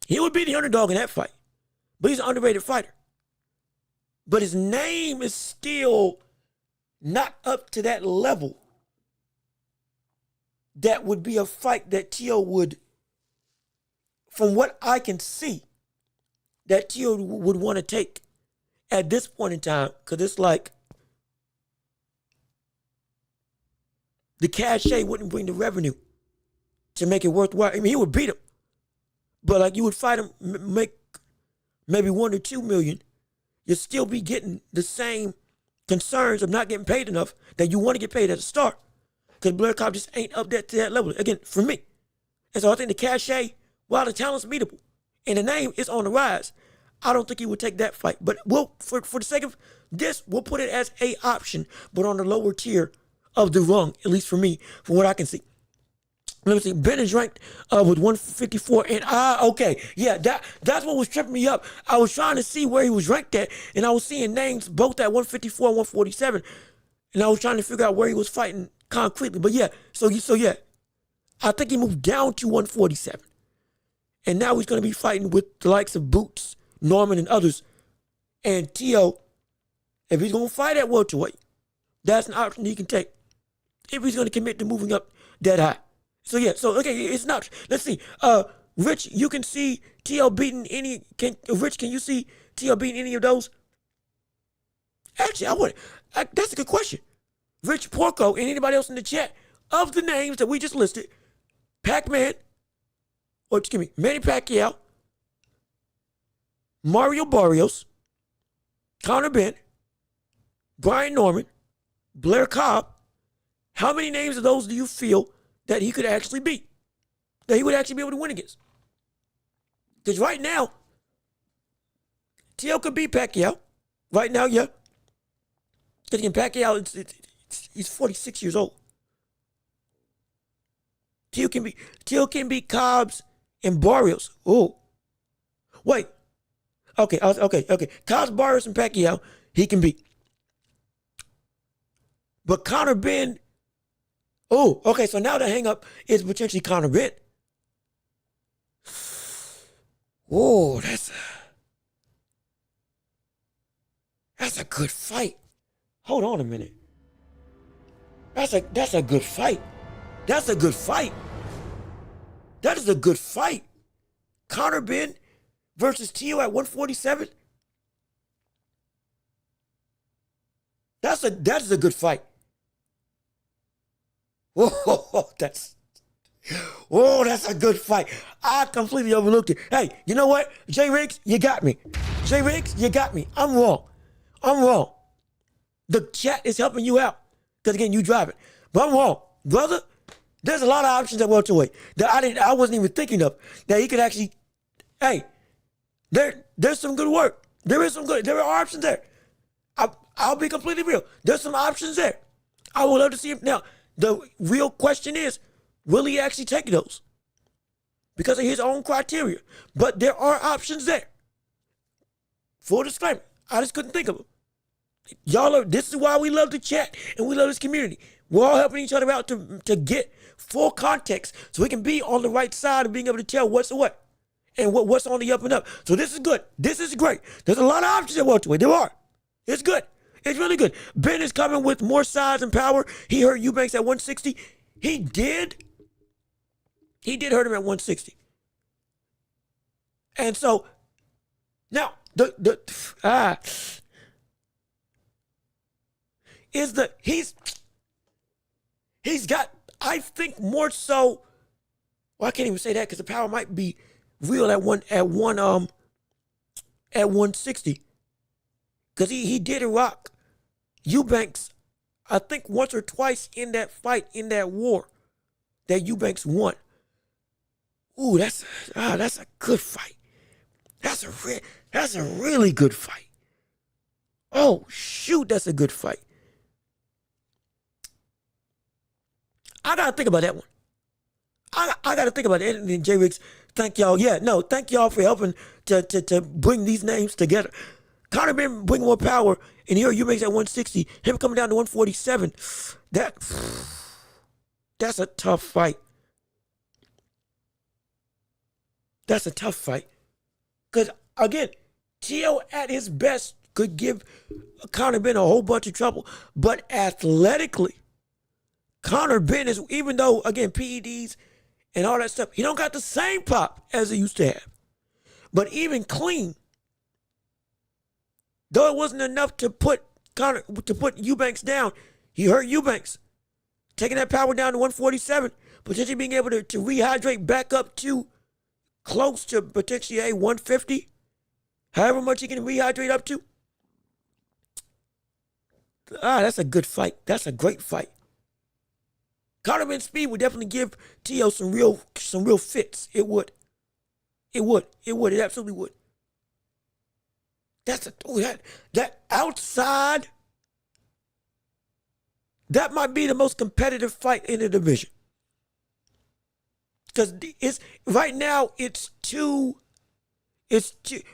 He would be the underdog in that fight. But he's an underrated fighter. But his name is still not up to that level. That would be a fight that Tio would, from what I can see, that Tio would want to take at this point in time. Because it's like the cachet wouldn't bring the revenue to make it worthwhile. I mean, he would beat him. But like you would fight him, make maybe 1 or 2 million. You'd still be getting the same concerns of not getting paid enough that you want to get paid at the start. Because Blair Cobb just ain't up there to that level, again, for me. And so I think the cachet, while the talent's beatable, and the name is on the rise, I don't think he would take that fight. But we'll, for the sake of this, we'll put it as a option, but on the lower tier of the rung, at least for me, from what I can see. Let me see. Ben is ranked with 154. And okay. Yeah, that's what was tripping me up. I was trying to see where he was ranked at, and I was seeing names both at 154 and 147. And I was trying to figure out where he was fighting concretely. But yeah, so yeah. I think he moved down to 147. And now he's going to be fighting with the likes of Boots, Norman, and others. And T.O., if he's going to fight at welterweight, that's an option he can take. If he's going to commit to moving up that high. So yeah, okay, it's an option. Let's see. Rich, you can see T.O. beating any, Rich, can you see T.O. beating any of those? Actually, that's a good question. Rich Porco and anybody else in the chat, of the names that we just listed, Pac-Man, or excuse me, Manny Pacquiao, Mario Barrios, Conor Benn, Brian Norman, Blair Cobb, how many names of those do you feel that he could actually beat? That he would actually be able to win against? Because right now, T.O. could beat Pacquiao. Right now, yeah. Because again, Pacquiao, he's 46 years old. T.O. can beat Cobbs and Barrios. Oh. Wait. Okay. Cobbs, Barrios, and Pacquiao, he can beat. But Conor Benn, oh, okay, so now the hang-up is potentially Conor Benn. Oh, that's a good fight. Hold on a minute. That's a good fight. That's a good fight. That is a good fight. Conor Benn versus T.O. at 147. That is a good fight. Oh, that's a good fight. I completely overlooked it. Hey, you know what? Jay Riggs, you got me. Jay Riggs, you got me. I'm wrong. The chat is helping you out. Because again, you drive it. But I'm wrong. Brother, there's a lot of options at welterweight that I wasn't even thinking of. That he could actually, hey, there's some good work. There are options there. I'll be completely real. There's some options there. I would love to see him. Now, the real question is, will he actually take those? Because of his own criteria. But there are options there. Full disclaimer, I just couldn't think of them. This is why we love to chat and we love this community. We're all helping each other out to get full context so we can be on the right side of being able to tell what's what and what's on the up and up. So this is good. This is great. There's a lot of options at welterweight. There are. It's good. It's really good. Ben is coming with more size and power. He hurt Eubanks at 160. He did hurt him at 160. And so now he's got, I think, more so. Well, I can't even say that because the power might be real at 160. Because he did rock Eubanks, I think, once or twice in that fight, in that war that Eubanks won. Ooh, that's a good fight. That's a really good fight. Oh, shoot, that's a good fight. I got to think about that one. I got to think about it. And J Riggs, thank y'all. Yeah, no, thank y'all for helping to bring these names together. Conor Benn bringing more power, and here Eubanks at 160. Him coming down to 147. That's a tough fight. That's a tough fight. Because, again, T.O. at his best could give Conor Benn a whole bunch of trouble. But athletically, Conor Benn is, even though, again, PEDs and all that stuff, he don't got the same pop as he used to have. But even clean, though it wasn't enough to put Eubanks down, he hurt Eubanks. Taking that power down to 147, potentially being able to rehydrate back up to close to potentially a 150, however much he can rehydrate up to. That's a good fight. That's a great fight. Conor Benn's speed would definitely give T.O. some real fits. It would. It absolutely would. That outside, that might be the most competitive fight in the division. Because it's right now.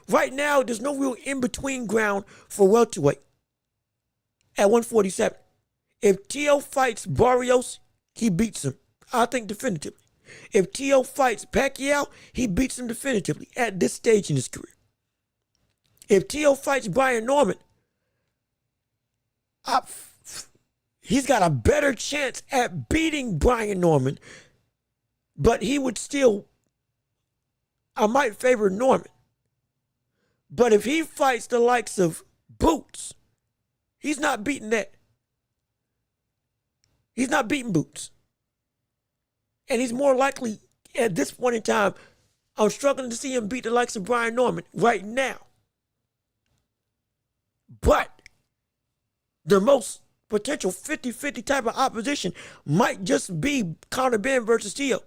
Right now. There's no real in between ground for welterweight at 147. If Tio fights Barrios, he beats him. I think definitively. If Tio fights Pacquiao, he beats him definitively at this stage in his career. If Tio fights Brian Norman, he's got a better chance at beating Brian Norman, but he would still, I might favor Norman. But if he fights the likes of Boots, he's not beating that. He's not beating Boots. And he's more likely, at this point in time, I'm struggling to see him beat the likes of Brian Norman right now. But the most potential 50-50 type of opposition might just be Conor Benn versus Tio.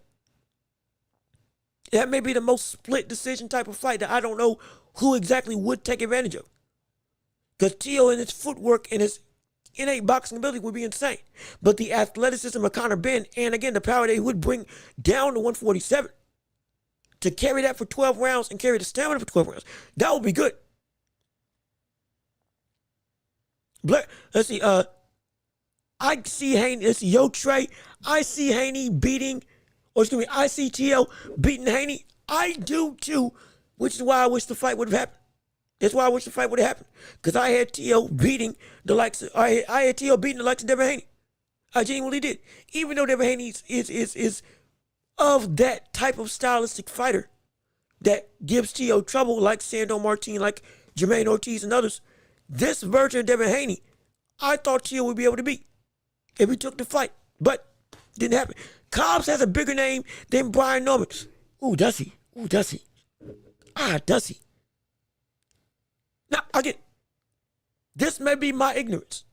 That may be the most split decision type of fight that I don't know who exactly would take advantage of. Because Tio and his footwork and his innate boxing ability would be insane. But the athleticism of Conor Benn, and again, the power that he would bring down to 147, to carry that for 12 rounds and carry the stamina for 12 rounds, that would be good. Let's see, I see Haney, let's see, Trey, I see Haney beating, or excuse me, I see Tio beating Haney. I do too, which is why I wish the fight would have happened. That's why I wish the fight would have happened. Because I had Tio beating the likes of, I had Tio beating the likes of Devin Haney. I genuinely did. Even though Devin Haney is of that type of stylistic fighter that gives Tio trouble, like Sandor Martin, like Jermaine Ortiz and others, this version of Devin Haney, I thought Tio would be able to beat if he took the fight. But didn't happen. Cobbs has a bigger name than Brian Norman. Ooh, does he? Ooh, does he? Does he? Now, again, this may be my ignorance.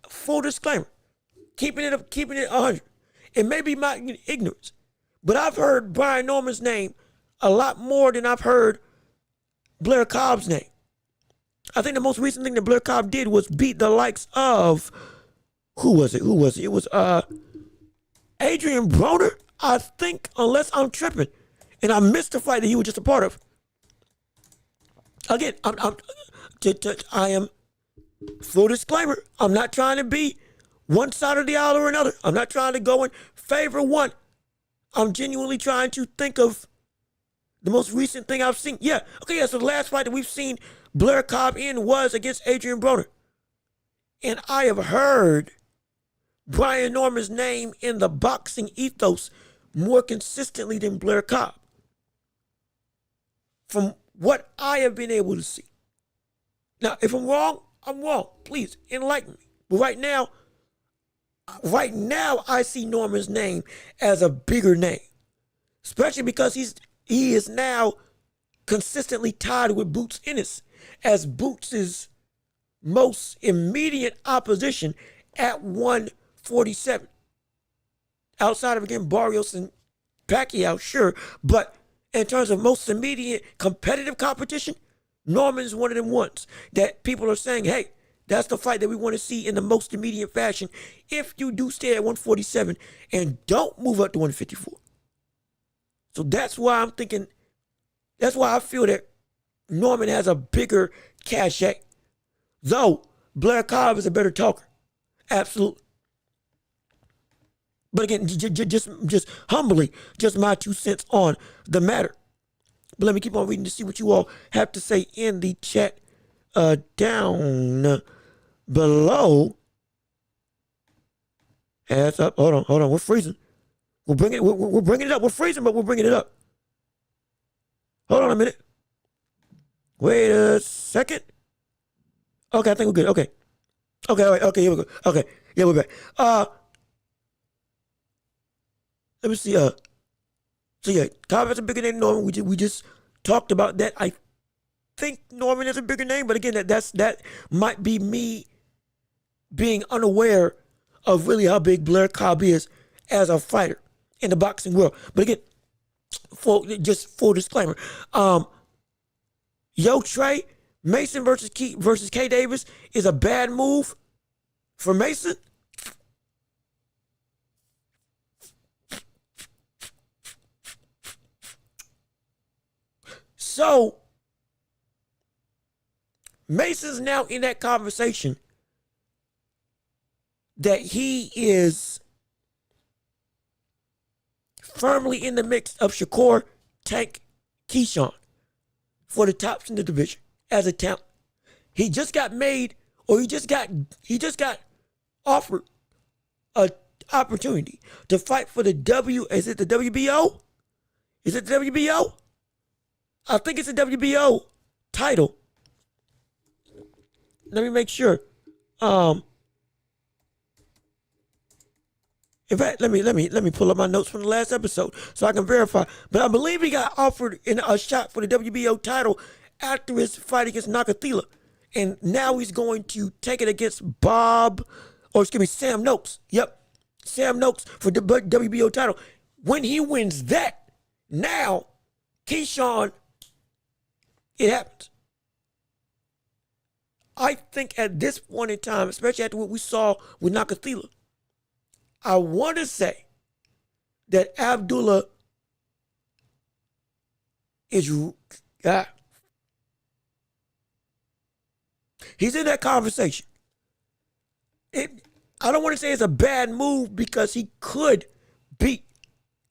Full disclaimer. Keeping it 100. It may be my ignorance. But I've heard Brian Norman's name a lot more than I've heard Blair Cobb's name. I think the most recent thing that Blair Cobb did was beat the likes of, who was it? It was Adrian Broner, I think, unless I'm tripping. And I missed the fight that he was just a part of. Again, I am, full disclaimer, I'm not trying to be one side of the aisle or another. I'm not trying to go in favor of one. I'm genuinely trying to think of the most recent thing I've seen. So the last fight that we've seen Blair Cobb in was against Adrian Broner. And I have heard Brian Norman's name in the boxing ethos more consistently than Blair Cobb, from what I have been able to see. Now, if I'm wrong, I'm wrong. Please enlighten me. But right now, I see Norman's name as a bigger name, especially because he is now consistently tied with Boots Ennis as Boots' most immediate opposition at 147. Outside of, again, Barrios and Pacquiao, sure, but in terms of most immediate competitive competition, Norman's one of them ones that people are saying, hey, that's the fight that we want to see in the most immediate fashion if you do stay at 147 and don't move up to 154. So that's why I'm thinking, that's why I feel that Norman has a bigger cachet. Though Blair Cobb is a better talker. Absolutely. But again, just humbly, just my 2 cents on the matter. But let me keep on reading to see what you all have to say in the chat down below. Hands up. Hold on. We're freezing. We're bringing it up. We're freezing, but we're bringing it up. Hold on a minute. Wait a second. Okay, I think we're good. Okay. All right. Okay, here we go. Okay. Yeah, we're back. Let me see. So yeah, Cobb has a bigger name than Norman. We just talked about that. I think Norman is a bigger name, but again, that might be me being unaware of really how big Blair Cobb is as a fighter in the boxing world. But again, full disclaimer. Trey, Mason versus K Davis is a bad move for Mason. So Mason's now in that conversation that he is firmly in the mix of Shakur, Tank, Keyshawn for the tops in the division as a talent. He just got made, or he just got offered an opportunity to fight for the is it the WBO? Is it the WBO? I think it's a WBO title. Let me make sure. In fact, let me pull up my notes from the last episode so I can verify. But I believe he got offered in a shot for the WBO title after his fight against Nakathila. And now he's going to take it against Sam Noakes. Yep, Sam Noakes for the WBO title. When he wins that, now Keyshawn, it happens. I think at this point in time, especially after what we saw with Nakathila, I want to say that Abdullah is he's in that conversation. I don't want to say it's a bad move because he could beat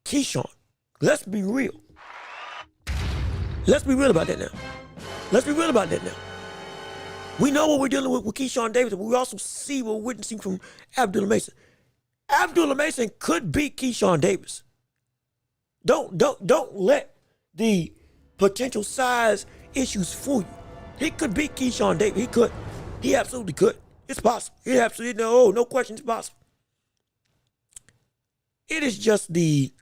Keyshawn. Let's be real. Let's be real about that now. We know what we're dealing with Keyshawn Davis, but we also see what we're witnessing from Abdullah Mason. Abdullah Mason could beat Keyshawn Davis. Don't let the potential size issues fool you. He could beat Keyshawn Davis. He could. He absolutely could. It's possible. It absolutely no question. It's possible. It is just the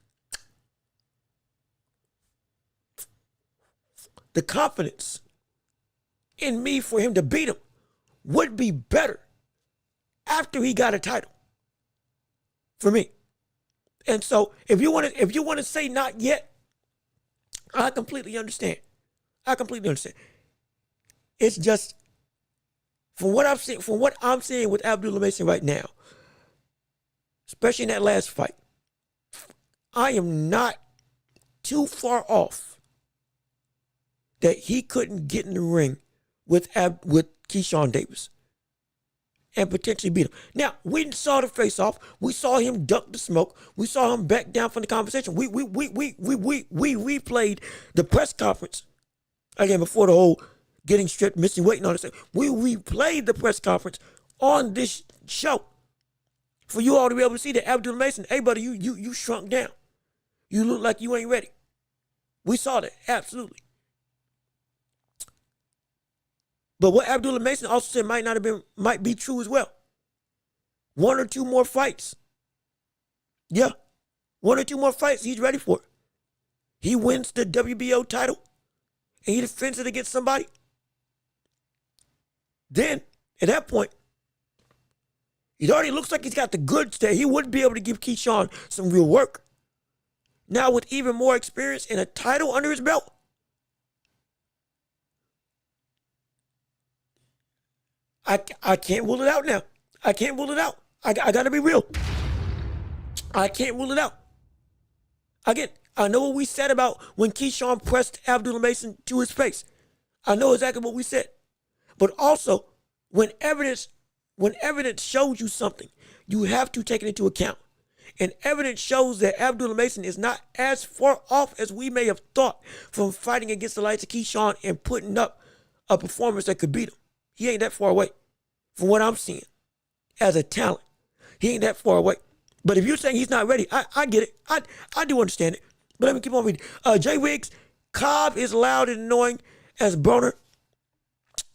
confidence in me for him to beat him would be better after he got a title. For me. And so if you want to say not yet, I completely understand. It's just from what I'm seeing with Abdullah Mason right now, especially in that last fight, I am not too far off that he couldn't get in the ring with Keyshawn Davis and potentially beat him. Now, we saw the face-off. We saw him duck the smoke. We saw him back down from the conversation. We replayed the press conference again before the whole getting stripped, missing weight, and all this. We replayed the press conference on this show for you all to be able to see that Abdullah Mason, hey buddy, you shrunk down. You look like you ain't ready. We saw that, absolutely. But what Abdullah Mason also said might be true as well. 1 or 2 more fights. Yeah. 1 or 2 more fights, he's ready for it. He wins the WBO title and he defends it against somebody. Then, at that point, it already looks like he's got the goods there. He would be able to give Keyshawn some real work. Now with even more experience and a title under his belt, I can't rule it out now. I can't rule it out. I got to be real. I can't rule it out. Again, I know what we said about when Keyshawn pressed Abdullah Mason to his face. I know exactly what we said. But also, when evidence shows you something, you have to take it into account. And evidence shows that Abdullah Mason is not as far off as we may have thought from fighting against the likes of Keyshawn and putting up a performance that could beat him. He ain't that far away from what I'm seeing as a talent. He ain't that far away. But if you're saying he's not ready, I get it. I do understand it. But let me keep on reading. Jay Wiggs, Cobb is loud and annoying as Broner,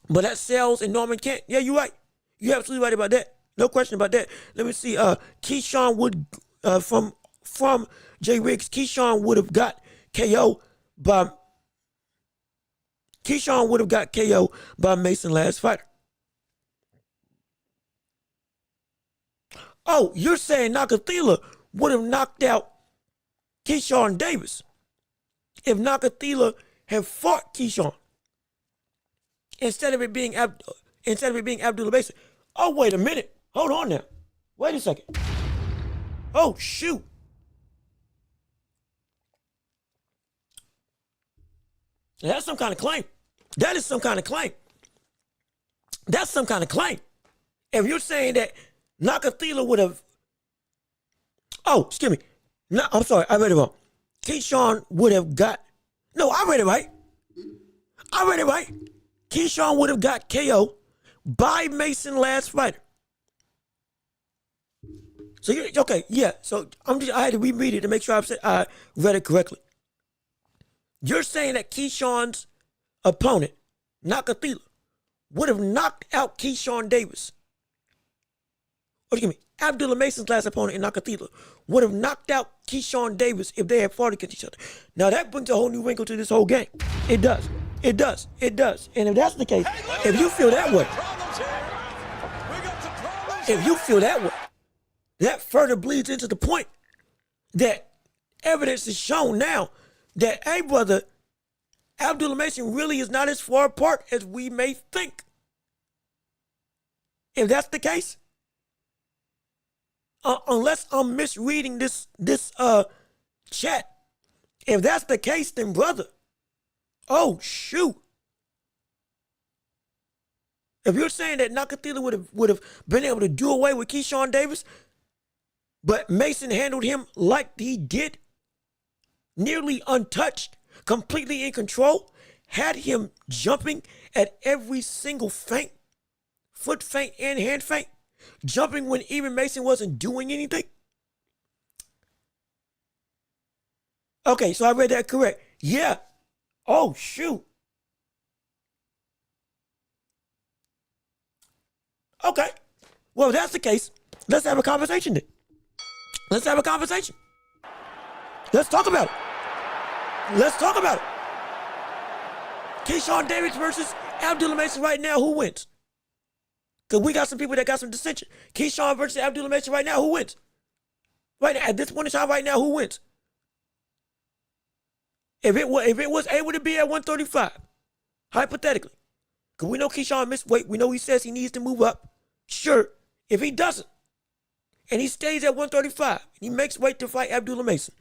but that sells and Norman can't. Yeah, you're right. You're absolutely right about that. No question about that. Let me see. Keyshawn would, from Jay Wiggs, Keyshawn would have got KO by Mason last fighter. Oh, you're saying Nakathila would have knocked out Keyshawn Davis if Nakathila had fought Keyshawn instead of it being Abdullah Mason. Oh, wait a minute. Hold on now. Wait a second. Oh, shoot. That's some kind of claim. That is some kind of claim. That's some kind of claim. If you're saying that Nakatila would have, excuse me. No, I'm sorry, I read it wrong. Keyshawn would have got, no, I read it right. Keyshawn would have got KO by Mason last fighter. So you okay? Yeah. So I had to reread it to make sure I read it correctly. You're saying that Keyshawn's opponent, Nakatila, would have knocked out Keyshawn Davis. Abdullah Mason's last opponent in Nakatila would have knocked out Keyshawn Davis if they had fought against each other. Now that brings a whole new wrinkle to this whole game. It does. And if that's the case, if you feel that way, that further bleeds into the point that evidence is shown now that, hey, brother, Abdullah Mason really is not as far apart as we may think. If that's the case, unless I'm misreading this chat, if that's the case, then brother, oh shoot. If you're saying that Nakatila would have been able to do away with Keyshawn Davis, but Mason handled him like he did, nearly untouched, completely in control, had him jumping at every single feint, foot feint and hand feint, jumping when even Mason wasn't doing anything. Okay, so I read that correct. Yeah. Oh, shoot. Okay. Well, if that's the case, let's have a conversation then. Let's have a conversation. Let's talk about it. Keyshawn Davis versus Abdullah Mason right now, who wins? Because we got some people that got some dissension. Keyshawn versus Abdullah Mason right now, who wins? Right now, at this point in time right now, who wins? If it was able to be at 135, hypothetically, because we know Keyshawn missed weight, we know he says he needs to move up. Sure, if he doesn't, and he stays at 135, and he makes weight to fight Abdullah Mason,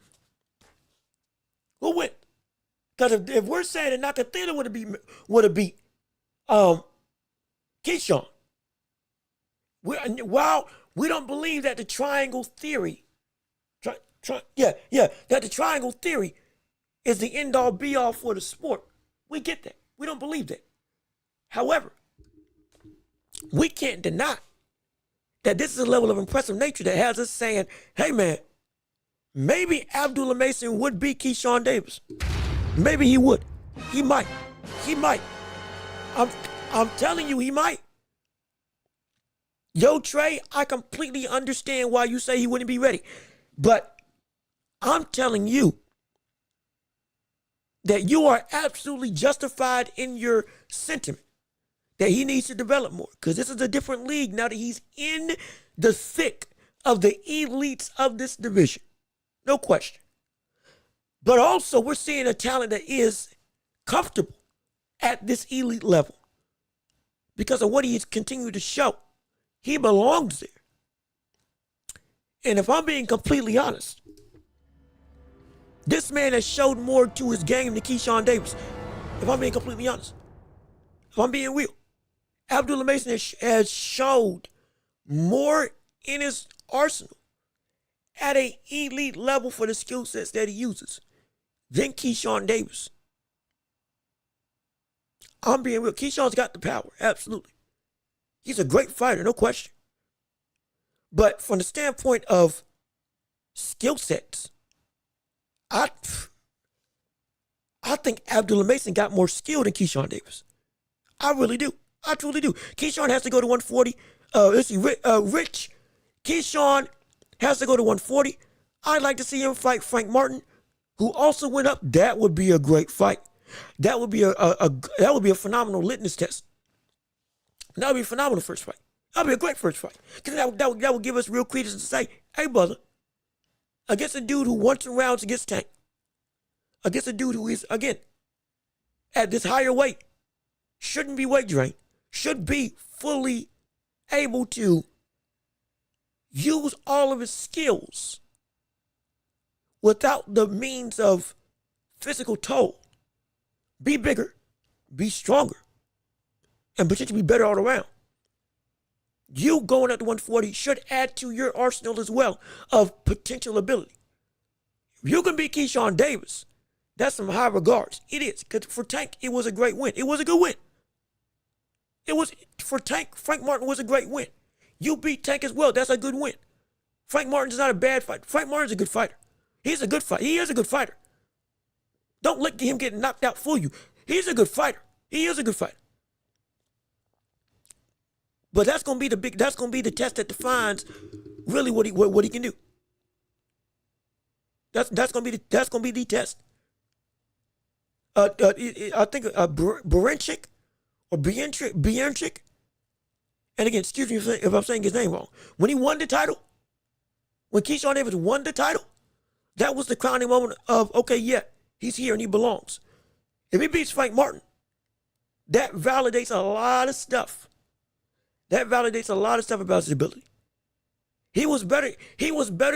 who wins? Because if we're saying that Nakatila would have beat Keyshawn, while we don't believe that the triangle theory, that the triangle theory is the end-all be-all for the sport. We get that. We don't believe that. However, we can't deny that this is a level of impressive nature that has us saying, hey man, maybe Abdullah Mason would beat Keyshawn Davis. Maybe he would. He might. I'm telling you, he might. Yo, Trey, I completely understand why you say he wouldn't be ready. But I'm telling you that you are absolutely justified in your sentiment that he needs to develop more, because this is a different league now that he's in the thick of the elites of this division. No question. But also, we're seeing a talent that is comfortable at this elite level because of what he's continued to show. He belongs there. And if I'm being completely honest, this man has showed more to his game than Keyshawn Davis. If I'm being completely honest. If I'm being real. Abdullah Mason has showed more in his arsenal at an elite level for the skill sets that he uses than Keyshawn Davis. I'm being real. Keyshawn's got the power, absolutely. He's a great fighter, no question. But from the standpoint of skill sets, I think Abdullah Mason got more skill than Keyshawn Davis. I really do. I truly do. Keyshawn has to go to 140. Rich. Keyshawn has to go to 140. I'd like to see him fight Frank Martin, who also went up. That would be a great fight. That would be a phenomenal litmus test. That would be a phenomenal first fight. That would be a great first fight. Because that would give us real credence to say, hey, brother, against a dude who won some rounds against Tank, against a dude who is, again, at this higher weight, shouldn't be weight drained, should be fully able to use all of his skills without the means of physical toll. be bigger, be stronger, and potentially be better all around. You going at the 140 should add to your arsenal as well of potential ability. If you can beat Keyshawn Davis, that's some high regards. It is. Because for Tank, it was a great win. It was a good win. It was, for Tank, Frank Martin was a great win. You beat Tank as well. That's a good win. Frank Martin's not a bad fighter. Frank Martin's a good fighter. He's a good fighter. He is a good fighter. Don't let him get knocked out for you. He's a good fighter. He is a good fighter. But that's gonna be the test that defines really what he can do. That's gonna be the test. I think Berincic or Bianchik. And again, excuse me if I'm saying his name wrong. When he won the title, when Keyshawn Davis won the title, that was the crowning moment of, okay, yeah, he's here and he belongs. If he beats Frank Martin, that validates a lot of stuff. That validates a lot of stuff about his ability. He was better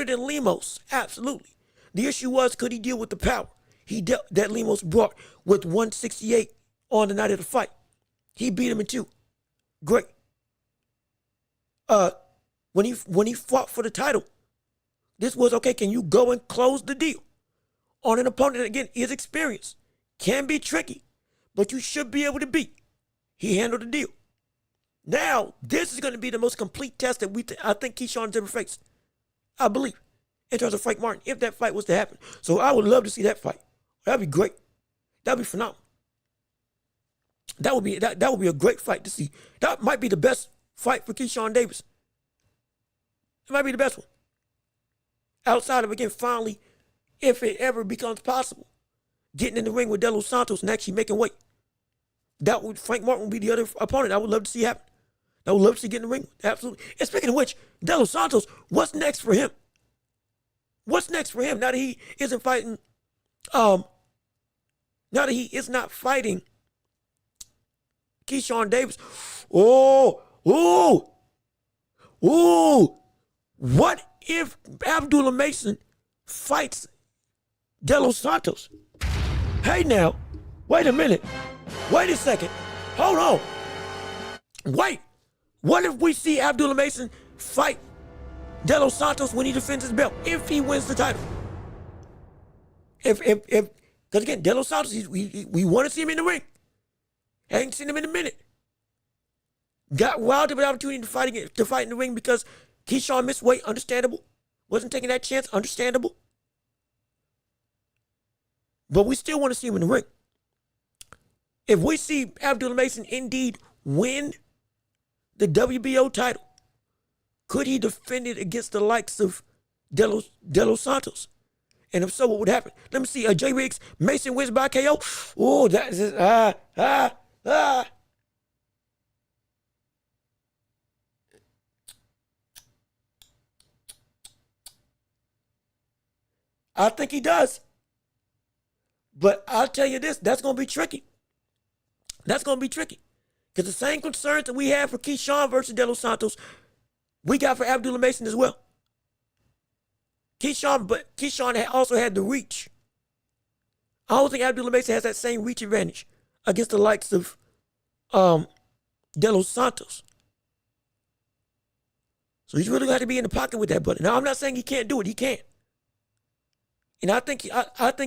than Lemos, absolutely. The issue was, could he deal with the power that Lemos brought with 168 on the night of the fight? He beat him in 2. Great. When he fought for the title, this was, okay, can you go and close the deal on an opponent that, again, is experienced, can be tricky, but you should be able to beat? He handled the deal. Now, this is going to be the most complete test that I think Keyshawn's ever faced, I believe, in terms of Frank Martin, if that fight was to happen. So I would love to see that fight. That'd be great. That'd be phenomenal. That would be a great fight to see. That might be the best fight for Keyshawn Davis. It might be the best one. Outside of, again, finally, if it ever becomes possible, getting in the ring with De Los Santos and actually making weight. Frank Martin would be the other opponent I would love to see happen. I would love to see get in the ring. Absolutely. And speaking of which, De Los Santos, what's next for him? What's next for him now that he isn't fighting? Now that he is not fighting Keyshawn Davis. What if Abdullah Mason fights De Los Santos? Hey now, wait a minute. Wait a second. Hold on. Wait. What if we see Abdullah Mason fight De Los Santos when he defends his belt, if he wins the title? Because again, De Los Santos, we want to see him in the ring. Ain't seen him in a minute. Got wild of an opportunity to fight in the ring because Keyshawn missed weight, understandable. Wasn't taking that chance, understandable. But we still want to see him in the ring. If we see Abdullah Mason indeed win the WBO title, could he defend it against the likes of De Los Santos? And if so, what would happen? Let me see. J Riggs, Mason wins by KO. Oh, that is I think he does. But I'll tell you this, that's going to be tricky. That's going to be tricky. Because the same concerns that we have for Keyshawn versus De Los Santos, we got for Abdullah Mason as well. Keyshawn also had the reach. I don't think Abdullah Mason has that same reach advantage against the likes of De Los Santos. So he's really got to be in the pocket with that buddy. Now, I'm not saying he can't do it. He can. And I think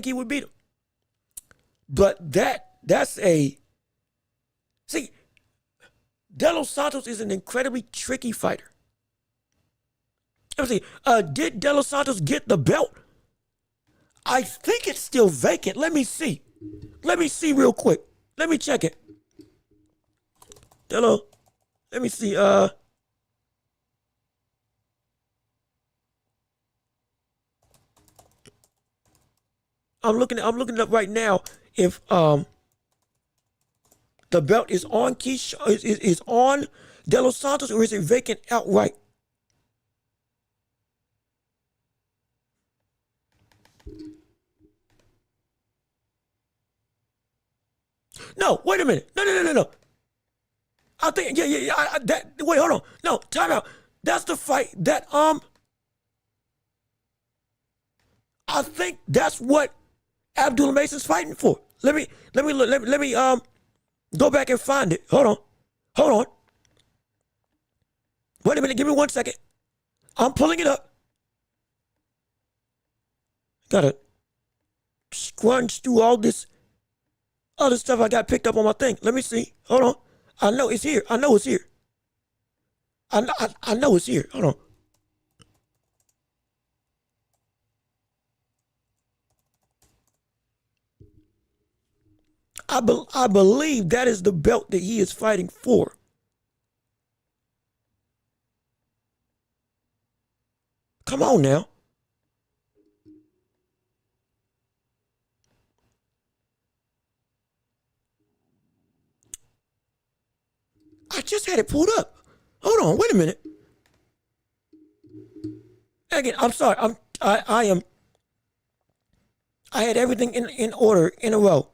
he would beat him. But that's a... See, De Los Santos is an incredibly tricky fighter. Let me see. Did De Los Santos get the belt? I think it's still vacant. Let me see. Let me see real quick. Let me check it. Let me see. I'm looking it up right now if the belt is on is on De Los Santos, or is it vacant outright? No, wait a minute. No. I think wait, hold on. No, time out. That's the fight that I think that's what Abdullah Mason's fighting for. let me go back and find it. Hold on. Wait a minute, give me 1 second. I'm pulling it up. Gotta scrunch through all this other stuff I got picked up on my thing. Let me see. Hold on. I know it's here. I know it's here. I know it's here. Hold on. I believe that is the belt that he is fighting for. Come on now. I just had it pulled up. Hold on, wait a minute. Again, I'm sorry. I had everything in order, in a row.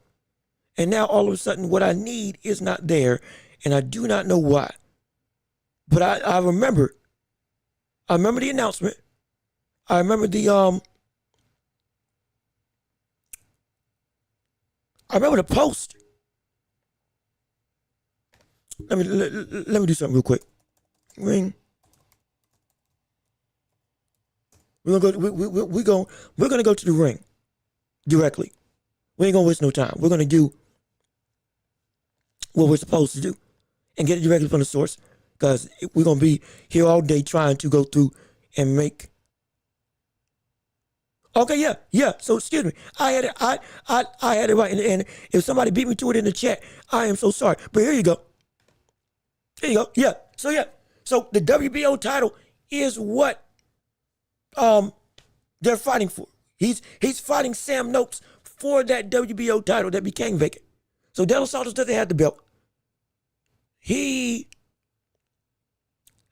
And now all of a sudden what I need is not there, and I do not know why. But I remember the announcement. I remember the post. Let me do something real quick. Ring. We're gonna go to the ring directly. We ain't gonna waste no time. We're gonna do what we're supposed to do and get it directly from the source, because we're gonna be here all day trying to go through and make. Okay, yeah. So excuse me. I had it right, and if somebody beat me to it in the chat, I am so sorry. But here you go. There you go. Yeah. So the WBO title is what they're fighting for. He's fighting Sam Noakes for that WBO title that became vacant. So De Los Santos doesn't have the belt. He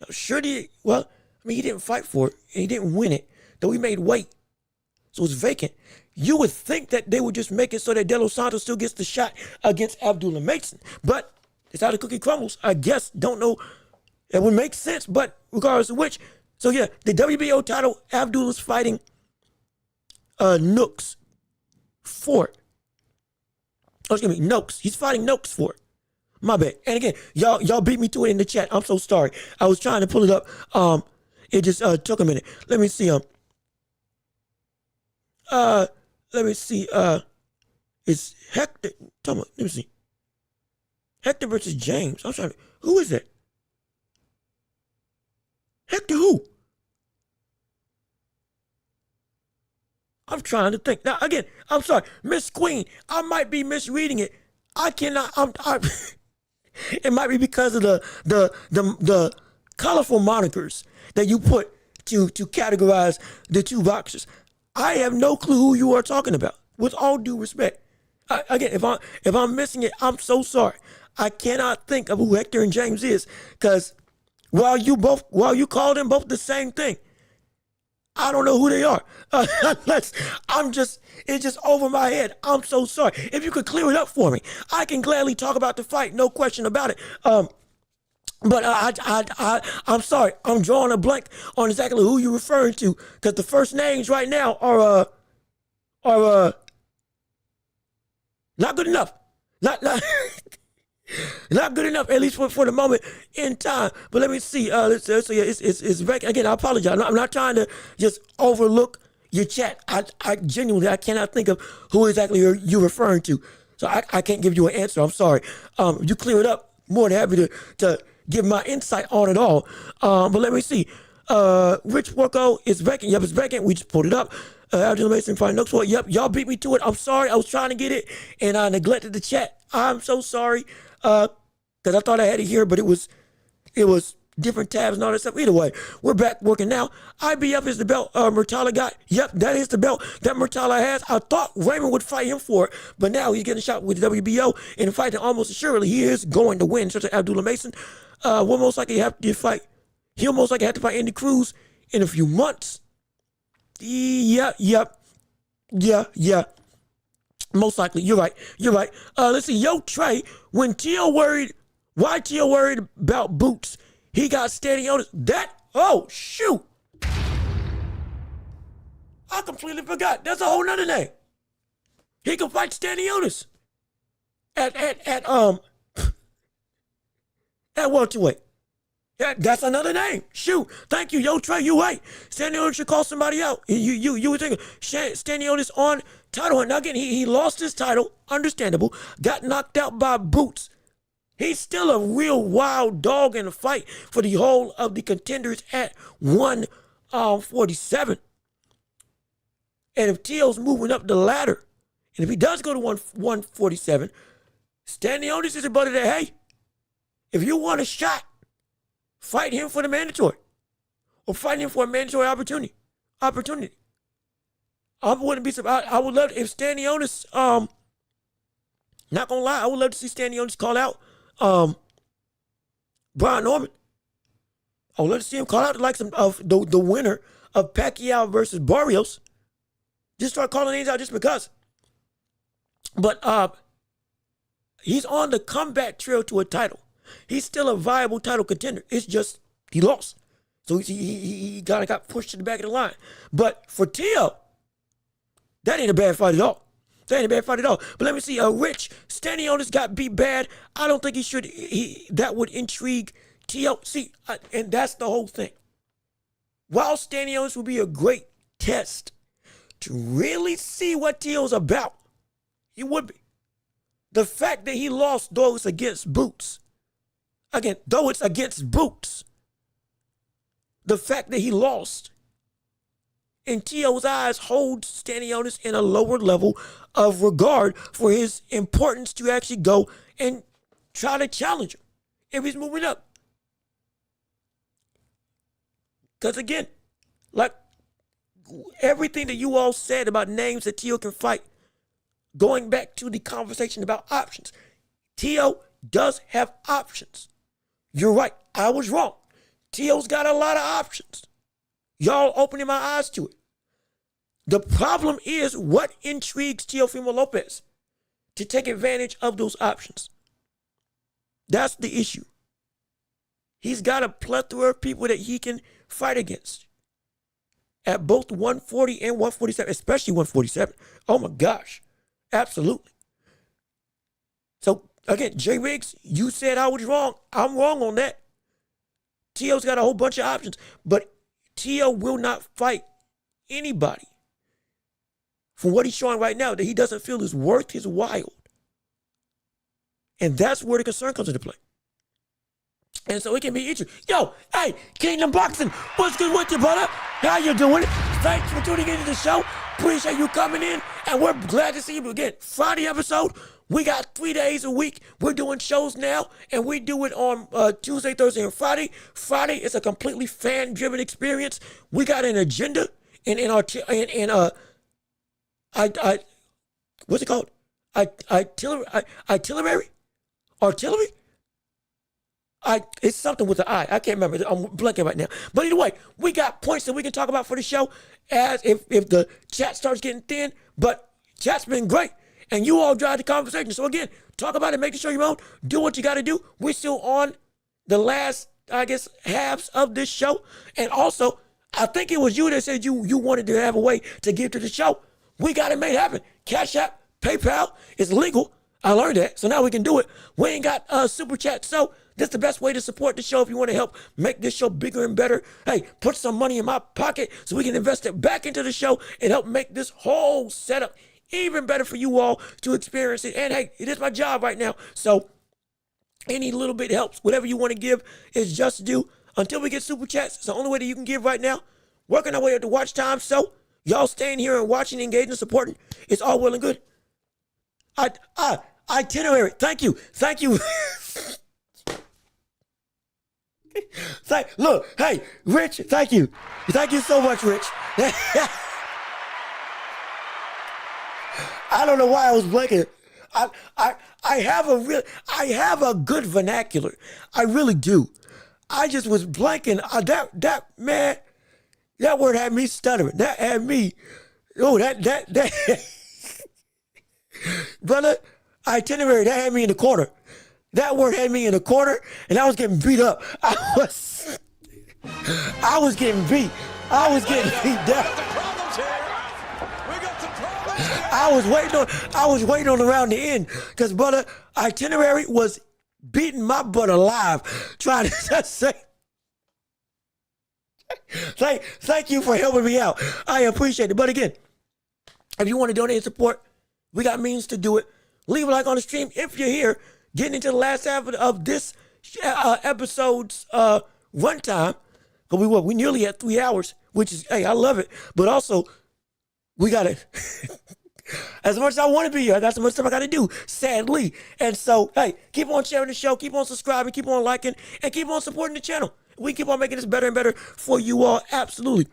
didn't fight for it, and he didn't win it, though he made weight. So it's vacant. You would think that they would just make it so that De Los Santos still gets the shot against Abdullah Mason. But it's how the cookie crumbles. I guess, don't know. It would make sense, but regardless of which. So yeah, the WBO title, Abdullah's fighting Nooks for it. Oh, excuse me, Noakes. He's fighting Noakes for it. My bad. And again, y'all beat me to it in the chat. I'm so sorry. I was trying to pull it up. It just took a minute. Let me see. It's Hector. Let me see. Hector versus James. I'm sorry. Who is that? Hector who? I'm trying to think. Now, again, I'm sorry. Miss Queen, I might be misreading it. I cannot. It might be because of the colorful monikers that you put to categorize the two boxers. I have no clue who you are talking about, with all due respect. Again, if I'm missing it, I'm so sorry. I cannot think of who Hector and James is, because while you call them both the same thing, I don't know who they are. It's just over my head. I'm so sorry. If you could clear it up for me, I can gladly talk about the fight, no question about it. But I'm sorry. I'm drawing a blank on exactly who you're referring to, because the first names right now are not good enough. Not not good enough, at least for the moment in time. But let me see. It's back again. I apologize. I'm not trying to just overlook your chat. I genuinely cannot think of who exactly you're referring to, so I can't give you an answer. I'm sorry. You clear it up. More than happy to give my insight on it all. But let me see. Rich Worko is vacant. Yep, it's vacant. We just pulled it up. Abdullah Mason fighting Nooks for it. Yep, y'all beat me to it. I'm sorry. I was trying to get it, and I neglected the chat. I'm so sorry. Because I thought I had it here, but it was different tabs and all that stuff. Either way, we're back working now. IBF is the belt Murtala got. Yep, that is the belt that Murtala has. I thought Raymond would fight him for it, but now he's getting shot with the WBO, and fighting almost assuredly he is going to win. Such as Abdullah Mason will most likely have to fight. He'll most likely have to fight Andy Cruz in a few months. Yeah. Most likely, you're right. Let's see. Yo, Trey, why Tio worried about Boots? He got standing on that. Oh, shoot. I completely forgot. That's a whole nother name. He can fight Stanionis. at welterweight. That's another name. Shoot. Thank you. Yo, Trey, you right. Stanionis should call somebody out. You were thinking Stanionis on title hunt. Now again, he lost his title. Understandable. Got knocked out by Boots. He's still a real wild dog in the fight for the whole of the contenders at 147. And if Tio's moving up the ladder, and if he does go to 147, Stanionis is a buddy that, hey, if you want a shot, fight him for the mandatory. Or fight him for a mandatory opportunity. I wouldn't be surprised. I would love if Stanionis, not gonna lie, I would love to see Stanionis call out Brian Norman. I would love to see him call out the likes of the winner of Pacquiao versus Barrios. Just start calling names out just because. But he's on the comeback trail to a title. He's still a viable title contender. It's just he lost. So he kind of got pushed to the back of the line. But for Tio, that ain't a bad fight at all. But let me see. Rich, Stanionis got beat bad. I don't think he should. That would intrigue Tio. See, and that's the whole thing. While Stanionis would be a great test to really see what Tio's about, he would be. The fact that he lost, though it's against Boots. Again, though it's against Boots. The fact that he lost, in Tio's eyes, holds Stanionis in a lower level of regard for his importance to actually go and try to challenge him if he's moving up. Because again, like everything that you all said about names that Tio can fight, going back to the conversation about options, Tio does have options. You're right, I was wrong. Tio's got a lot of options. Y'all opening my eyes to it. The problem is what intrigues Teofimo Lopez to take advantage of those options. That's the issue. He's got a plethora of people that he can fight against at both 140 and 147, especially 147. Oh my gosh, absolutely. So again, Jay Riggs, you said I was wrong. I'm wrong on that. Tio's got a whole bunch of options, but Tio will not fight anybody from what he's showing right now that he doesn't feel is worth his while. And that's where the concern comes into play. And so it can be interesting. Yo, hey, Kingdom Boxing, what's good with you, brother? How you doing? Thanks for tuning into the show. Appreciate you coming in, and we're glad to see you again. Friday episode, we got 3 days a week. We're doing shows now, and we do it on Tuesday, Thursday, and Friday. Friday is a completely fan-driven experience. We got an agenda, and what's it called? Artillery? It's something with the I. I can't remember. I'm blanking right now. But anyway, we got points that we can talk about for the show as if the chat starts getting thin. But chat's been great. And you all drive the conversation. So again, talk about it, make the show your own. Do what you got to do. We're still on the last, I guess, halves of this show. And also, I think it was you that said you wanted to have a way to give to the show. We got it made happen. Cash App, PayPal, it's legal. I learned that. So now we can do it. We ain't got super chat. So this is the best way to support the show if you want to help make this show bigger and better. Hey, put some money in my pocket so we can invest it back into the show and help make this whole setup even better for you all to experience it. And hey, it is my job right now. So any little bit helps. Whatever you want to give is just due. Until we get super chats, it's the only way that you can give right now. Working our way up to watch time. So y'all staying here and watching, engaging, supporting, it's all well and good. Itinerary. Thank you. Look, hey, Rich, thank you. Thank you so much, Rich. I don't know why I was blanking. I have a good vernacular. I really do. I just was blanking. That word had me stuttering. That had me. Oh, that. Brother, itinerary, that had me in the corner. That word had me in the corner, and I was getting beat up. I was getting beat. I was getting beat down. I was waiting on around the end because brother itinerary was beating my butt alive trying to say. Thank you for helping me out. I appreciate it. But again, if you want to donate and support, we got means to do it. Leave a like on the stream if you're here. Getting into the last half of this episode's runtime. Because we nearly at 3 hours, which is, hey, I love it. But also, we got to, as much as I want to be here, I got so much stuff I got to do, sadly. And so, hey, keep on sharing the show, keep on subscribing, keep on liking, and keep on supporting the channel. We keep on making this better and better for you all, absolutely.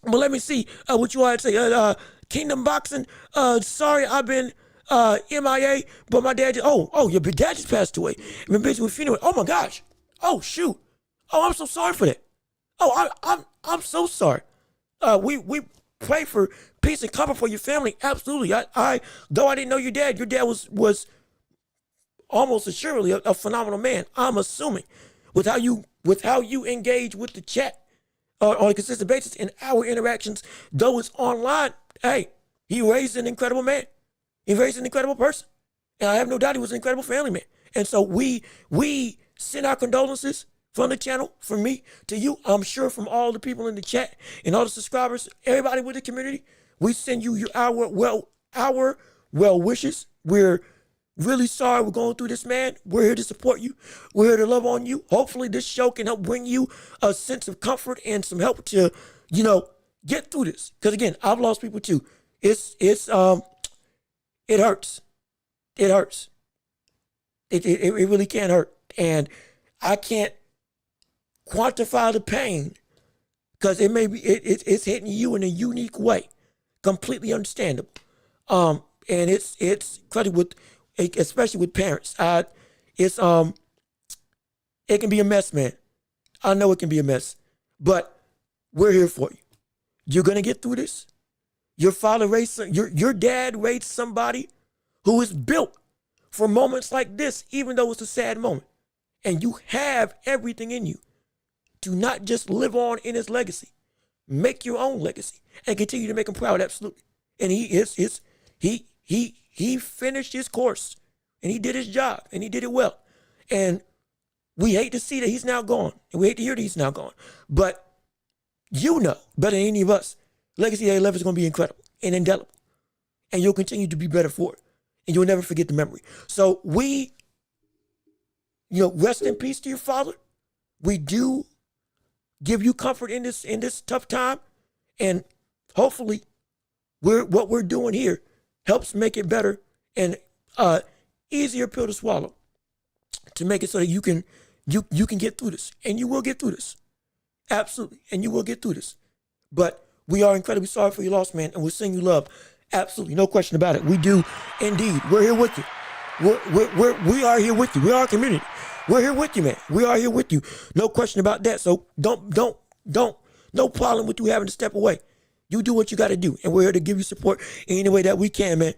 But let me see what you all had to say. Kingdom Boxing, sorry I've been MIA, but my dad your dad just passed away. I've been busy with funeral. Oh my gosh. Oh shoot. Oh, I'm so sorry for that. Oh, I'm so sorry. We pray for peace and comfort for your family. Absolutely. I though I didn't know your dad was almost assuredly a phenomenal man. I'm assuming with how you engage with the chat on a consistent basis in our interactions, though it's online. Hey, he raised an incredible man. He raised an incredible person. And I have no doubt he was an incredible family man. And so we send our condolences from the channel, from me to you. I'm sure from all the people in the chat and all the subscribers, everybody with the community, we send you our well wishes. We're really sorry we're going through this, man. We're here to support you. We're here to love on you. Hopefully this show can help bring you a sense of comfort and some help to, get through this. Because again, I've lost people too. It hurts. It hurts. It really can hurt. And I can't quantify the pain because it's hitting you in a unique way. Completely understandable. And it's credit with, especially with parents. It can be a mess, man. I know it can be a mess, but we're here for you. You're gonna get through this. Your father raised your dad raised somebody who is built for moments like this, even though it's a sad moment. And you have everything in you to not just live on in his legacy, make your own legacy and continue to make him proud. Absolutely. And he finished his course and he did his job and he did it well. And we hate to see that he's now gone and we hate to hear that he's now gone, but you know better than any of us, legacy A11 is going to be incredible and indelible and you'll continue to be better for it and you'll never forget the memory. So we, rest in peace to your father. We do give you comfort in this tough time, and hopefully what we're doing here helps make it better and easier pill to swallow to make it so that you can get through this, and you will get through this. Absolutely, and you will get through this. But we are incredibly sorry for your loss, man, and we're sending you love. Absolutely, no question about it. We do indeed. We're here with you. We are here with you. We are a community. We're here with you, man. We are here with you. No question about that. So no problem with you having to step away. You do what you got to do, and we're here to give you support in any way that we can, man.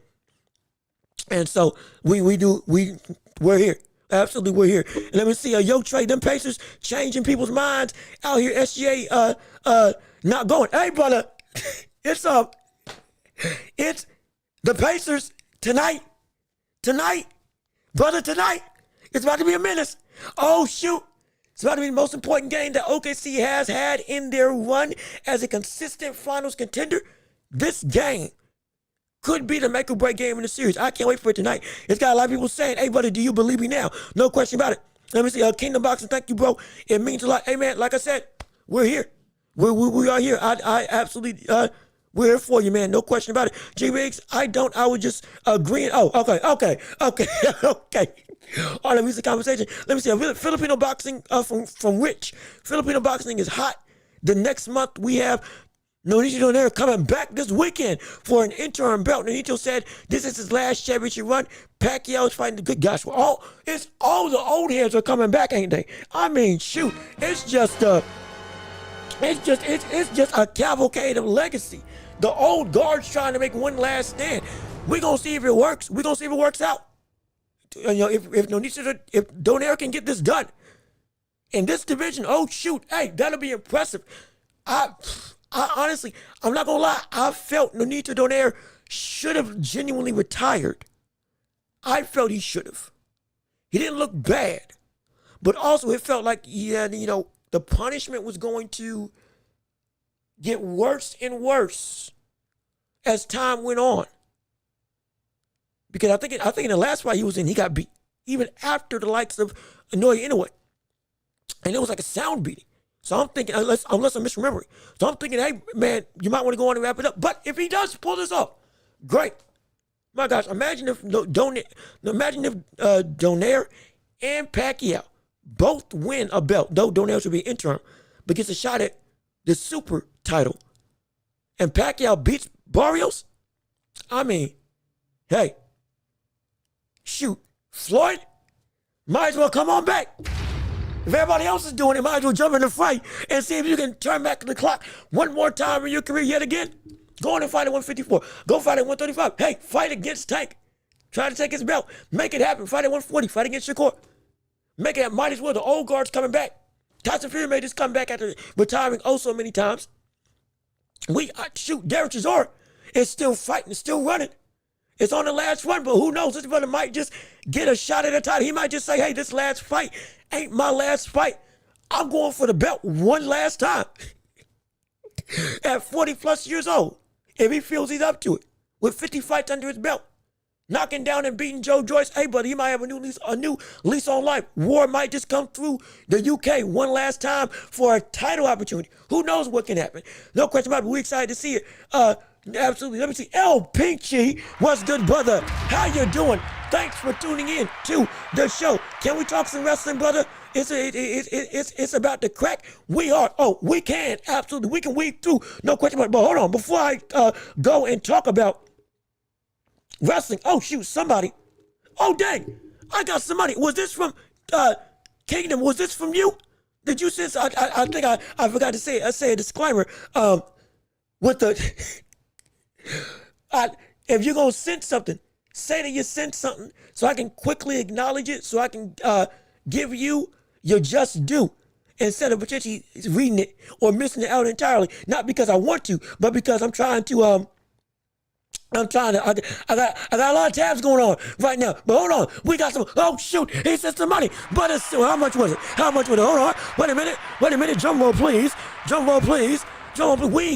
And so we're here. Absolutely, we're here. And let me see, yo, Trey, them Pacers changing people's minds out here. SGA, not going. Hey, brother, it's the Pacers tonight, brother, tonight. It's about to be a menace. Oh, shoot. It's about to be the most important game that OKC has had in their run as a consistent finals contender. This game could be the make or break game in the series. I can't wait for it tonight. It's got a lot of people saying, hey, brother, do you believe me now? No question about it. Let me see. Kingdom Boxing, thank you, bro. It means a lot. Hey, man, like I said, we're here. We are here. I absolutely, we're here for you, man. No question about it. G-Riggs, I was just agreeing. Oh, okay. All right, let me see the conversation. Let me see. Filipino boxing from Rich. Filipino boxing is hot. The next month we have Nonito Donaire coming back this weekend for an interim belt. Nonito said this is his last championship run. Pacquiao is fighting the good gosh. All the old heads are coming back, ain't they? I mean, shoot. It's just a cavalcade of legacy. The old guard's trying to make one last stand. We're gonna see if it works. We're gonna see if it works out. If Donaire can get this done in this division, oh shoot, hey, that'll be impressive. I honestly, I'm not gonna lie, I felt Nonito Donaire should have genuinely retired. I felt he should have. He didn't look bad, but also it felt like the punishment was going to get worse and worse as time went on. Because I think in the last fight he was in, he got beat even after the likes of Inoue Inoue, and it was like a sound beating. So I'm thinking, unless I'm misremembering, so I'm thinking, hey man, you might want to go on and wrap it up. But if he does pull this off, great. My gosh, imagine if Donaire and Pacquiao both win a belt. Though Donaire should be interim, but gets a shot at the super title, and Pacquiao beats Barrios. I mean, hey, shoot, Floyd might as well come on back. If everybody else is doing it, might as well jump in the fight and see if you can turn back the clock one more time in your career yet again. Go on and fight at 154. Go fight at 135. Hey, fight against Tank. Try to take his belt. Make it happen. Fight at 140. Fight against Shakur. Make it, might as well. The old guard's coming back. Tyson Fury made this comeback after retiring oh so many times. Derek Chisora is still fighting, still running. It's on the last run, but who knows? This brother might just get a shot at a title. He might just say, hey, this last fight ain't my last fight. I'm going for the belt one last time. At 40 plus years old, if he feels he's up to it, with 50 fights under his belt, knocking down and beating Joe Joyce, hey, buddy, he might have a new lease on life. War might just come through the UK one last time for a title opportunity. Who knows what can happen? No question about it. We're excited to see it. Absolutely. Let me see. El Pinchy, what's good, brother? How you doing? Thanks for tuning in to the show. Can we talk some wrestling, brother? It's about to crack. We are. Oh, we can. Absolutely. We can weave through. No question about it. But hold on. Before I go and talk about wrestling. Oh, shoot. Somebody. Oh, dang. I got somebody. Was this from Kingdom? Was this from you? Did you sense? I think I forgot to say. I say a disclaimer. With the... if you're going to send something, say that you sent something so I can quickly acknowledge it, so I can give you your just due instead of potentially reading it or missing it out entirely. Not because I want to, but because I'm trying to, I got a lot of tabs going on right now. But hold on, we got some, oh shoot, he sent some money. But it's still, how much was it? Hold on, wait a minute, drum roll please. We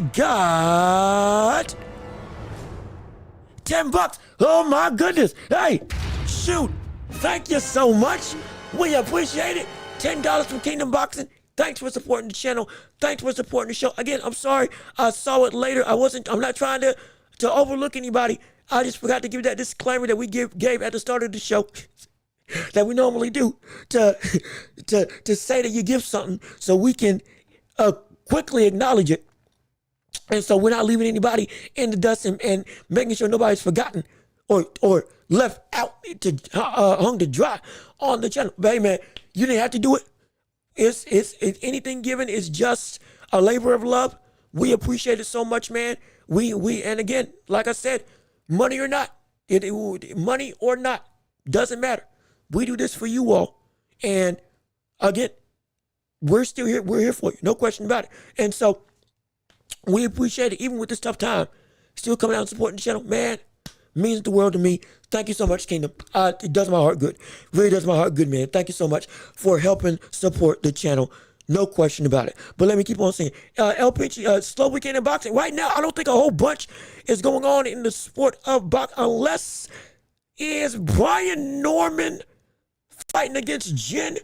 got $10. Oh my goodness. Hey, shoot. Thank you so much. We appreciate it. $10 from Kingdom Boxing. Thanks for supporting the channel. Thanks for supporting the show. Again, I'm sorry I saw it later. I'm not trying to overlook anybody. I just forgot to give that disclaimer that we gave at the start of the show that we normally do to say that you give something so we can quickly acknowledge it. And so we're not leaving anybody in the dust and making sure nobody's forgotten or left out to hung to dry on the channel. But hey, man, you didn't have to do it. It's anything given is just a labor of love. We appreciate it so much, man. We and again, like I said, money or not, money or not, doesn't matter. We do this for you all. And again, we're still here. We're here for you. No question about it. And so we appreciate it, even with this tough time. Still coming out and supporting the channel. Man, means the world to me. Thank you so much, Kingdom. It does my heart good. Really does my heart good, man. Thank you so much for helping support the channel. No question about it. But let me keep on saying. El Pinchy, slow weekend in boxing. Right now, I don't think a whole bunch is going on in the sport of boxing unless is Brian Norman fighting against Jin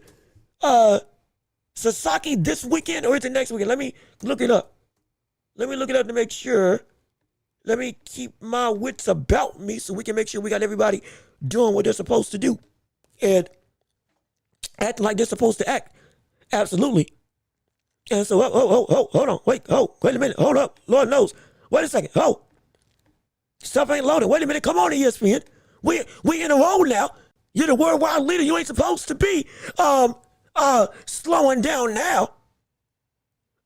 Sasaki this weekend, or is it next weekend? Let me look it up. Let me look it up to make sure. Let me keep my wits about me so we can make sure we got everybody doing what they're supposed to do and acting like they're supposed to act. Absolutely. And so, hold on. Wait a minute. Hold up. Lord knows. Wait a second. Stuff ain't loaded. Wait a minute. Come on, ESPN. We in a row now. You're the worldwide leader. You ain't supposed to be slowing down now.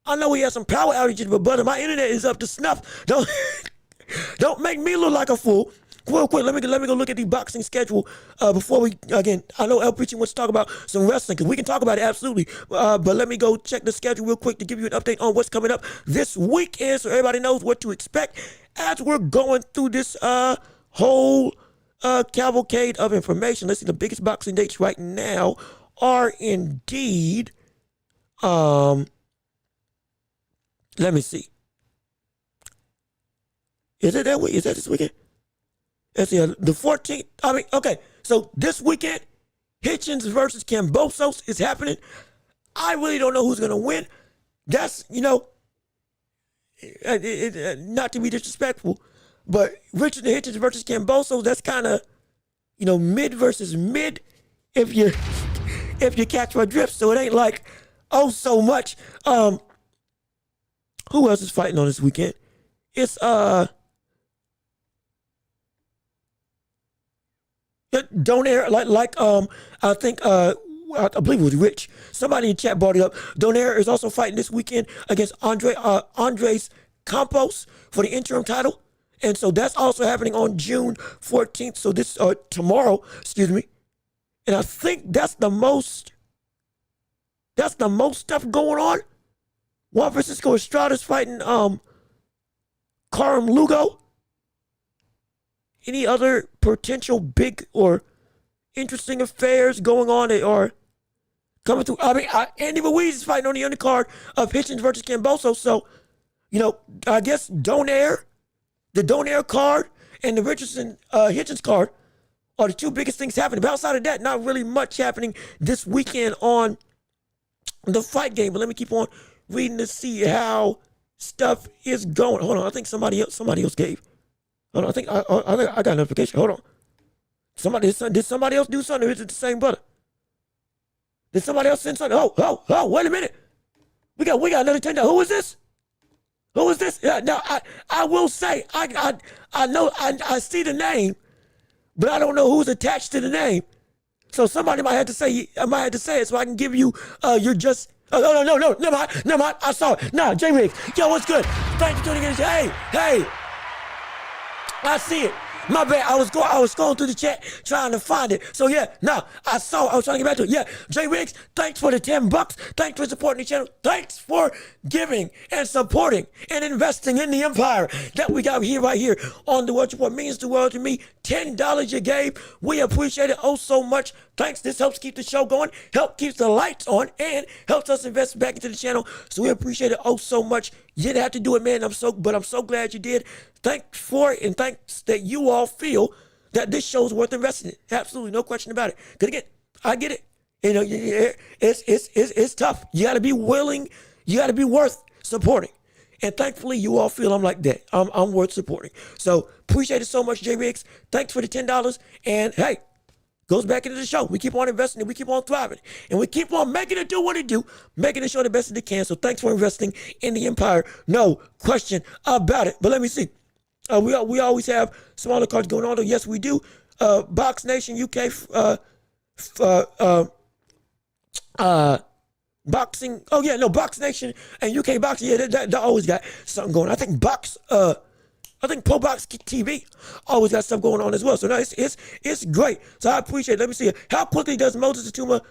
I know we had some power outages, but brother, my internet is up to snuff. Don't make me look like a fool. Real quick, let me go look at the boxing schedule before we, again, I know El Pinchy wants to talk about some wrestling, because we can talk about it, absolutely. But let me go check the schedule real quick to give you an update on what's coming up this weekend so everybody knows what to expect. as we're going through this whole cavalcade of information. Let's see, the biggest boxing dates right now are indeed, let me see. Is it that week? Is that this weekend? Let's see, the 14th. I mean, okay, so this weekend, Hitchens versus Kambosos is happening. I really don't know who's going to win. That's, not to be disrespectful, but Richard Hitchens versus Kambosos, that's kind of, mid versus mid, if you catch my drift. So it ain't like, so much. Who else is fighting on this weekend? It's, Donaire, I think, I believe it was Rich. Somebody in the chat brought it up. Donaire is also fighting this weekend against Andres Campos for the interim title. And so that's also happening on June 14th. So this, tomorrow, excuse me. And I think that's the most stuff going on. Juan Francisco Estrada's fighting, Karim Lugo. Any other potential big or interesting affairs going on that are coming through? I mean, Andy Ruiz is fighting on the undercard of Hitchens versus Kambosos. So, I guess the Donaire card and the Richardson Hitchens card are the two biggest things happening. But outside of that, not really much happening this weekend on the fight game. But let me keep on reading to see how stuff is going. Hold on, I think somebody else gave. Hold on, I think I got a notification. Hold on. Did somebody else do something, or is it the same brother? Did somebody else send something? Oh, wait a minute. We got another $10. Who is this? Who is this? Yeah, now I will say I know I see the name, but I don't know who's attached to the name. So somebody might have to say it so I can give you your just. Oh no, never mind. I saw it. Nah, J Riggs. Yo, what's good? Thanks for tuning in. Hey. I see it. My bad. I was scrolling through the chat trying to find it. So yeah, I was trying to get back to it. Yeah, Jay Riggs, thanks for the $10. Thanks for supporting the channel. Thanks for giving and supporting and investing in the empire that we got right here on the Welch Report. Means the world to me. $10 you gave. We appreciate it so much. Thanks. This helps keep the show going, help keeps the lights on, and helps us invest back into the channel. So we appreciate it so much. You didn't have to do it, man. But I'm so glad you did. Thanks for it, and thanks that you all feel that this show is worth investing in. Absolutely, no question about it. Because again, I get it. It's tough. You got to be willing. You got to be worth supporting. And thankfully, you all feel I'm like that. I'm worth supporting. So appreciate it so much, J Riggs. Thanks for the $10. And hey, goes back into the show. We keep on investing and we keep on thriving. And we keep on making it do what it do, making the show the best that it can. So thanks for investing in the empire. No question about it. But let me see. We always have smaller cards going on. Yes, we do. Box Nation UK boxing. Oh yeah, no, Box Nation and UK boxing. Yeah, that always got something going on. I think Pro Box TV always got stuff going on as well. So no, it's great. So I appreciate it. Let me see. How quickly does Moses Tuma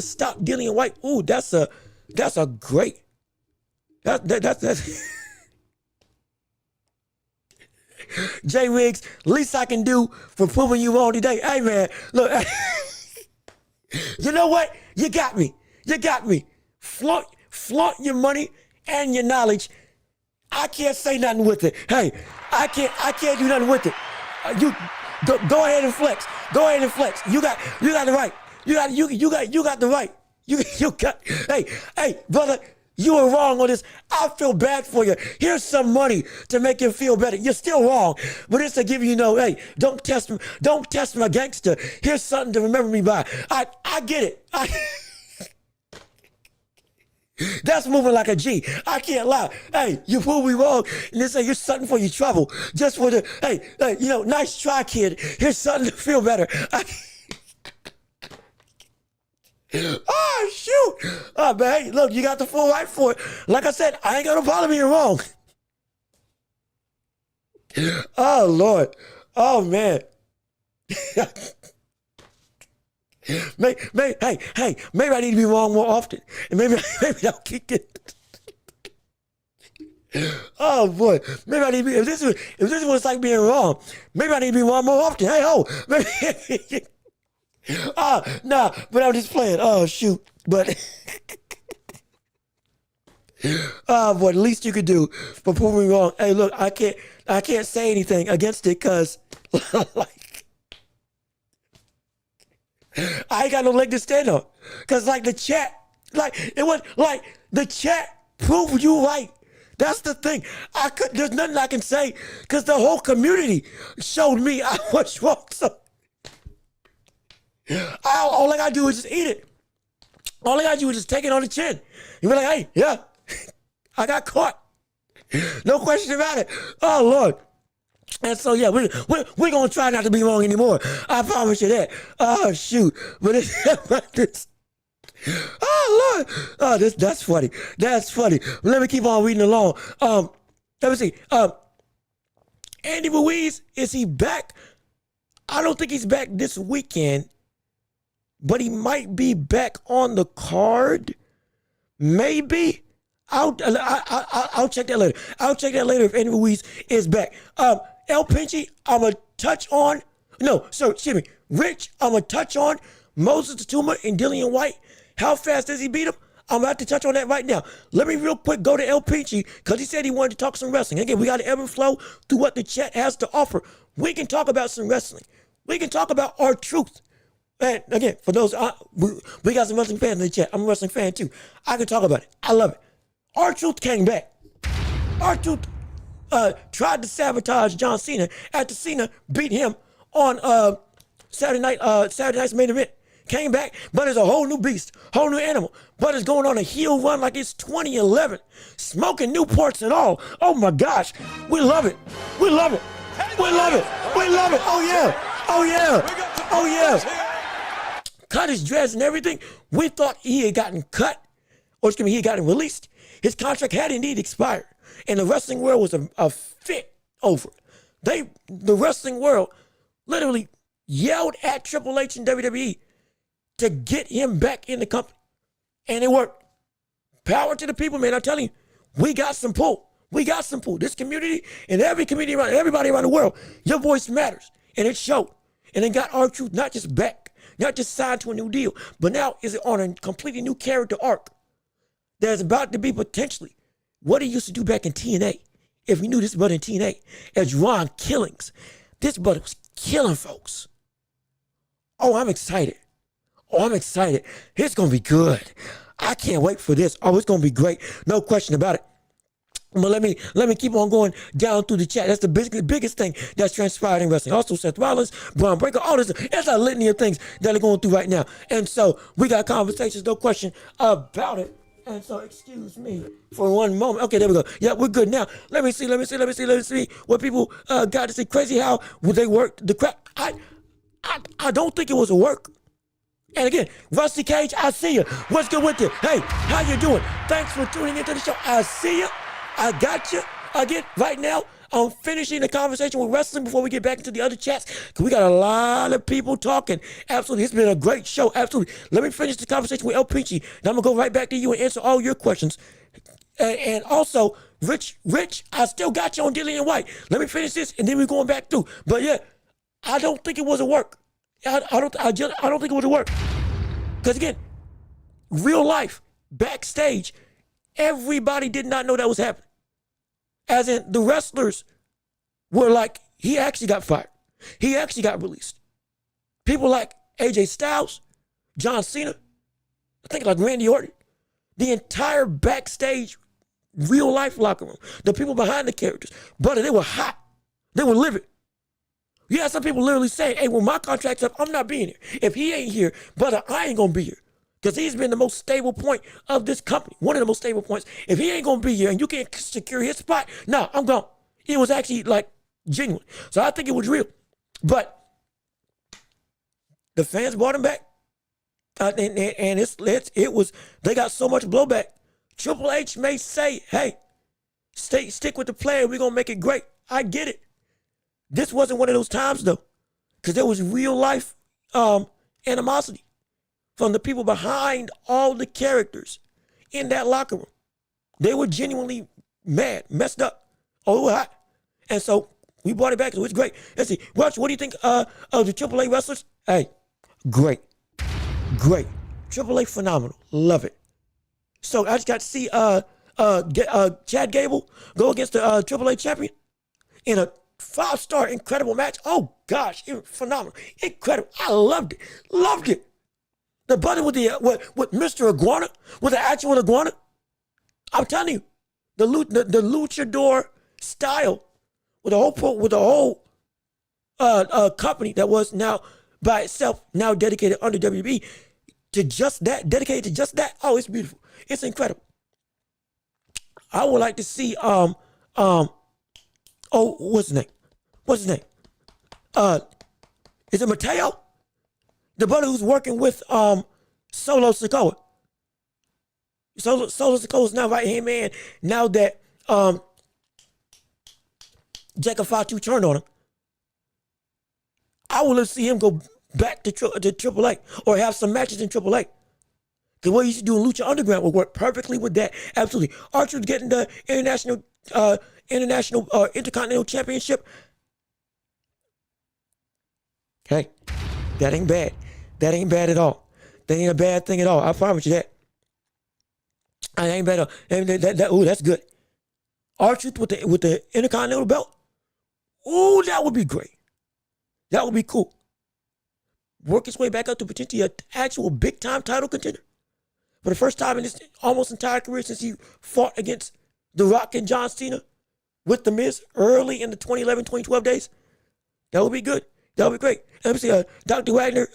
stop dealing in white? Ooh, that's a great. That's Jay Riggs, least I can do for proving you wrong today. Hey man, look, you know what? You got me. Flaunt your money and your knowledge. I can't say nothing with it. Hey, I can't do nothing with it. You go ahead and flex. You got the right. You got the right. You got. Hey, brother. You were wrong on this. I feel bad for you. Here's some money to make you feel better. You're still wrong, but it's to give you hey, don't test my gangster. Here's something to remember me by. I get it. That's moving like a G. I can't lie. Hey, you prove me wrong, and they say you're something for your trouble. Just for the hey, nice try, kid. Here's something to feel better. Oh, shoot. Oh, man, hey, look, you got the full right for it. Like I said, I ain't got no problem being wrong. Oh, Lord. Oh, man. Maybe I need to be wrong more often. And maybe I'll keep it. Oh boy, maybe I need to be. If this was like being wrong, maybe I need to be wrong more often. Hey ho, maybe. Nah, but I'm just playing. Oh shoot, but. What the least you could do for proving me wrong. Hey, look, I can't say anything against it because, like, I ain't got no leg to stand on. Cause like the chat, like it was like the chat proved you right. That's the thing. There's nothing I can say because the whole community showed me I was wrong. So all I gotta do is just eat it. All I gotta do is just take it on the chin. You be like, hey, yeah, I got caught. No question about it. Oh Lord. And so yeah, we're gonna try not to be wrong anymore. I promise you that. Oh shoot. But it's oh Lord. Oh, that's funny. That's funny. Let me keep on reading along. Let me see. Andy Ruiz, is he back? I don't think he's back this weekend, but he might be back on the card. Maybe. I'll check that later. I'll check that later if Andy Ruiz is back. El Pinchy, I'm going to touch on. No, sorry, excuse me. Rich, I'm going to touch on Moses Tatuma and Dillian White. How fast does he beat him? I'm about to touch on that right now. Let me real quick go to El Pinchy because he said he wanted to talk some wrestling. Again, we got to ebb and flow through what the chat has to offer. We can talk about some wrestling. We can talk about our truth. And again, for those, we got some wrestling fans in the chat. I'm a wrestling fan too. I can talk about it. I love it. R-Truth came back. R-Truth tried to sabotage John Cena after Cena beat him on Saturday night's main event. Came back, but it's a whole new beast, whole new animal. But it's going on a heel run like it's 2011, smoking Newports and all. Oh my gosh, we love it. We love it. We love it. We love it. Oh yeah. Oh yeah. Oh yeah. Cut his dreads and everything. We thought he had gotten cut, or excuse me, he had gotten released. His contract had indeed expired, and the wrestling world was a fit over. The wrestling world literally yelled at Triple H and WWE to get him back in the company, and it worked. Power to the people, man. I'm telling you, we got some pull. We got some pull. This community and every community around, everybody around the world, your voice matters, and it showed. And it got R-Truth not just back, not just signed to a new deal, but now is it on a completely new character arc. There's about to be potentially what he used to do back in TNA. If you knew this brother in TNA, as Ron Killings, this brother was killing folks. Oh, I'm excited. Oh, I'm excited. It's going to be good. I can't wait for this. Oh, it's going to be great. No question about it. But let me keep on going down through the chat. That's the biggest thing that's transpired in wrestling. Also, Seth Rollins, Braun Breaker, all this. It's a litany of things that are going through right now. And so we got conversations, no question about it. And so, excuse me for one moment. Okay, there we go. Yeah, we're good now. Let me see what people got to say. Crazy how they worked the crap. I don't think it was a work. And again, Rusty Cage, I see you. What's good with you? Hey, how you doing? Thanks for tuning into the show. I see you. I got you. Again, right now, I'm finishing the conversation with wrestling before we get back into the other chats because we got a lot of people talking. Absolutely. It's been a great show. Absolutely. Let me finish the conversation with El Pinchy. Then I'm going to go right back to you and answer all your questions. And also, Rich, I still got you on Dillian White. Let me finish this and then we're going back through. But yeah, I don't think it was a work. I don't think it was a work. Because again, real life, backstage, everybody did not know that was happening. As in, the wrestlers were like, he actually got fired. He actually got released. People like AJ Styles, John Cena, I think like Randy Orton, the entire backstage real life locker room, the people behind the characters, brother, they were hot. They were livid. You had some people literally saying, hey, when my contract's up, I'm not being here. If he ain't here, brother, I ain't going to be here. Because he's been the most stable point of this company. One of the most stable points. If he ain't going to be here and you can't secure his spot, nah, I'm gone. It was actually like genuine. So I think it was real. But the fans brought him back. And it was, they got so much blowback. Triple H may say, hey, stick with the plan. We're going to make it great. I get it. This wasn't one of those times though. Because there was real life animosity from the people behind all the characters in that locker room. They were genuinely mad, messed up. Oh, it was hot. And so we brought it back, so it's great. Let's see. Welch, what do you think of the AAA wrestlers? Hey, great. Great. AAA phenomenal. Love it. So I just got to see Chad Gable go against the AAA champion in a 5-star incredible match. Oh gosh, it was phenomenal. Incredible. I loved it. Loved it. The buddy with the with Mr. Iguana, with the actual iguana. I'm telling you, the luchador style with the whole company that was now by itself, now dedicated under WB to just that, dedicated to just that. Oh, it's beautiful. It's incredible. I would like to see what's his name? What's his name? Is it Mateo? The brother who's working with Solo Sikoa. Solo Sikoa is now right hand man now that Jacob Fatu turned on him. I would love to see him go back to AAA or have some matches in AAA. Because what he used to do in Lucha Underground would work perfectly with that. Absolutely. Archer's getting the Intercontinental Championship. Hey, that ain't bad. That ain't bad at all. That ain't a bad thing at all. I promise you that. I ain't bad at all. Ooh, that's good. Archer with the Intercontinental belt. Ooh, that would be great. That would be cool. Work his way back up to potentially an actual big-time title contender. For the first time in his almost entire career since he fought against The Rock and John Cena with The Miz early in the 2011-2012 days. That would be good. That would be great. Let me see, Dr. Wagner,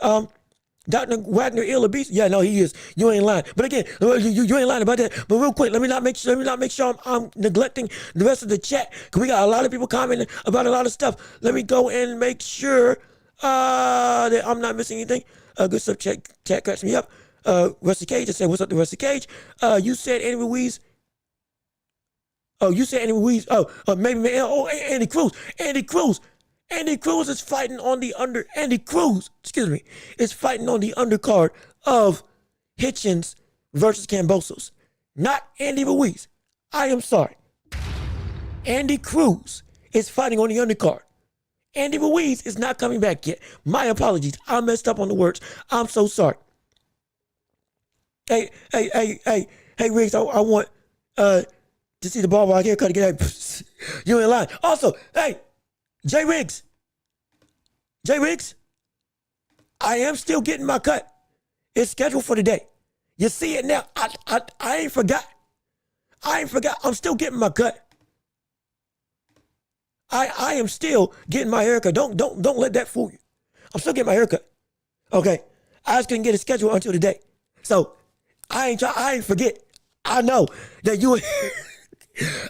Ill Beast. Yeah, no, he is. You ain't lying. But again, you ain't lying about that. But real quick, let me not make sure I'm neglecting the rest of the chat, because we got a lot of people commenting about a lot of stuff. Let me go and make sure that I'm not missing anything. Good stuff. Chat cracks me up. Rusty Cage just said, "What's up to Rusty Cage?" You said Andy Ruiz. Oh, you said Andy Ruiz. Maybe. Oh, Andy Cruz. Andy Cruz is fighting on the is fighting on the undercard of Hitchens versus Cambosos. Not Andy Ruiz. I am sorry. Andy Cruz is fighting on the undercard. Andy Ruiz is not coming back yet. My apologies. I messed up on the words. I'm so sorry. Hey, Riggs, I want to see the ball right here. Cut again. You ain't lying. Also, hey, Jay Riggs, I am still getting my cut. It's scheduled for today. You see it now. I ain't forgot. I'm still getting my cut. I am still getting my haircut. Don't let that fool you. I'm still getting my haircut. Okay. I just couldn't get it scheduled until today. So I ain't forget. I know that you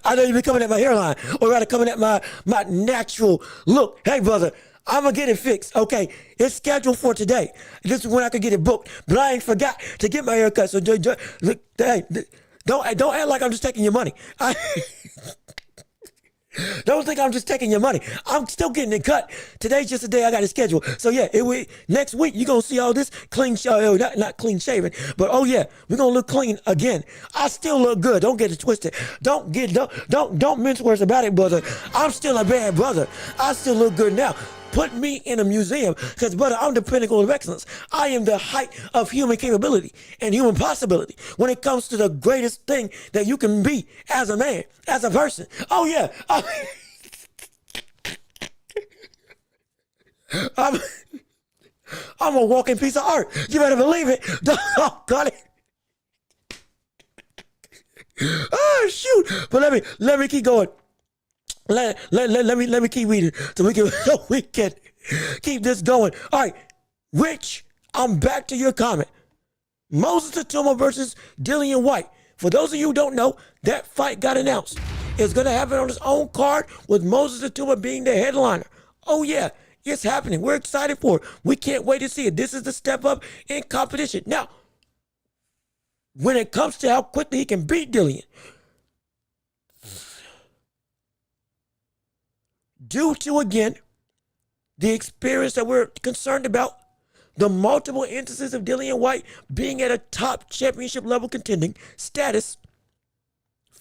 I know you've been coming at my hairline, or rather coming at my natural look. Hey, brother, I'm going to get it fixed. Okay, it's scheduled for today. This is when I could get it booked. But I ain't forgot to get my haircut. So hey, don't act like I'm just taking your money. Don't think I'm just taking your money. I'm still getting it cut. Today's just the day I got it scheduled. So yeah, next week you're gonna see all this clean, not clean shaven, but oh yeah, we're gonna look clean again. I still look good. Don't get it twisted. Don't mince words about it, brother. I'm still a bad brother. I still look good now. Put me in a museum, because, brother, I'm the pinnacle of excellence. I am the height of human capability and human possibility when it comes to the greatest thing that you can be as a man, as a person. Oh, yeah. I'm a walking piece of art. You better believe it. Oh, got it. Oh, shoot. But let me keep going. Let me keep reading so we can keep this going. All right, Rich, I'm back to your comment. Moses Atuma versus Dillian White. For those of you who don't know, that fight got announced. It's going to happen on its own card with Moses Atuma being the headliner. Oh yeah, it's happening. We're excited for it. We can't wait to see it. This is the step up in competition. Now, when it comes to how quickly he can beat Dillian, due to, again, the experience that we're concerned about, the multiple instances of Dillian White being at a top championship level contending status,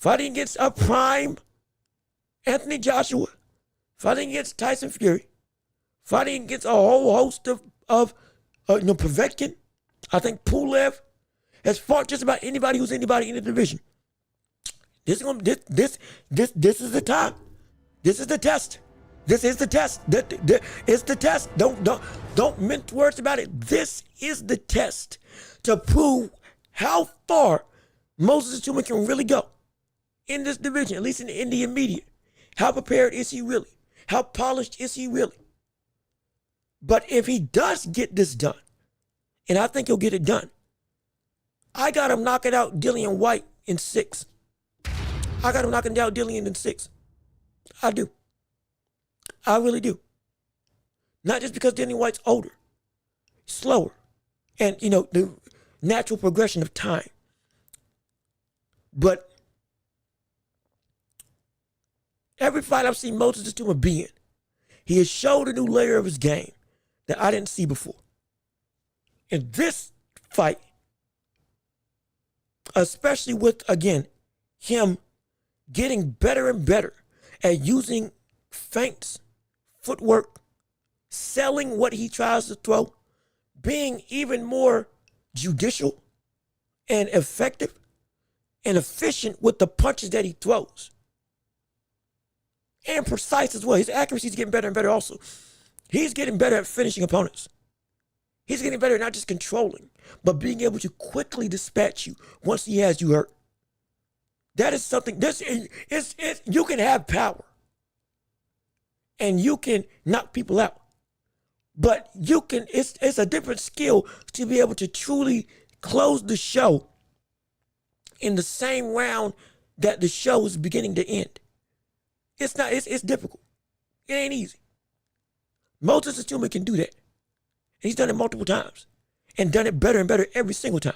fighting against a prime Anthony Joshua, fighting against Tyson Fury, fighting against a whole host of Povetkin. I think Pulev has fought just about anybody who's anybody in the division. This is the time. This is the test. This is the test. It's the test. Don't mince words about it. This is the test to prove how far Moses Zepeda can really go in this division, at least in the Indian media. How prepared is he really? How polished is he really? But if he does get this done, and I think he'll get it done, I got him knocking out Dillian White in 6. I got him knocking out Dillian in 6. I do. I really do. Not just because Dillian White's older, slower, and, the natural progression of time. But every fight I've seen Moses Zepeda be in, he has showed a new layer of his game that I didn't see before. In this fight, especially with, again, him getting better and better at using feints, footwork, selling what he tries to throw, being even more judicial and effective and efficient with the punches that he throws. And precise as well. His accuracy is getting better and better also. He's getting better at finishing opponents. He's getting better at not just controlling, but being able to quickly dispatch you once he has you hurt. That is something, you can have power and you can knock people out, but it's a different skill to be able to truly close the show in the same round that the show is beginning to end. It's difficult. It ain't easy. Moses Zepeda can do that. And he's done it multiple times and done it better and better every single time.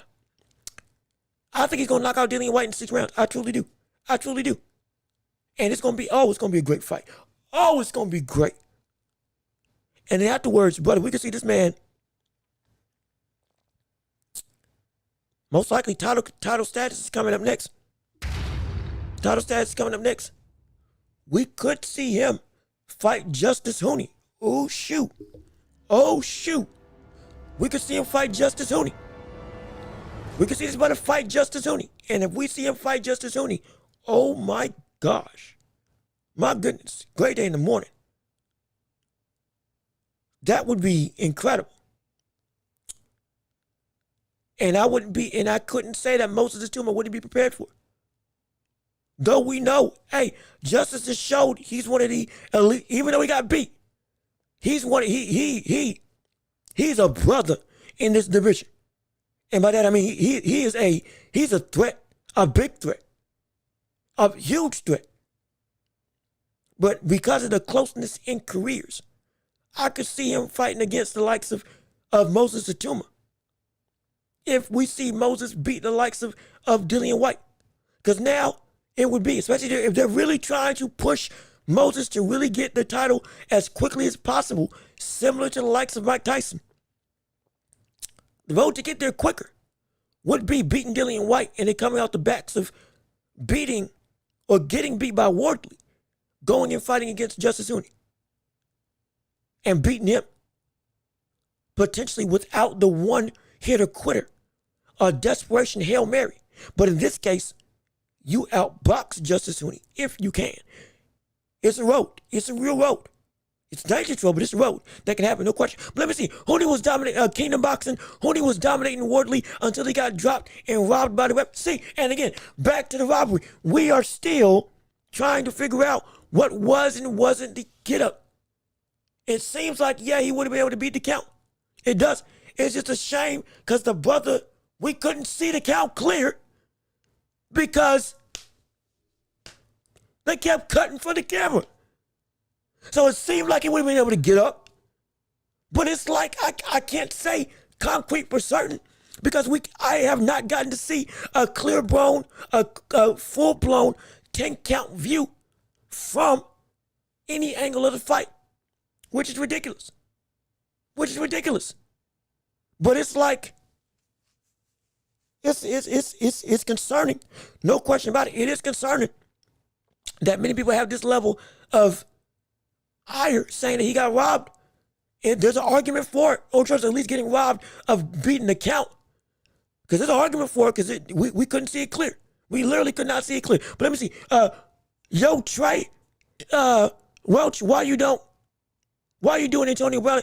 I think he's going to knock out Dillian White in 6 rounds. I truly do. I truly do. And it's going to be a great fight. Oh, it's going to be great. And then afterwards, brother, we can see this man most likely title status is coming up next. Title status is coming up next. We could see him fight Justice Hooney. Oh, shoot. Oh, shoot. We could see him fight Justice Hooney. We could see this brother fight Justice Hooney. And if we see him fight Justice Hooney, oh my gosh. My goodness. Great day in the morning. That would be incredible. And I couldn't say that Moses Zepeda wouldn't be prepared for it. Though we know, hey, Justice has showed he's one of the elite, even though he got beat. He's a brother in this division. And by that I mean he's a threat, a big threat, a huge threat. But because of the closeness in careers, I could see him fighting against the likes of Moses Zepeda. If we see Moses beat the likes of Dillian White. Because now it would be, especially if they're really trying to push Moses to really get the title as quickly as possible, similar to the likes of Mike Tyson. The road to get there quicker would be beating Dillian White and then coming out the backs of beating or getting beat by Wardley, going and fighting against Justice Hooney and beating him, potentially without the one-hitter quitter, a desperation Hail Mary. But in this case, you outbox Justice Hooney if you can. It's a road. It's a real road. It's a dangerous road, but it's a road that can happen, no question. But let me see. Hooney was dominating Kingdom Boxing. Hooney was dominating Wardley until he got dropped and robbed by the ref. See, and again, back to the robbery. We are still trying to figure out what was and wasn't the get up. It seems like, yeah, he would have been able to beat the count. It does. It's just a shame because the brother, we couldn't see the count clear because they kept cutting for the camera. So it seemed like he would have been able to get up. But it's like, I can't say concrete for certain because I have not gotten to see a clear-blown, a full-blown 10-count view from any angle of the fight, which is ridiculous. But it's like, It's concerning. No question about it. It is concerning that many people have this level of ire saying that he got robbed. And there's an argument for it. Old Trust at least getting robbed of beating the count. Because there's an argument for it because we couldn't see it clear. We literally could not see it clear. But let me see. Yo, Trey, Welch, why you doing Antonio Brown?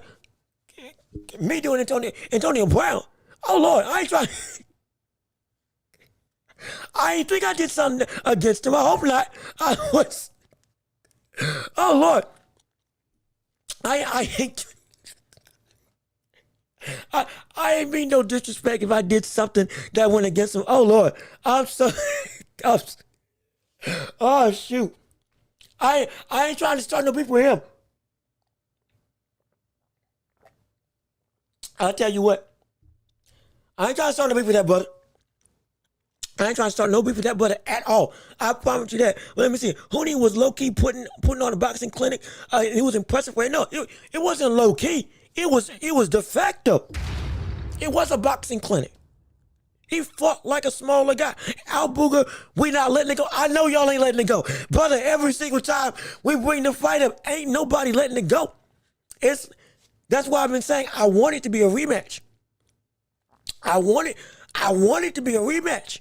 Me doing Antonio Brown? Oh, Lord, I ain't trying. I ain't think I did something against him. I hope not. I was. Oh, Lord. I ain't. I ain't mean no disrespect if I did something that went against him. Oh, Lord. I'm so. Oh, shoot. I ain't trying to start no beef with him. I'll tell you what. I ain't trying to start no beef with that brother. I ain't trying to start no beef with that brother at all. I promise you that. But let me see. Hooney was low-key putting on a boxing clinic. It was impressive. No, it wasn't low-key. It was de facto. It was a boxing clinic. He fought like a smaller guy. Al Booger, we not letting it go. I know y'all ain't letting it go. Brother, every single time we bring the fight up, ain't nobody letting it go. That's why I've been saying I want it to be a rematch. I want it to be a rematch.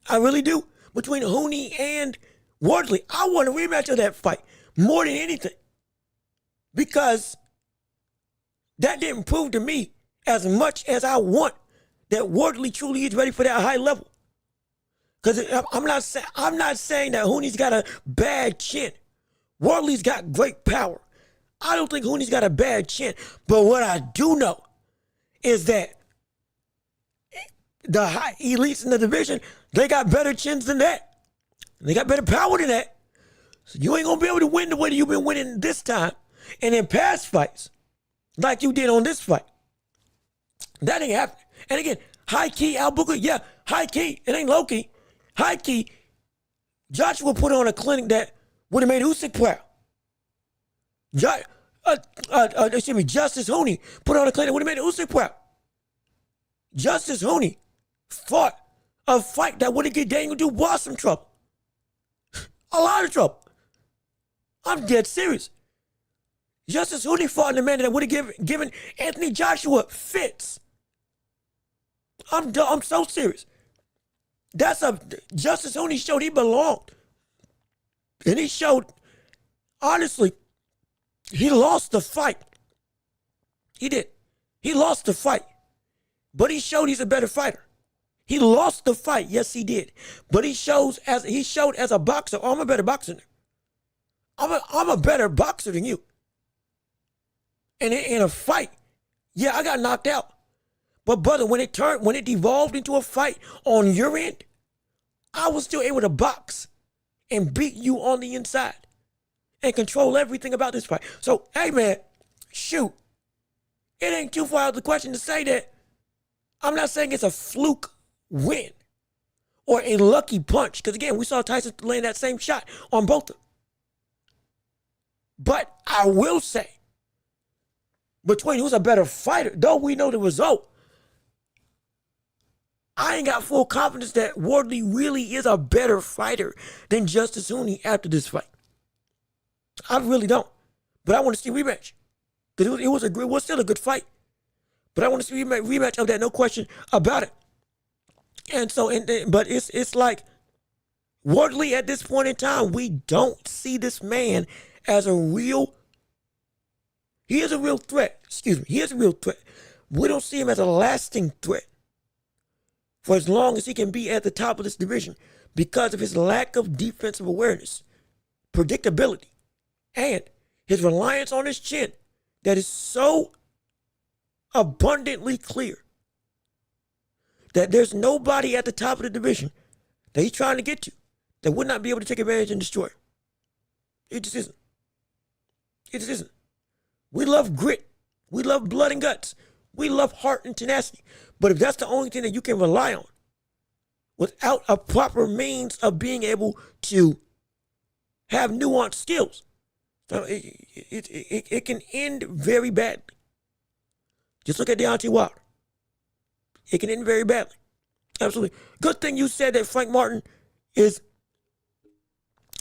I really do. Between Hooney and Wardley. I want a rematch of that fight more than anything. Because that didn't prove to me as much as I want that Wardley truly is ready for that high level. Because I'm not saying that Hooney's got a bad chin. Wardley's got great power. I don't think Hooney's got a bad chin. But what I do know is that the high elites in the division, they got better chins than that. They got better power than that. So you ain't going to be able to win the way that you've been winning this time and in past fights like you did on this fight. That ain't happening. And again, high key, Al Booker, yeah, high key. It ain't low key. High key, Joshua put on a clinic that would have made Usyk proud. Justice Hooney put on a clinic that would have made Usyk proud. Justice Hooney fought a fight that would have given Daniel Dubois some trouble. A lot of trouble. I'm dead serious. Justice Hooney fought in a manner that would have given Anthony Joshua fits. I'm so serious. Justice Hooney showed he belonged. And he showed, honestly, he lost the fight. He did. He lost the fight. But he showed he's a better fighter. He lost the fight. Yes, he did. But he showed as a boxer, oh, I'm a better boxer than you. I'm a better boxer than you. And in a fight, yeah, I got knocked out. But brother, when it devolved into a fight on your end, I was still able to box and beat you on the inside and control everything about this fight. So, hey man, shoot. It ain't too far out of the question to say that I'm not saying it's a fluke win or a lucky punch. Because again, we saw Tyson land that same shot on both of them. But I will say, between who's a better fighter, though we know the result, I ain't got full confidence that Wardley really is a better fighter than Justice Hooney after this fight. I really don't. But I want to see a rematch. Because it was still a good fight. But I want to see a rematch of that, no question about it. And so, but it's like Wardley at this point in time, we don't see this man as he is a real threat. Excuse me. He is a real threat. We don't see him as a lasting threat for as long as he can be at the top of this division because of his lack of defensive awareness, predictability, and his reliance on his chin that is so abundantly clear that there's nobody at the top of the division that he's trying to get to that would not be able to take advantage and destroy. It just isn't. It just isn't. We love grit. We love blood and guts. We love heart and tenacity. But if that's the only thing that you can rely on without a proper means of being able to have nuanced skills, it can end very badly. Just look at Deontay Wilder. It can end very badly. Absolutely. Good thing you said that Frank Martin is.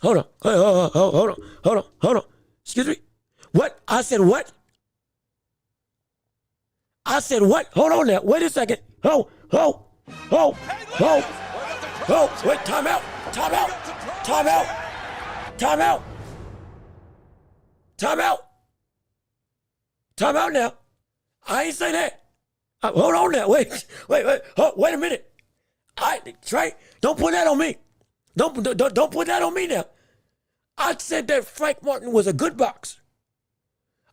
Hold on. Hold on. Excuse me. What? I said what? I said what? Hold on now. Wait a second. Wait, time out. Time out now. I ain't say that. Hold on now. Wait a minute. Trey, don't put that on me. Don't put that on me now. I said that Frank Martin was a good boxer.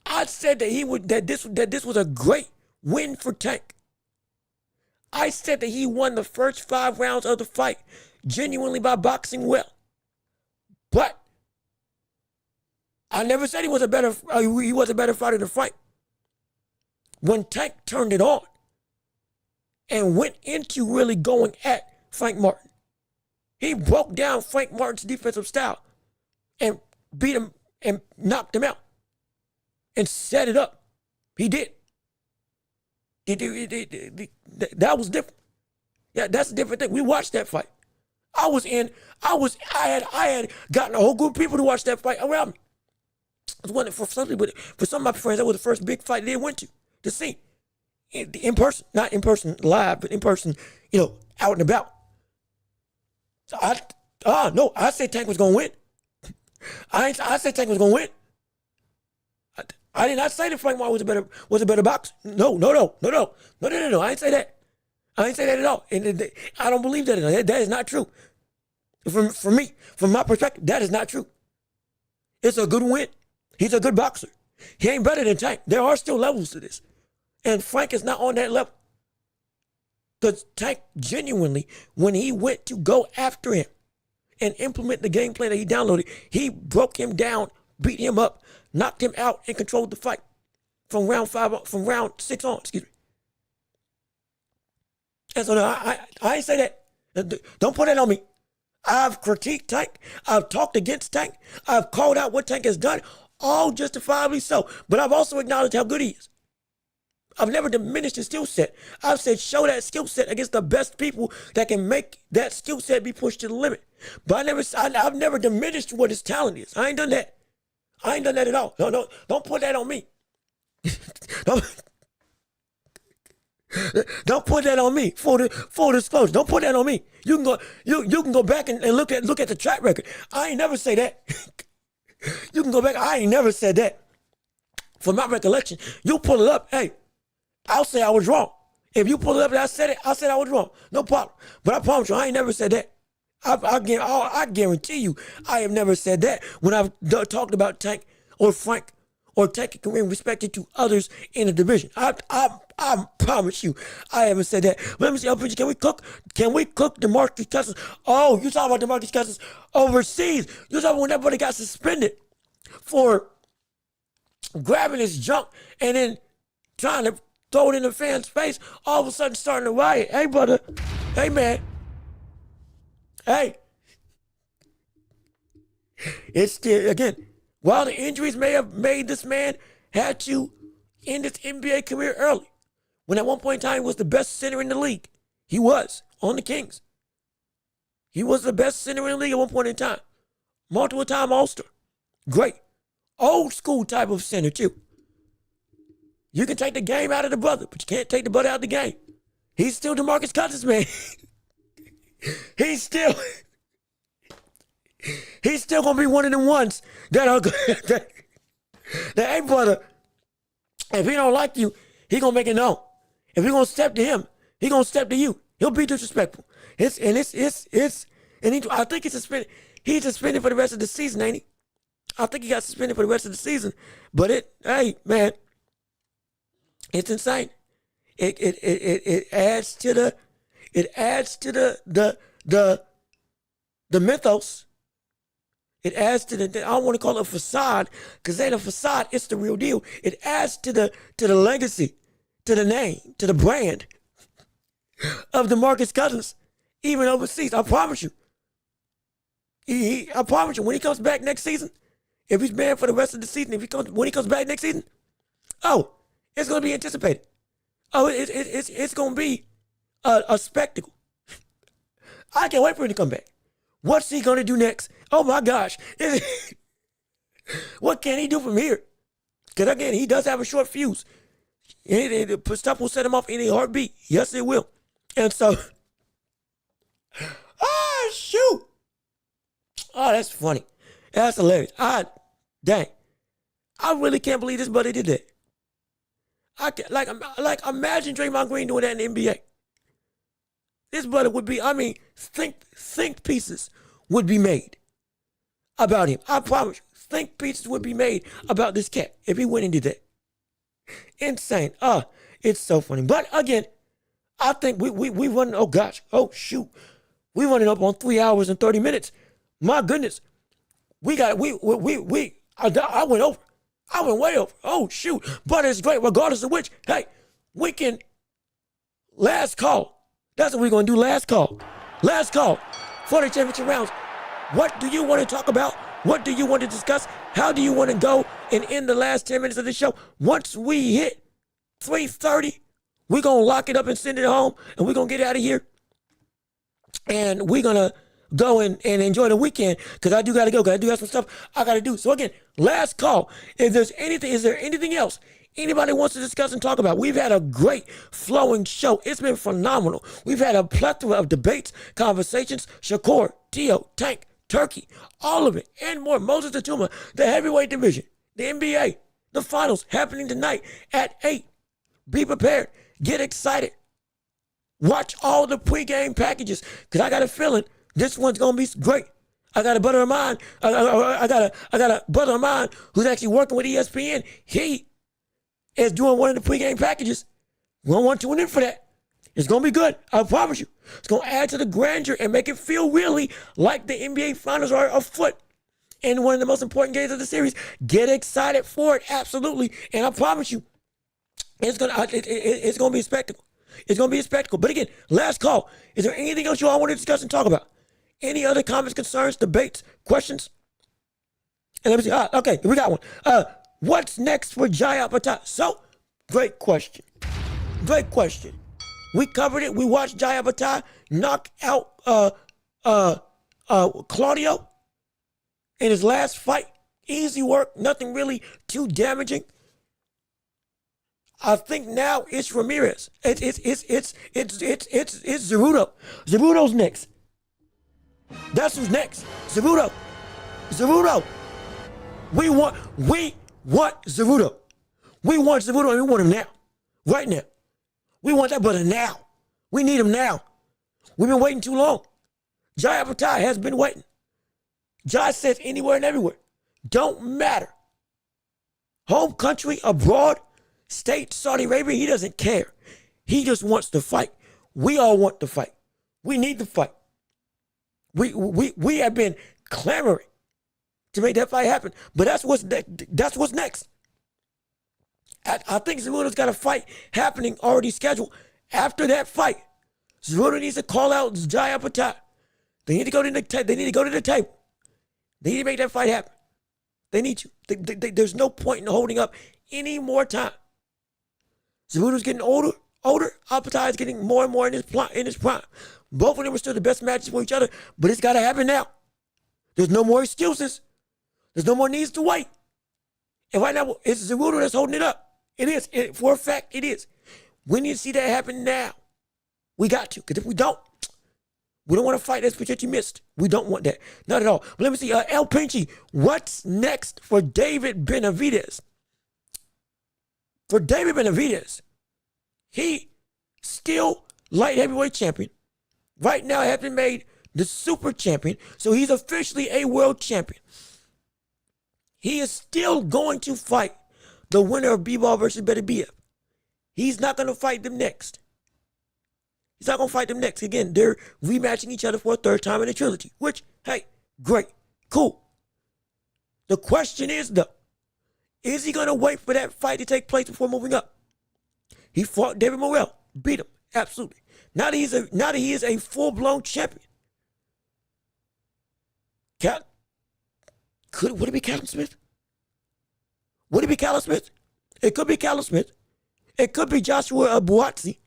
I said that this was a great win for Tank. I said that he won the first 5 rounds of the fight genuinely by boxing well. But I never said he was a better fighter to fight. When Tank turned it on and went into really going at Frank Martin, he broke down Frank Martin's defensive style and beat him and knocked him out and set it up. He did. That was different. Yeah, that's a different thing. We watched that fight. I had gotten a whole group of people to watch that fight around me. It wasn't for some people, for some of my friends, that was the first big fight they went to see. In person, not in person live, but in person, out and about. So I said Tank was gonna win. I said Tank was gonna win. I did not say that Frank Martin was a better boxer. No. I didn't say that. I didn't say that at all. And I don't believe that. That is not true. For me, from my perspective, that is not true. It's a good win. He's a good boxer. He ain't better than Tank. There are still levels to this. And Frank is not on that level. Because Tank genuinely, when he went to go after him and implement the game plan that he downloaded, he broke him down, beat him up, knocked him out, and controlled the fight from round 6 on, excuse me. And so I ain't say that. Don't put that on me. I've critiqued Tank. I've talked against Tank. I've called out what Tank has done, all justifiably so. But I've also acknowledged how good he is. I've never diminished his skill set. I've said show that skill set against the best people that can make that skill set be pushed to the limit. But I've never diminished what his talent is. I ain't done that. I ain't done that at all. No, don't put that on me. Don't put that on me. Full disclosure. Don't put that on me. You can go back and look at the track record. I ain't never say that. You can go back. I ain't never said that. From my recollection, you pull it up. Hey, I'll say I was wrong. If you pull it up and I said I was wrong. No problem. But I promise you, I ain't never said that. I guarantee you, I have never said that when I've talked about Tank or Frank or taking in respect to others in the division. I promise you, I haven't said that. But let me see, can we cook DeMarcus Cousins? Oh, you talking about DeMarcus Cousins overseas? You talking when that buddy got suspended for grabbing his junk and then trying to throw it in the fan's face, all of a sudden starting to riot. Hey, brother. Hey, man. Hey. It's still, again, while the injuries may have made this man had to end his NBA career early, when at one point in time he was the best center in the league. He was on the Kings. He was the best center in the league at one point in time. Multiple time All-Star. Great. Old school type of center, too. You can take the game out of the brother, but you can't take the brother out of the game. He's still DeMarcus Cousins, man. He's still gonna be one of them ones that are that hey, brother, if he don't like you, he gonna make it known. If he gonna step to him, he gonna step to you. He'll be disrespectful. I think he's suspended. He's suspended for the rest of the season, ain't he? I think he got suspended for the rest of the season. But hey, man. It's insane. It adds to the mythos. It adds to the, I don't want to call it a facade, because it ain't a facade, it's the real deal. It adds to the legacy, to the name, to the brand of DeMarcus Cousins, even overseas. I promise you. I promise you, when he comes back next season, if he's banned for the rest of the season, when he comes back next season, it's going to be anticipated. It's going to be a spectacle. I can't wait for him to come back. What's he going to do next? Oh, my gosh. What can he do from here? Because, again, he does have a short fuse. Stuff will set him off any heartbeat. Yes, it will. And so, shoot. Oh, that's funny. That's hilarious. Dang. I really can't believe this buddy did that. Imagine Draymond Green doing that in the NBA. This brother would be, think pieces would be made about him. I promise you, think pieces would be made about this cat if he went and did that. Insane. It's so funny. But again, I think we running, we running up on 3 hours and 30 minutes. My goodness. I went over. I went way over. Oh, shoot. But it's great, regardless of which, hey, we can, last call. That's what we're going to do, last call. Last call for the championship rounds. What do you want to talk about? What do you want to discuss? How do you want to go and end the last 10 minutes of the show? Once we hit 3:30, we're going to lock it up and send it home, and we're going to get out of here. And we're going to go and enjoy the weekend, because I do got to go, because I do have some stuff I got to do. So again, last call. Is there anything else anybody wants to discuss and talk about? We've had a great flowing show. It's been phenomenal. We've had a plethora of debates, conversations, Shakur, Tio, Tank, Turkey, all of it, and more. Moses Tatuma, the heavyweight division, the NBA, the finals happening tonight at 8. Be prepared. Get excited. Watch all the pregame packages, because I got a feeling this one's gonna be great. I got a brother of mine. I got a brother of mine who's actually working with ESPN. He is doing one of the pregame packages. We don't want to tune in for that. It's gonna be good. I promise you. It's gonna add to the grandeur and make it feel really like the NBA Finals are afoot in one of the most important games of the series. Get excited for it, absolutely. And I promise you, it's gonna be a spectacle. It's gonna be a spectacle. But again, last call. Is there anything else you all want to discuss and talk about? Any other comments, concerns, debates, questions? And let me see. Okay, we got one. What's next for Jaya Patai? So, great question. Great question. We covered it. We watched Jaya Patai knock out Claudio in his last fight. Easy work. Nothing really too damaging. I think now it's Ramirez. It's Zerudo. Zerudo's next. That's who's next. Zerudo. We want Zerudo. We want Zerudo, and we want him now. Right now. We want that brother now. We need him now. We've been waiting too long. Jai Patai has been waiting. Jai says anywhere and everywhere. Don't matter. Home country, abroad, state, Saudi Arabia, he doesn't care. He just wants to fight. We all want to fight. We need to fight. We have been clamoring to make that fight happen. But that's what's next. I think Zerudo's got a fight happening already scheduled. After that fight, Zerudo needs to call out Jai Patai. They need to go to the table. They need to make that fight happen. They need to. There's no point in holding up any more time. Zerudo's getting older. Patai is getting more and more in his prime. Both of them are still the best matches for each other, but it's got to happen now. There's no more excuses. There's no more needs to wait. And right now, it's Zerudo that's holding it up. It is. For a fact, it is. We need to see that happen now. We got to, because if we don't want to fight this that you missed. We don't want that. Not at all. But let me see. El Pinchy, what's next for David Benavidez? For David Benavidez, he still light heavyweight champion. Right now, has been made the super champion. So he's officially a world champion. He is still going to fight the winner of B-Ball versus Beterbiev. He's not going to fight them next. He's not going to fight them next. Again, they're rematching each other for a third time in the trilogy, which, hey, great, cool. The question is, though, is he going to wait for that fight to take place before moving up? He fought David Morrell, beat him, absolutely. Now that he is a full-blown champion. Would it be Callum Smith? Would it be Callum Smith? It could be Callum Smith. It could be Joshua Buatsi.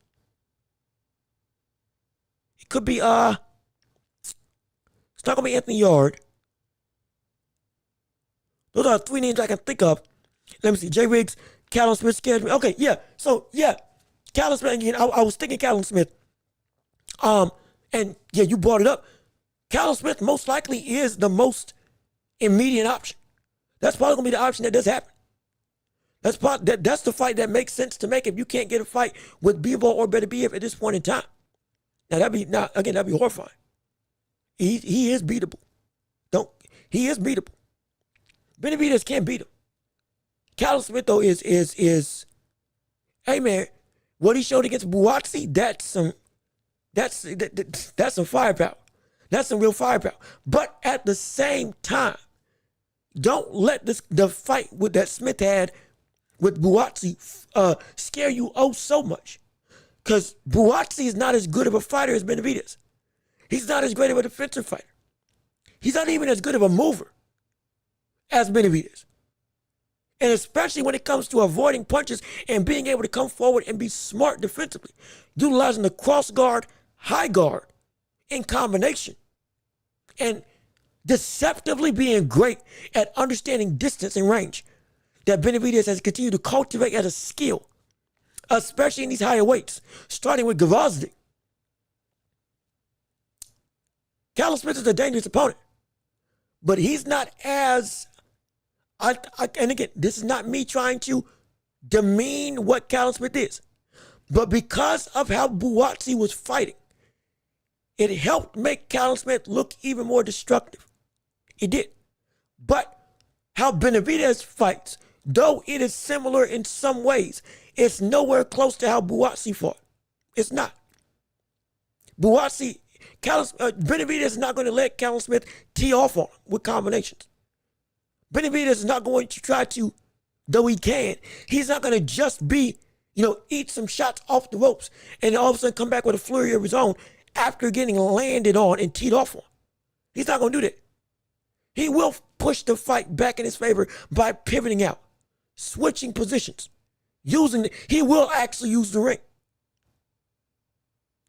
It could be not going to be Anthony Yard. Those are 3 names I can think of. Let me see. Jay Riggs, Callum Smith scares me. Okay, yeah. So, yeah. Callum Smith, again, I was thinking Callum Smith. And, yeah, you brought it up. Callum Smith most likely is the most immediate option. That's probably going to be the option that does happen. That's the fight that makes sense to make if you can't get a fight with Bivol or Beterbiev at this point in time. Now, that'd be horrifying. He is beatable. He is beatable. Benavidez can't beat him. Callum Smith, though, is hey, man, what he showed against Buatsi, that's some firepower. That's some real firepower. But at the same time, don't let the fight that Smith had with Buatsi scare you so much. Because Buatsi is not as good of a fighter as Benavidez. He's not as great of a defensive fighter. He's not even as good of a mover as Benavidez. And especially when it comes to avoiding punches and being able to come forward and be smart defensively, utilizing the cross guard, high guard in combination, and deceptively being great at understanding distance and range that Benavidez has continued to cultivate as a skill, especially in these higher weights, starting with Gvozdyk. Callum Smith is a dangerous opponent, but he's not as, and again, this is not me trying to demean what Callum Smith is, but because of how Buatsi was fighting, it helped make Callum Smith look even more destructive. It did. But how Benavidez fights, though it is similar in some ways, it's nowhere close to how Buatsi fought. It's not. Benavidez is not going to let Callum Smith tee off on him with combinations. Benavidez is not going to try to, though he can, he's not going to just be, eat some shots off the ropes and all of a sudden come back with a flurry of his own after getting landed on and teed off on. He's not going to do that. He will push the fight back in his favor by pivoting out, switching positions, he will actually use the ring.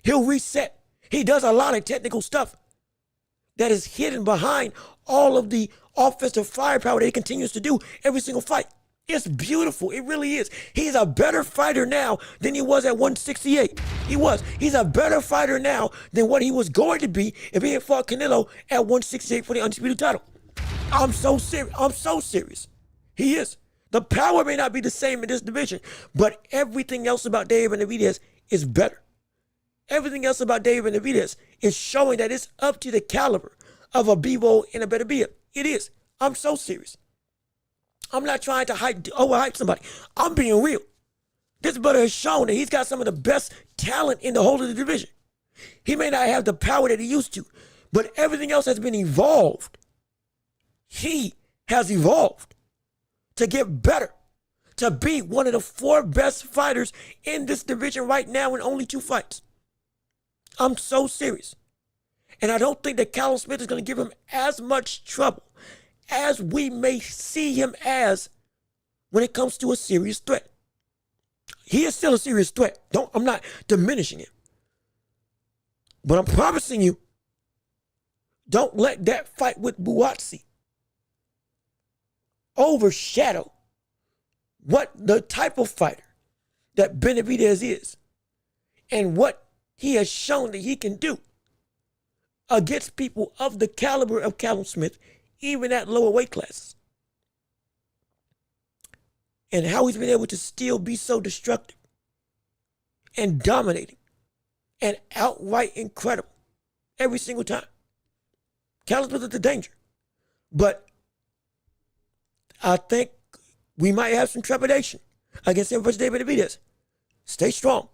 He'll reset. He does a lot of technical stuff that is hidden behind all of the offensive firepower that he continues to do every single fight. It's beautiful. It really is. He's a better fighter now than he was at 168. He was. He's a better fighter now than what he was going to be if he had fought Canelo at 168 for the undisputed title. I'm so serious. He is. The power may not be the same in this division, but everything else about David Benavidez is better. Everything else about David Benavidez is showing that it's up to the caliber of a Bivol and a Beterbiev. It is. I'm so serious. I'm not trying to overhype somebody. I'm being real. This brother has shown that he's got some of the best talent in the whole of the division. He may not have the power that he used to, but everything else has been evolved. He has evolved to get better, to be one of the 4 best fighters in this division right now in only 2 fights. I'm so serious. And I don't think that Callum Smith is going to give him as much trouble as we may see him as when it comes to a serious threat. He is still a serious threat. I'm not diminishing him. But I'm promising you, don't let that fight with Buatsi overshadow what the type of fighter that Benavidez is and what he has shown that he can do against people of the caliber of Callum Smith, even at lower weight classes. And how he's been able to still be so destructive and dominating and outright incredible every single time. Callum Smith is the danger. But I think we might have some trepidation against him versus David Benavidez. Stay strong.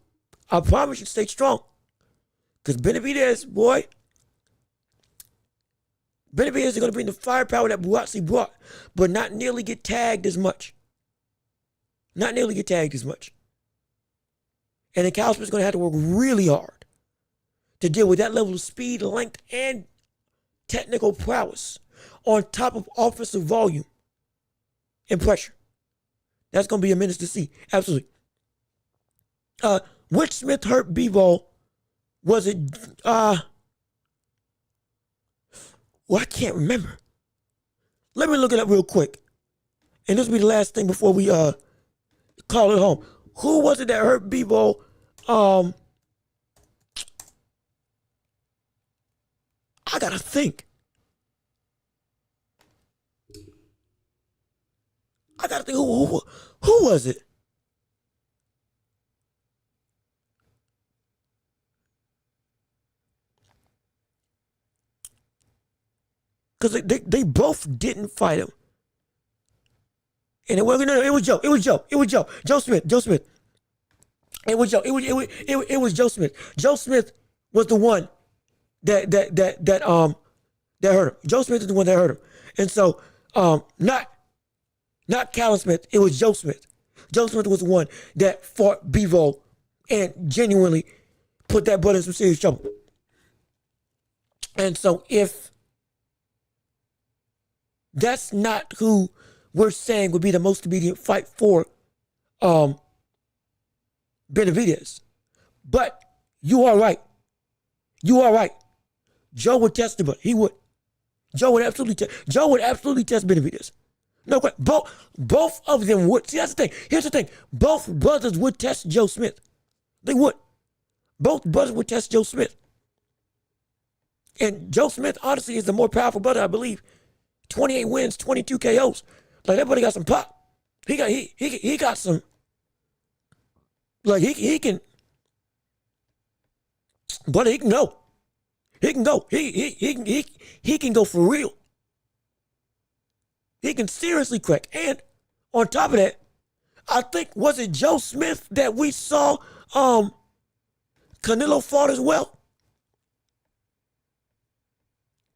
I promise you, stay strong. Because Benavidez, boy, Benavidez is going to bring the firepower that Buatsi brought, but not nearly get tagged as much. Not nearly get tagged as much. And then Callum Smith is going to have to work really hard to deal with that level of speed, length, and technical prowess on top of offensive volume and pressure. That's going to be a menace to see. Absolutely. Which Smith hurt Bivol? Was it Well, I can't remember. Let me look it up real quick. And this will be the last thing before we call it home. Who was it that hurt Bebo? I gotta think. Who was it? Because they both didn't fight him. And it wasn't. No, it was Joe. It was Joe. It was Joe. Joe Smith. Joe Smith. It was Joe. It was Joe Smith. Joe Smith was the one that hurt him. Joe Smith is the one that hurt him. And so not Callum Smith. It was Joe Smith. Joe Smith was the one that fought Bivol and genuinely put that brother in some serious trouble. And so if that's not who we're saying would be the most immediate fight for Benavidez. But you are right. You are right. Joe would test the brother. He would. Joe would absolutely test Benavidez. No question. Both of them would. See, that's the thing. Here's the thing. Both brothers would test Joe Smith. They would. Both brothers would test Joe Smith. And Joe Smith, honestly, is the more powerful brother, I believe. 28 wins, 22 KOs. Like, that brother got some pop. He got some. Like, he can. Brother, he can go. He can go. He can go for real. He can seriously crack. And on top of that, I think, was it Joe Smith that we saw Canelo fought as well?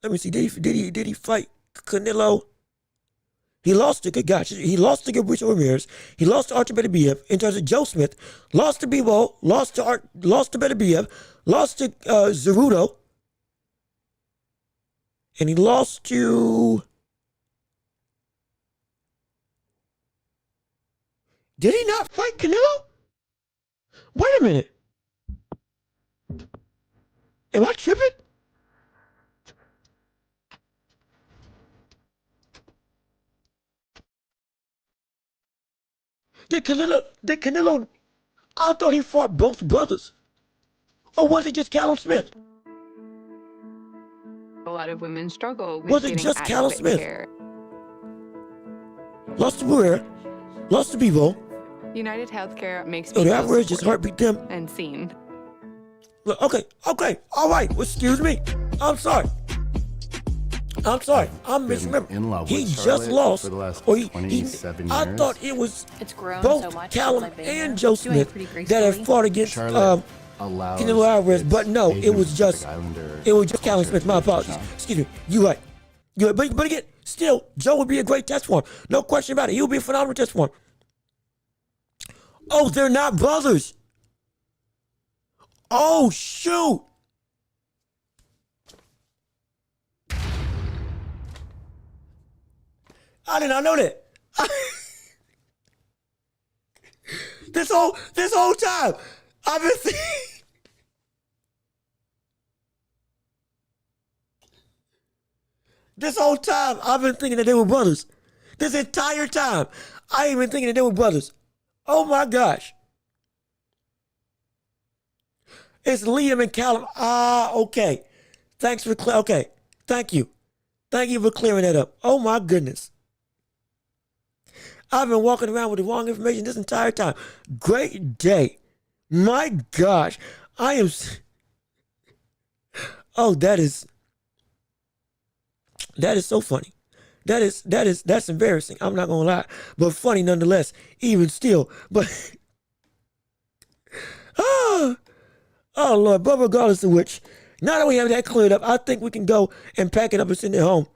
Let me see. Did he fight Canelo? He lost to He lost to Gabriel Ramirez. He lost to Artur Beterbiev. In terms of Joe Smith, lost to Bebo, lost to Beterbiev, lost to Zerudo, and he lost to. Did he not fight Canelo? Wait a minute. Am I tripping? Did Canelo, I thought he fought both brothers. Or was it just Callum Smith? A lot of women struggle with Was it getting just Callum adequate Smith? care. Lost to Barrera, lost to Bebo. United Healthcare makes The people average just supported heartbeat them. and seen. Look, okay, all right. Well, excuse me. I'm sorry. I'm misremembering. in love He with just Charlotte lost. for the last Or he, 27 I years. thought it was It's grown both so much Callum since I've been and here. Joe Doing Smith pretty that have gracefully. fought against Charlotte allows Canelo Alvarez, its but no, it Asian was just Pacific Islander it was just Callum culture Smith. My to apologies. shine. Excuse me. You're right. But again, still, Joe would be a great test for him. No question about it. He would be a phenomenal test for him. Oh, they're not brothers. Oh, shoot. I did not know that. This whole time, I've been thinking. This whole time, I've been thinking that they were brothers. This entire time, I ain't been thinking that they were brothers. Oh my gosh. It's Liam and Callum. Okay. Thanks for okay. Thank you. Thank you for clearing that up. Oh my goodness. I've been walking around with the wrong information this entire time. Great day. My gosh. I am. Oh, that's so funny. That's embarrassing. I'm not gonna lie, but funny nonetheless. Even still, but oh Lord. But regardless of which, now that we have that cleared up, I think we can go and pack it up and send it home,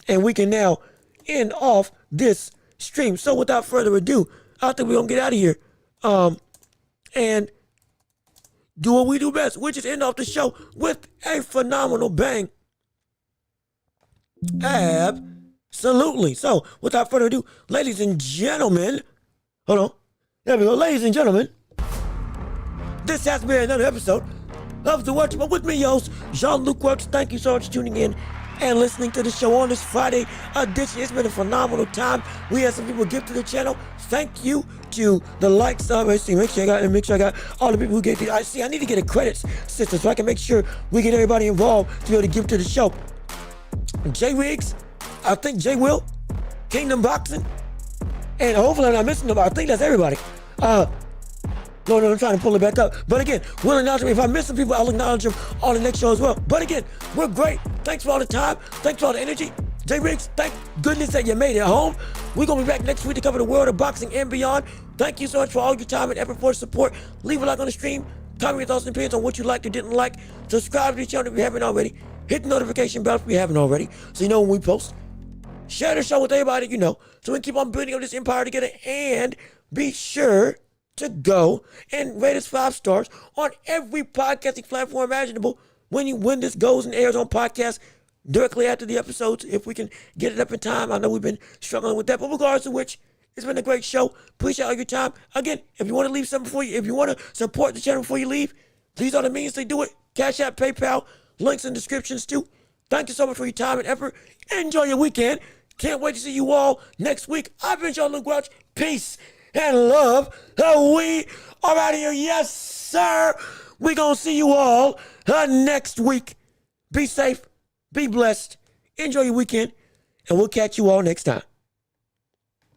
and we can now end off this stream. So without further ado, I think we're gonna get out of here, and do what we do best, which is end off the show with a phenomenal bang. Absolutely. So, without further ado, ladies and gentlemen, hold on. There we go. Ladies and gentlemen, this has been another episode of The Welch, but with me, your host, Jean-Luc Welch. Thank you so much for tuning in and listening to the show on this Friday edition. It's been a phenomenal time. We had some people give to the channel. Thank you to the likes of. Let's see, make sure I got all the people who gave to. I need to get a credits system so I can make sure we get everybody involved to be able to give to the show. Jay Riggs, I think Jay Will, Kingdom Boxing, and hopefully I'm not missing nobody. I think that's everybody. No, I'm trying to pull it back up. But again, we'll acknowledge them. If I miss some people, I'll acknowledge them on the next show as well. But again, we're great. Thanks for all the time. Thanks for all the energy. Jay Riggs, thank goodness that you made it home. We're going to be back next week to cover the world of boxing and beyond. Thank you so much for all your time and effort for support. Leave a like on the stream. Comment your thoughts and opinions on what you liked or didn't like. Subscribe to the channel if you haven't already. Hit the notification bell if you haven't already, so you know when we post. Share the show with everybody you know, so we can keep on building up this empire together. And be sure to go and rate us 5 stars on every podcasting platform imaginable when this goes and airs on podcast directly after the episodes, if we can get it up in time. I know we've been struggling with that, but regardless of which, it's been a great show. Appreciate all your time. Again, if you want to leave something if you want to support the channel before you leave, these are the means to do it. Cash App, PayPal, links in descriptions too. Thank you so much for your time and effort. Enjoy your weekend. Can't wait to see you all next week. I've been Shakur Welch. Peace and love. We are out of here. Yes, sir. We're going to see you all next week. Be safe. Be blessed. Enjoy your weekend. And we'll catch you all next time.